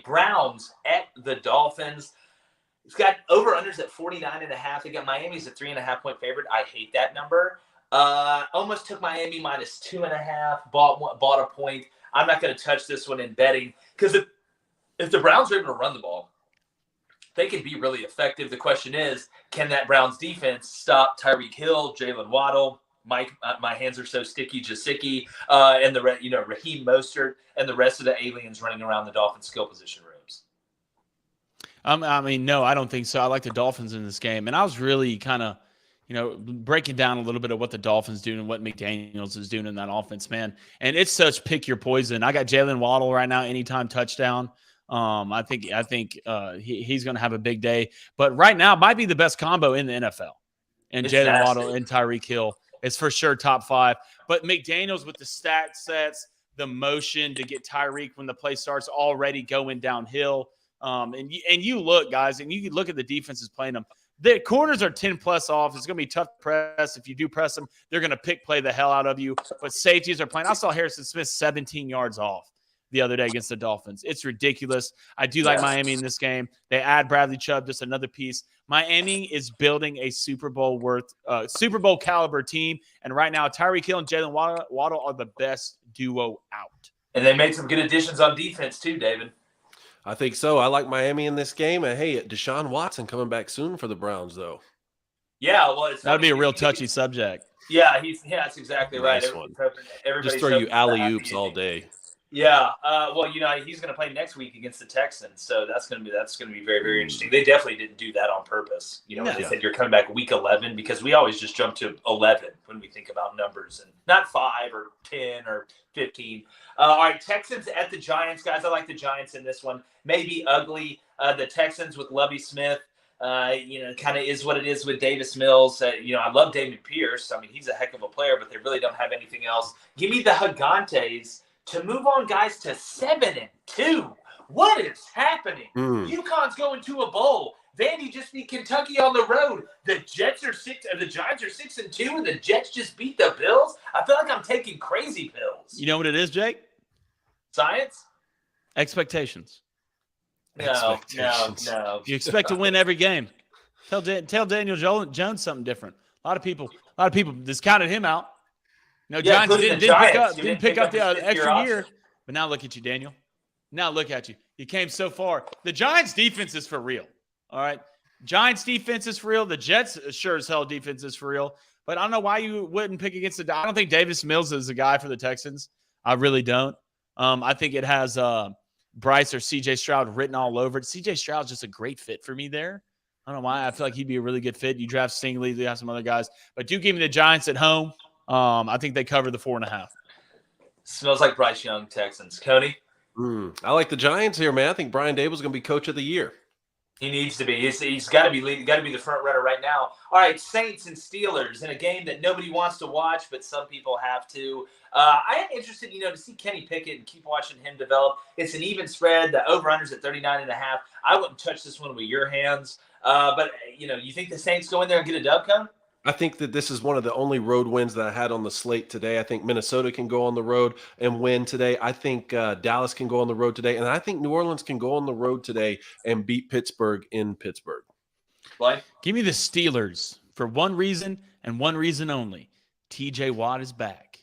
Browns at the Dolphins. It's got over-unders at 49.5. They got Miami's a 3.5 point favorite. I hate that number. Almost took Miami minus 2.5. Bought a point. I'm not going to touch this one in betting because if the Browns are able to run the ball, they can be really effective. The question is, can that Browns defense stop Tyreek Hill, Jalen Waddle, my hands are so sticky, Jasicki, and Raheem Mostert, and the rest of the aliens running around the Dolphins skill position rooms? No, I don't think so. I like the Dolphins in this game, and I was really kind of, breaking down a little bit of what the Dolphins do and what McDaniels is doing in that offense, man. And it's such pick your poison. I got Jalen Waddle right now, anytime touchdown. I think he's going to have a big day, but right now might be the best combo in the NFL. And Jalen Waddle and Tyreek Hill. It's for sure top 5. But McDaniels with the stat sets, the motion to get Tyreek when the play starts already going downhill. And you look, guys, and you look at the defenses playing them. The corners are 10+ off. It's going to be tough to press. If you do press them, they're going to play the hell out of you. But safeties are playing. I saw Harrison Smith 17 yards off the other day against the Dolphins. It's ridiculous. I do like Miami in this game. They add Bradley Chubb, just another piece. Miami is building a Super Bowl caliber team. And right now, Tyreek Hill and Jalen Waddle are the best duo out. And they made some good additions on defense too, David. I think so. I like Miami in this game. And hey, Deshaun Watson coming back soon for the Browns, though. Yeah, well, that would be a real touchy subject. Yeah, that's exactly right. Nice one. Just throw you alley-oops all day. Yeah, he's going to play next week against the Texans, so that's going to be very, very interesting. They definitely didn't do that on purpose. They said you're coming back week 11 because we always just jump to 11 when we think about numbers and not 5 or 10 or 15. All right, Texans at the Giants, guys. I like the Giants in this one. Maybe ugly. The Texans with Lovie Smith. Kind of is what it is with Davis Mills. I love David Pierce. I mean, he's a heck of a player, but they really don't have anything else. Give me the Gigantes to move on, guys, to 7-2. What is happening? UConn's going to a bowl. Vandy just beat Kentucky on the road. The Giants are 6-2, and the Jets just beat the Bills. I feel like I'm taking crazy pills. You know what it is, Jake? Science? Expectations. No. You expect to win every game. Tell Daniel Jones something different. A lot of people discounted him out. No, Giants didn't pick up the extra year. But now look at you, Daniel. Now look at you. You came so far. The Giants' defense is for real. All right? Giants' defense is for real. The Jets' sure as hell defense is for real. But I don't know why you wouldn't pick against I don't think Davis Mills is a guy for the Texans. I really don't. I think it has Bryce or C.J. Stroud written all over it. C.J. Stroud's just a great fit for me there. I don't know why. I feel like he'd be a really good fit. You draft Stingley. You have some other guys. But do give me the Giants at home. I think they cover the 4.5. Smells like Bryce Young, Texans. Coney? I like the Giants here, man. I think Brian Daboll's going to be coach of the year. He needs to be. He's got to be leading. Got to be the front runner right now. All right, Saints and Steelers in a game that nobody wants to watch, but some people have to. I am interested, to see Kenny Pickett and keep watching him develop. It's an even spread. The over/under's at 39.5. I wouldn't touch this one with your hands. But you think the Saints go in there and get a dub, Cone? I think that this is one of the only road wins that I had on the slate today. I think Minnesota can go on the road and win today. I think Dallas can go on the road today. And I think New Orleans can go on the road today and beat Pittsburgh in Pittsburgh. What? Give me the Steelers for one reason and one reason only. TJ Watt is back.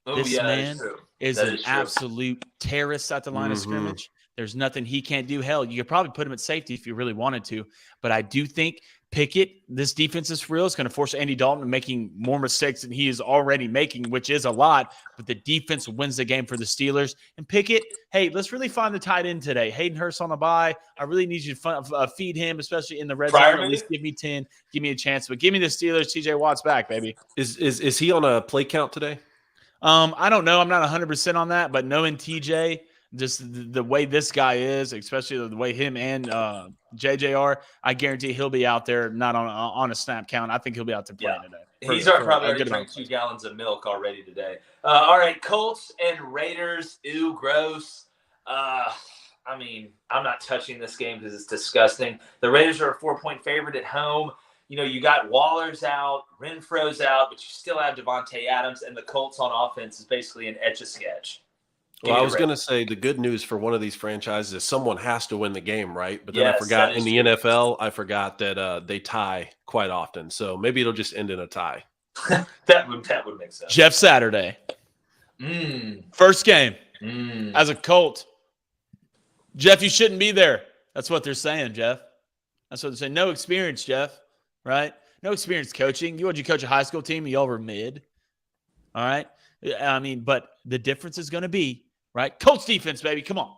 This man is an absolute terrorist at the line of scrimmage. There's nothing he can't do. Hell, you could probably put him at safety if you really wanted to. But I do think Pickett, this defense is for real. It's going to force Andy Dalton to making more mistakes than he is already making, which is a lot. But the defense wins the game for the Steelers. And Pickett, hey, let's really find the tight end today. Hayden Hurst on the bye. I really need you to feed him, especially in the red zone. At least give me 10. Give me a chance. But give me the Steelers. TJ Watt's back, baby. Is he on a play count today? I don't know. I'm not 100% on that. But knowing TJ, just the way this guy is, especially the way him and JJ are, I guarantee he'll be out there not on a snap count. I think he'll be out there playing today. He's probably already drank 2 gallons of milk already today. All right, Colts and Raiders. Ew, gross. I mean, I'm not touching this game because it's disgusting. The Raiders are a 4-point favorite at home. You know, you got Waller's out, Renfro's out, but you still have Devontae Adams, and the Colts on offense is basically an etch-a-sketch. Well, I was going to say the good news for one of these franchises is someone has to win the game, right? But then I forgot in the NFL, I forgot that they tie quite often. So maybe it'll just end in a tie. that would make sense. Jeff Saturday. First game as a Colt. Jeff, you shouldn't be there. That's what they're saying, Jeff. That's what they're saying. No experience, Jeff, right? No experience coaching. You coach a high school team and y'all were mid. All right? I mean, but the difference is going to be, right? Colts defense, baby. Come on.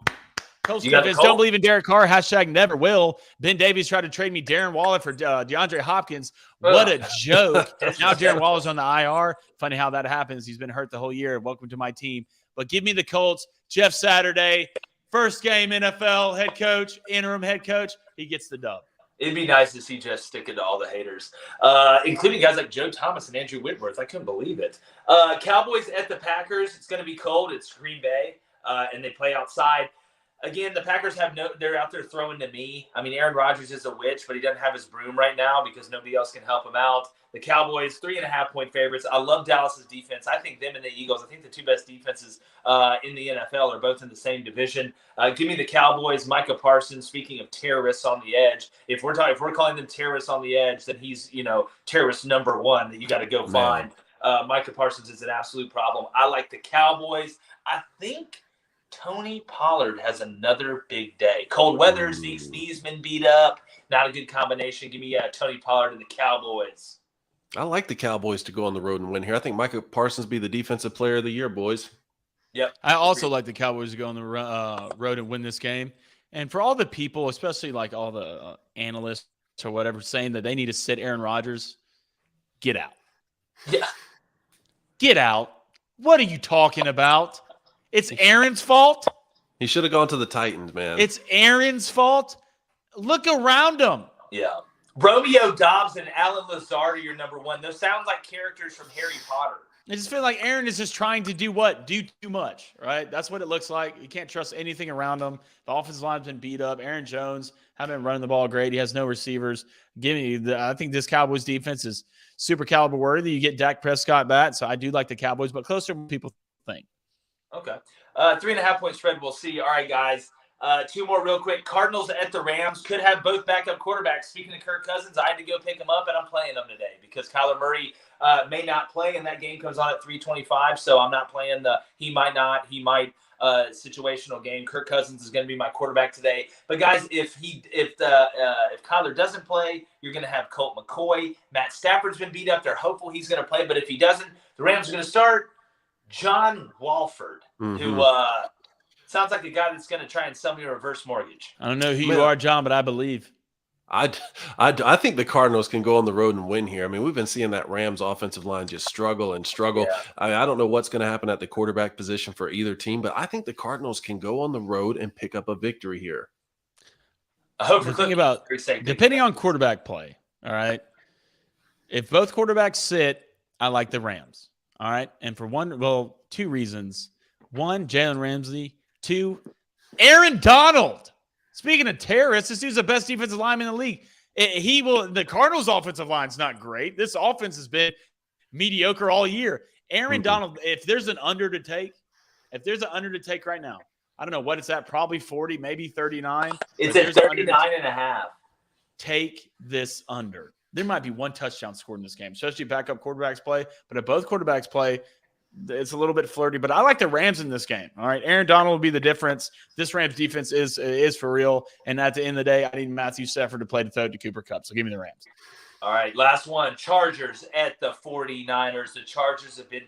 Colts defense. Don't believe in Derek Carr. # never will. Ben Davies tried to trade me Darren Waller for DeAndre Hopkins. What a joke. Now Darren Waller's on the IR. Funny how that happens. He's been hurt the whole year. Welcome to my team. But give me the Colts. Jeff Saturday, first game NFL head coach, interim head coach. He gets the dub. It'd be nice to see Jeff sticking to all the haters, including guys like Joe Thomas and Andrew Whitworth. I couldn't believe it. Cowboys at the Packers. It's going to be cold. It's Green Bay, and they play outside. Again, the Packers they're out there throwing to me. I mean, Aaron Rodgers is a witch, but he doesn't have his broom right now because nobody else can help him out. The Cowboys, 3.5-point favorites. I love Dallas's defense. I think them and the Eagles, I think the 2 best defenses in the NFL are both in the same division. Give me the Cowboys. Micah Parsons, speaking of terrorists on the edge, if we're calling them terrorists on the edge, then he's, terrorist number 1 that you got to go find. Micah Parsons is an absolute problem. I like the Cowboys. I think Tony Pollard has another big day. Cold weather, Zeke's knee's been beat up. Not a good combination. Give me Tony Pollard and the Cowboys. I like the Cowboys to go on the road and win here. I think Micah Parsons be the defensive player of the year, boys. Yep. I also like the Cowboys to go on the road and win this game. And for all the people, especially like all the analysts or whatever, saying that they need to sit Aaron Rodgers, get out. Yeah. Get out. What are you talking about? It's Aaron's fault. He should have gone to the Titans, man. It's Aaron's fault. Look around him. Yeah. Romeo Dobbs and Alan Lazard are your number 1. Those sound like characters from Harry Potter. I just feel like Aaron is just trying to do what? Do too much, right? That's what it looks like. You can't trust anything around him. The offensive line's been beat up. Aaron Jones haven't been running the ball great. He has no receivers. I think this Cowboys defense is super caliber worthy. You get Dak Prescott back, so I do like the Cowboys, but closer than people think. Okay. 3.5-point spread. We'll see. All right, guys. 2 more real quick. Cardinals at the Rams could have both backup quarterbacks. Speaking of Kirk Cousins, I had to go pick him up, and I'm playing him today because Kyler Murray may not play, and that game comes on at 3:25. So I'm not playing the he might not, he might situational game. Kirk Cousins is going to be my quarterback today. But guys, if Kyler doesn't play, you're going to have Colt McCoy. Matt Stafford's been beat up. They're hopeful he's going to play, but if he doesn't, the Rams are going to start John Walford, who sounds like a guy that's going to try and sell me a reverse mortgage. I don't know who you are, John, but I believe. I think the Cardinals can go on the road and win here. I mean, we've been seeing that Rams offensive line just struggle and struggle. Yeah. I don't know what's going to happen at the quarterback position for either team, but I think the Cardinals can go on the road and pick up a victory here. I hope depending on quarterback play, all right? If both quarterbacks sit, I like the Rams, all right? And for 2 reasons. 1, Jalen Ramsey. 2, Aaron Donald. Speaking of terrorists, this dude's the best defensive lineman in the league. The Cardinals' offensive line's not great. This offense has been mediocre all year. Aaron Donald, if there's an under to take right now, I don't know what it's at, probably 40, maybe 39. It's at 39.5. take this under. There might be one touchdown scored in this game, especially backup quarterbacks play. But if both quarterbacks play, it's a little bit flirty. But I like the Rams in this game. All right, Aaron Donald will be the difference. This Rams defense is for real. And at the end of the day, I need Matthew Stafford to play the throw to Cooper Kupp. So give me the Rams. All right, last one. Chargers at the 49ers. The Chargers have been,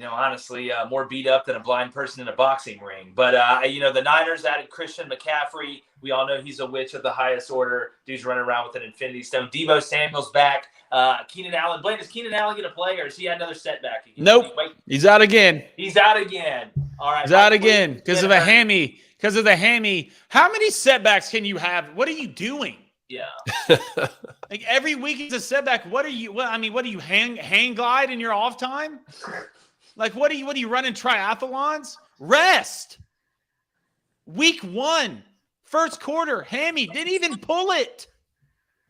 honestly, more beat up than a blind person in a boxing ring. But, the Niners added Christian McCaffrey. We all know he's a witch of the highest order. Dude's running around with an infinity stone. Deebo Samuel's back. Keenan Allen. Blaine, is Keenan Allen going to play, or has he had another setback again? Nope. He's out again. He's out again. All right. He's out again because of the hammy. Because of the hammy. How many setbacks can you have? What are you doing? Yeah. Like every week is a setback. What are you hang glide in your off time? Like what are you running triathlons? Rest. Week 1, first quarter, hammy, didn't even pull it.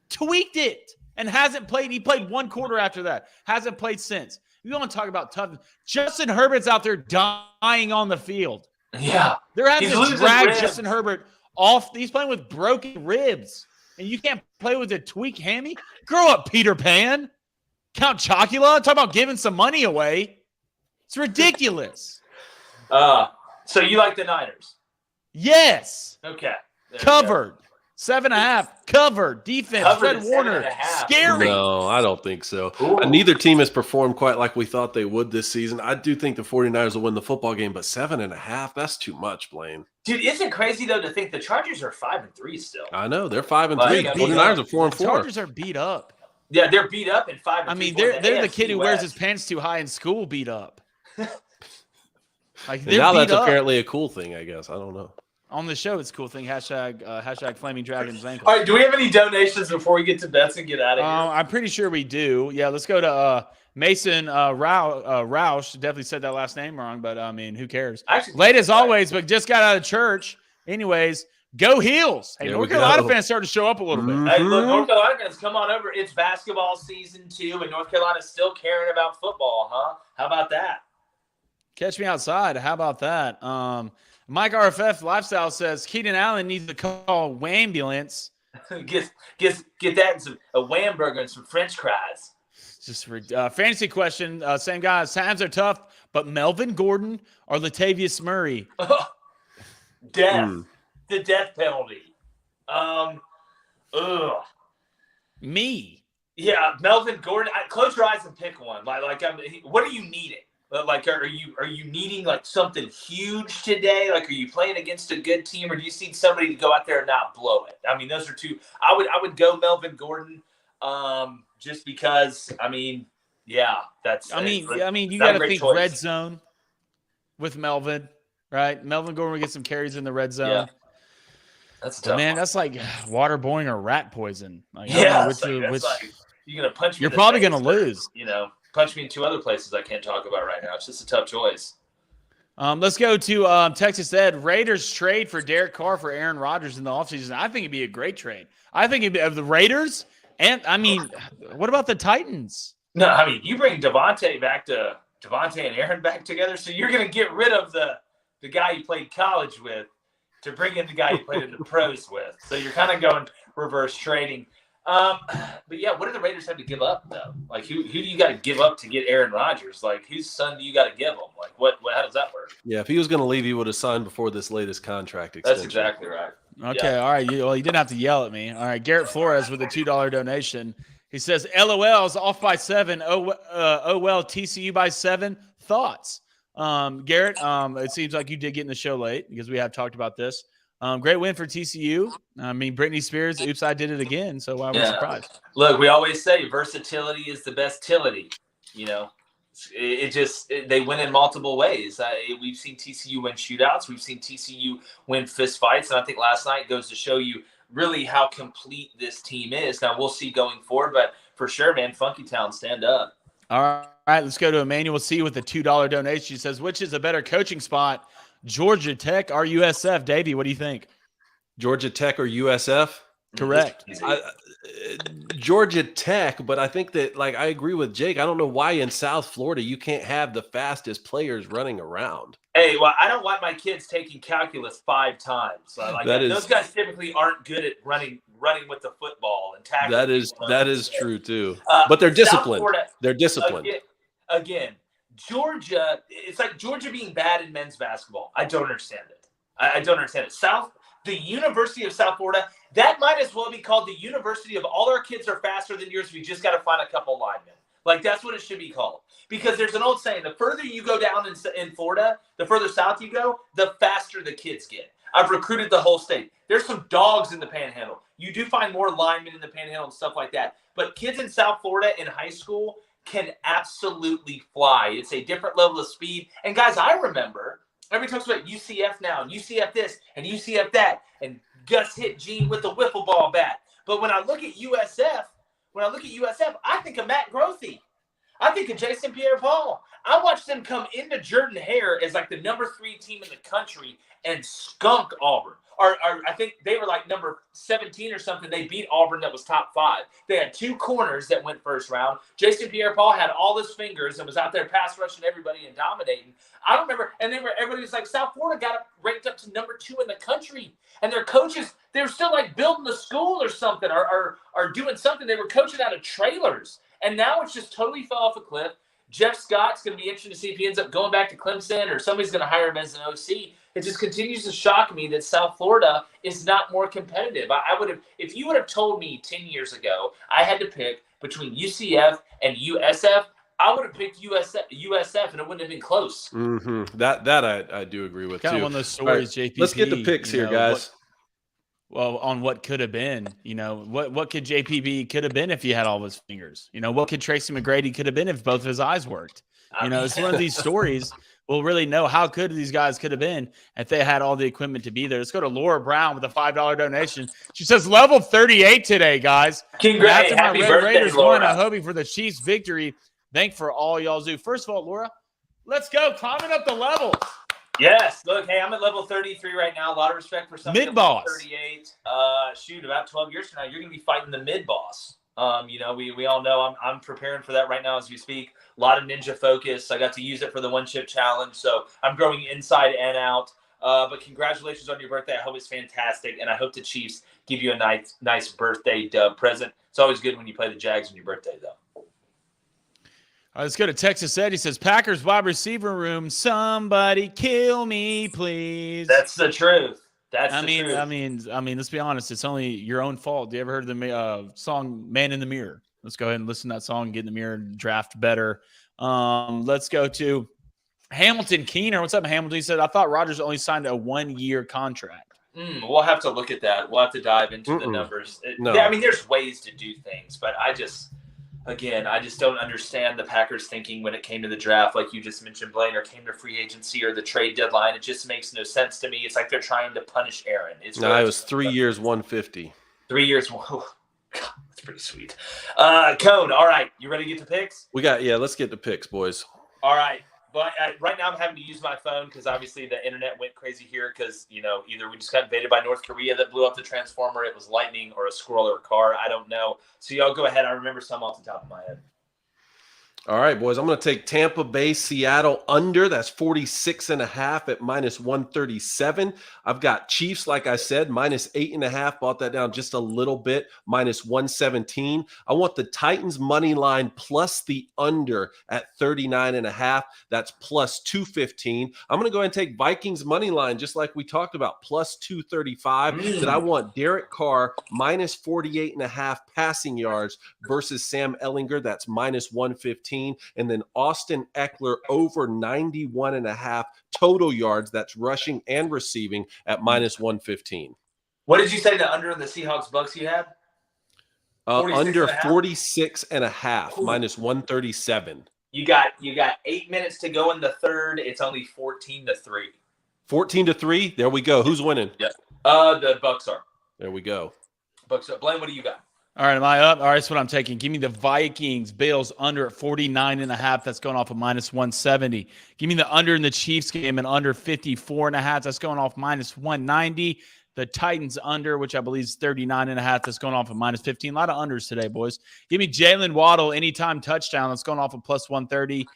Tweaked it and hasn't played. He played 1 quarter after that. Hasn't played since. You want to talk about tough. Justin Herbert's out there dying on the field. Yeah. They're having to drag Justin Herbert off. He's playing with broken ribs. And you can't play with a tweaked hammy? Grow up, Peter Pan. Count Chocula. Talk about giving some money away. It's ridiculous. So you like the Niners? Yes. Okay. Covered. 7.5. Covered. Defense. Covered Fred Warner. Scary. No, I don't think so. Ooh. Neither team has performed quite like we thought they would this season. I do think the 49ers will win the football game, but 7.5, that's too much, Blaine. Dude, isn't it crazy, though, to think the Chargers are 5-3 still? I know. They're 5-3. Like, 49ers are 4-4. The Chargers are beat up. Yeah, they're beat up in 5-3. I mean, they're the kid who wears his pants too high in school beat up. Like now that's apparently a cool thing, I guess. I don't know. On the show, it's a cool thing. Hashtag Flaming Dragons ankle. All right, do we have any donations before we get to bets and get out of here? I'm pretty sure we do. Yeah, let's go to Mason Roush. Definitely said that last name wrong, but I mean, who cares? Actually, late as always, but just got out of church. Anyways, go Heels. Hey, North Carolina fans started to show up a little bit. Hey, look, North Carolina fans, come on over. It's basketball season 2, and North Carolina's still caring about football, huh? How about that? Catch me outside. How about that? Mike RFF Lifestyle says Keenan Allen needs to call Wambulance. get that and a Wham burger and some French fries. Just fantasy question. Same guys. Times are tough, but Melvin Gordon or Latavius Murray? Death. The death penalty. Me. Yeah, Melvin Gordon. Close your eyes and pick one. What are you needing? Like, are you needing like something huge today? Like, are you playing against a good team, or do you just need somebody to go out there and not blow it? I mean, those are two. I would go Melvin Gordon, just because. I mean, yeah, that's. I mean, you got to think choice. Red zone with Melvin, right? Melvin Gordon will get some carries in the red zone. Yeah. That's tough. Man, that's like waterboarding or rat poison. Like, yeah, you're gonna punch me. You're probably gonna lose. Punch me in 2 other places I can't talk about right now. It's just a tough choice. Let's go to Texas Ed. Raiders trade for Derek Carr for Aaron Rodgers in the offseason. I think it'd be a great trade. I think it'd be of the Raiders. And, I mean, what about the Titans? No, I mean, you bring Devontae and Aaron back together, so you're going to get rid of the guy you played college with to bring in the guy you played in the pros with. So you're kind of going reverse trading. But yeah, what do the Raiders have to give up though? Like, who do you got to give up to get Aaron Rodgers? Like, whose son do you got to give him? Like, how does that work? Yeah, if he was going to leave, he would have signed before this latest contract extension. That's exactly right. Okay, all right. You didn't have to yell at me. All right, Garrett Flores with a $2 donation. He says, "LOL's off by 7. Oh well, TCU by 7. Thoughts?" Garrett, it seems like you did get in the show late because we have talked about this. Great win for TCU. I mean, Britney Spears, oops, I did it again. So why was I surprised? Look, we always say versatility is the best tility. They win in multiple ways. We've seen TCU win shootouts. We've seen TCU win fist fights. And I think last night goes to show you really how complete this team is. Now, we'll see going forward. But for sure, man, Funky Town, stand up. All right, let's go to Emmanuel C. with a $2 donation. He says, which is a better coaching spot, Georgia Tech or USF? Davey, what do you think? Georgia Tech or USF? Correct. Georgia Tech, but I think that, like, I agree with Jake. I don't know why in South Florida you can't have the fastest players running around. Hey, well, I don't want my kids taking calculus 5 times. Those guys typically aren't good at running running with the football and tackling. That is true too. But they're disciplined. They're disciplined. Again, Georgia. It's like Georgia being bad in men's basketball. I don't understand it. I don't understand it. The University of South Florida, that might as well be called the University of all our kids are faster than yours. We just got to find a couple linemen. Like, that's what it should be called. Because there's an old saying, the further you go down in Florida, the further south you go, the faster the kids get. I've recruited the whole state. There's some dogs in the Panhandle. You do find more linemen in the Panhandle and stuff like that. But kids in South Florida in high school can absolutely fly. It's a different level of speed. And, guys, I remember – everybody talks about UCF now, and UCF this, and UCF that, and Gus hit Gene with the wiffle ball bat. But when I look at USF, I think of Matt Grothe. I think of Jason Pierre-Paul. I watched them come into Jordan-Hare as like the number 3 team in the country and skunk Auburn. Or I think they were like number 17 or something. They beat Auburn that was top 5. They had 2 corners that went first round. Jason Pierre-Paul had all his fingers and was out there pass rushing everybody and dominating. I don't remember. And everybody was like, South Florida got ranked up to number 2 in the country. And their coaches, they were still like building the school or something or doing something. They were coaching out of trailers. And now it's just totally fell off a cliff. Jeff Scott's going to be interesting to see if he ends up going back to Clemson or somebody's going to hire him as an OC. It just continues to shock me that South Florida is not more competitive. I would have, if you would have told me 10 years ago I had to pick between UCF and USF, I would have picked USF and it wouldn't have been close. Mm-hmm. That I do agree with. Kind too. of one of those stories, right, JPP. Let's get the picks here, guys. On what could have been, what could JPP could have been if he had all his fingers? What could Tracy McGrady could have been if both of his eyes worked? It's one of these stories. We'll really know how good these guys could have been if they had all the equipment to be there. Let's go to Laura Brown with a $5 donation. She says, level 38 today, guys. Congrats. After my Happy Red birthday, Raiders Laura. won, I'm hoping for the Chiefs' victory. Thank for all y'all do. First of all, Laura, let's go. Climbing up the levels. Yes. Look, hey, I'm at level 33 right now. A lot of respect for somebody Mid-boss. 38. About 12 years from now, you're going to be fighting the mid-boss. We all know I'm preparing for that right now as we speak. A lot of ninja focus. I got to use it for the one chip challenge. So I'm growing inside and out. But congratulations on your birthday. I hope it's fantastic. And I hope the Chiefs give you a nice birthday present. It's always good when you play the Jags on your birthday, though. All right, let's go to Texas Ed. He says, Packers wide receiver room. Somebody kill me, please. That's the truth. I mean, let's be honest. It's only your own fault. Do you ever heard the song "Man in the Mirror"? Let's go ahead and listen to that song, get in the mirror, and draft better. Let's go to Hamilton Keener. What's up, Hamilton? He said, I thought Rodgers only signed a 1-year contract. We'll have to look at that. We'll have to dive into the numbers. No. There's ways to do things, but I just don't understand the Packers thinking when it came to the draft, like you just mentioned, Blaine, or came to free agency or the trade deadline. It just makes no sense to me. It's like they're trying to punish Aaron. It was 3 years, 150. 3 years. Whoa. God, that's pretty sweet. Cone, all right. You ready to get to picks? Let's get the picks, boys. All right. But right now I'm having to use my phone because obviously the internet went crazy here because, either we just got invaded by North Korea that blew up the transformer, it was lightning, or a squirrel or a car. I don't know. So y'all go ahead. I remember some off the top of my head. All right, boys. I'm going to take Tampa Bay, Seattle under. That's 46.5 at -137. I've got Chiefs, like I said, -8.5. Bought that down just a little bit, -117. I want the Titans money line plus the under at 39.5. That's +215. I'm going to go ahead and take Vikings money line, just like we talked about, +235. Then I want Derek Carr -48.5 passing yards versus Sam Ehlinger. That's -115. And then Austin Eckler over 91.5 total yards. That's rushing and receiving at -115. What did you say the under in the Seahawks Bucks you had? Under 46.5, -137. You got 8 minutes to go in the third. It's only 14-3. 14-3. There we go. Who's winning? Yeah. The Bucks are. There we go. Bucks are. Blaine, what do you got? All right, am I up? All right, that's what I'm taking. Give me the Vikings, Bills under at 49.5. That's going off of -170. Give me the under in the Chiefs game and under 54.5. That's going off -190. The Titans under, which I believe is 39.5. That's going off of -15. A lot of unders today, boys. Give me Jalen Waddle anytime touchdown. That's going off of +130.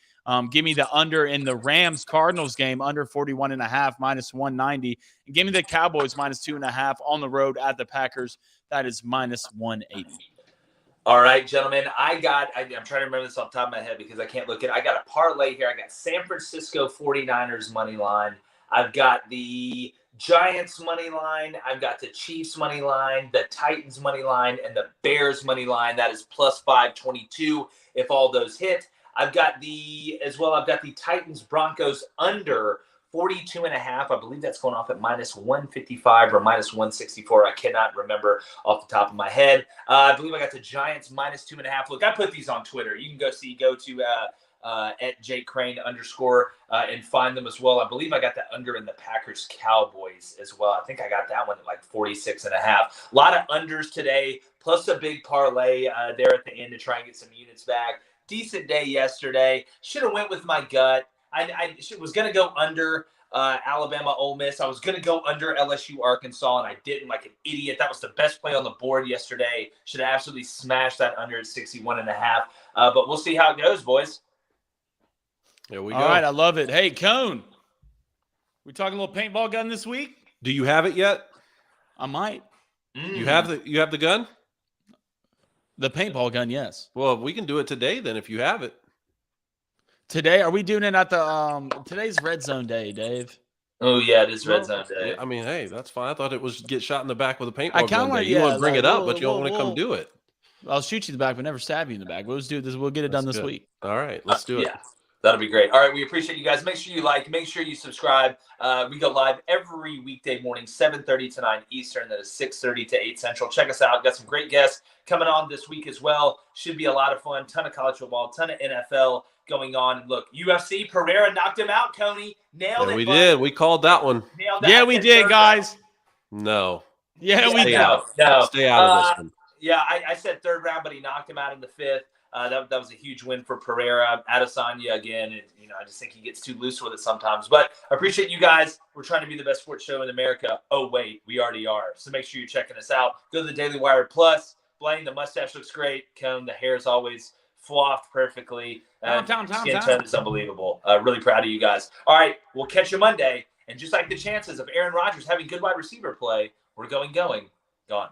Give me the under in the Rams-Cardinals game, under 41.5, minus 190. And give me the Cowboys minus 2.5 on the road at the Packers. That is minus 180. All right, gentlemen. I'm trying to remember this off the top of my head because I can't look at it. I got a parlay here. I got San Francisco 49ers money line. I've got the Giants money line. I've got the Chiefs money line, the Titans money line, and the Bears money line. That is plus 522 if all those hit. I've got the Titans Broncos under 42.5. I believe that's going off at minus 155 or minus 164. I cannot remember off the top of my head. I believe I got the Giants minus 2.5. Look, I put these on Twitter. You can go to at Jake Crane _ and find them as well. I believe I got the under in the Packers Cowboys as well. I think I got that one at like 46.5. A lot of unders today, plus a big parlay there at the end to try and get some units back. Decent day yesterday. Should have went with my gut. I was going to go under Alabama, Ole Miss. I was going to go under LSU, Arkansas, and I didn't, like an idiot. That was the best play on the board yesterday. Should have absolutely smashed that under at 61.5. But we'll see how it goes, boys. There we go. All right, I love it. Hey, Cone, we talking a little paintball gun this week? Do you have it yet? I might. You have the gun? The paintball gun, yes. Well, we can do it today then if you have it. Today, are we doing it at the today's Red Zone Day, Dave? Oh yeah, it is Red Zone Day. I mean, hey, that's fine. I thought it was get shot in the back with a paintball I gun. You want to bring it up, but you don't want to come do it. I'll shoot you in the back, but never stab you in the back. We'll just do this. We'll get it done this week. All right, let's do it. Yeah. That'll be great. All right, we appreciate you guys. Make sure you like, make sure you subscribe. We go live every weekday morning, 7:30 to 9 Eastern. That is 6:30 to 8 Central. Check us out. Got some great guests coming on this week as well. Should be a lot of fun. Ton of college football, ton of NFL going on. And look, UFC, Pereira knocked him out, Coney. Nailed it. We did. We called that one. Nailed that. Yeah, we did, guys. No. Yeah, we did. No. Stay out of this one. Yeah, I said third round, but he knocked him out in the fifth. That was a huge win for Pereira. Adesanya again, and I just think he gets too loose with it sometimes. But I appreciate you guys. We're trying to be the best sports show in America. Oh wait, we already are. So make sure you're checking us out. Go to the Daily Wire Plus. Blaine, the mustache looks great. Cone, the hair is always fluffed perfectly. Skin tone is unbelievable. Really proud of you guys. All right, we'll catch you Monday. And just like the chances of Aaron Rodgers having good wide receiver play, we're going. Gone.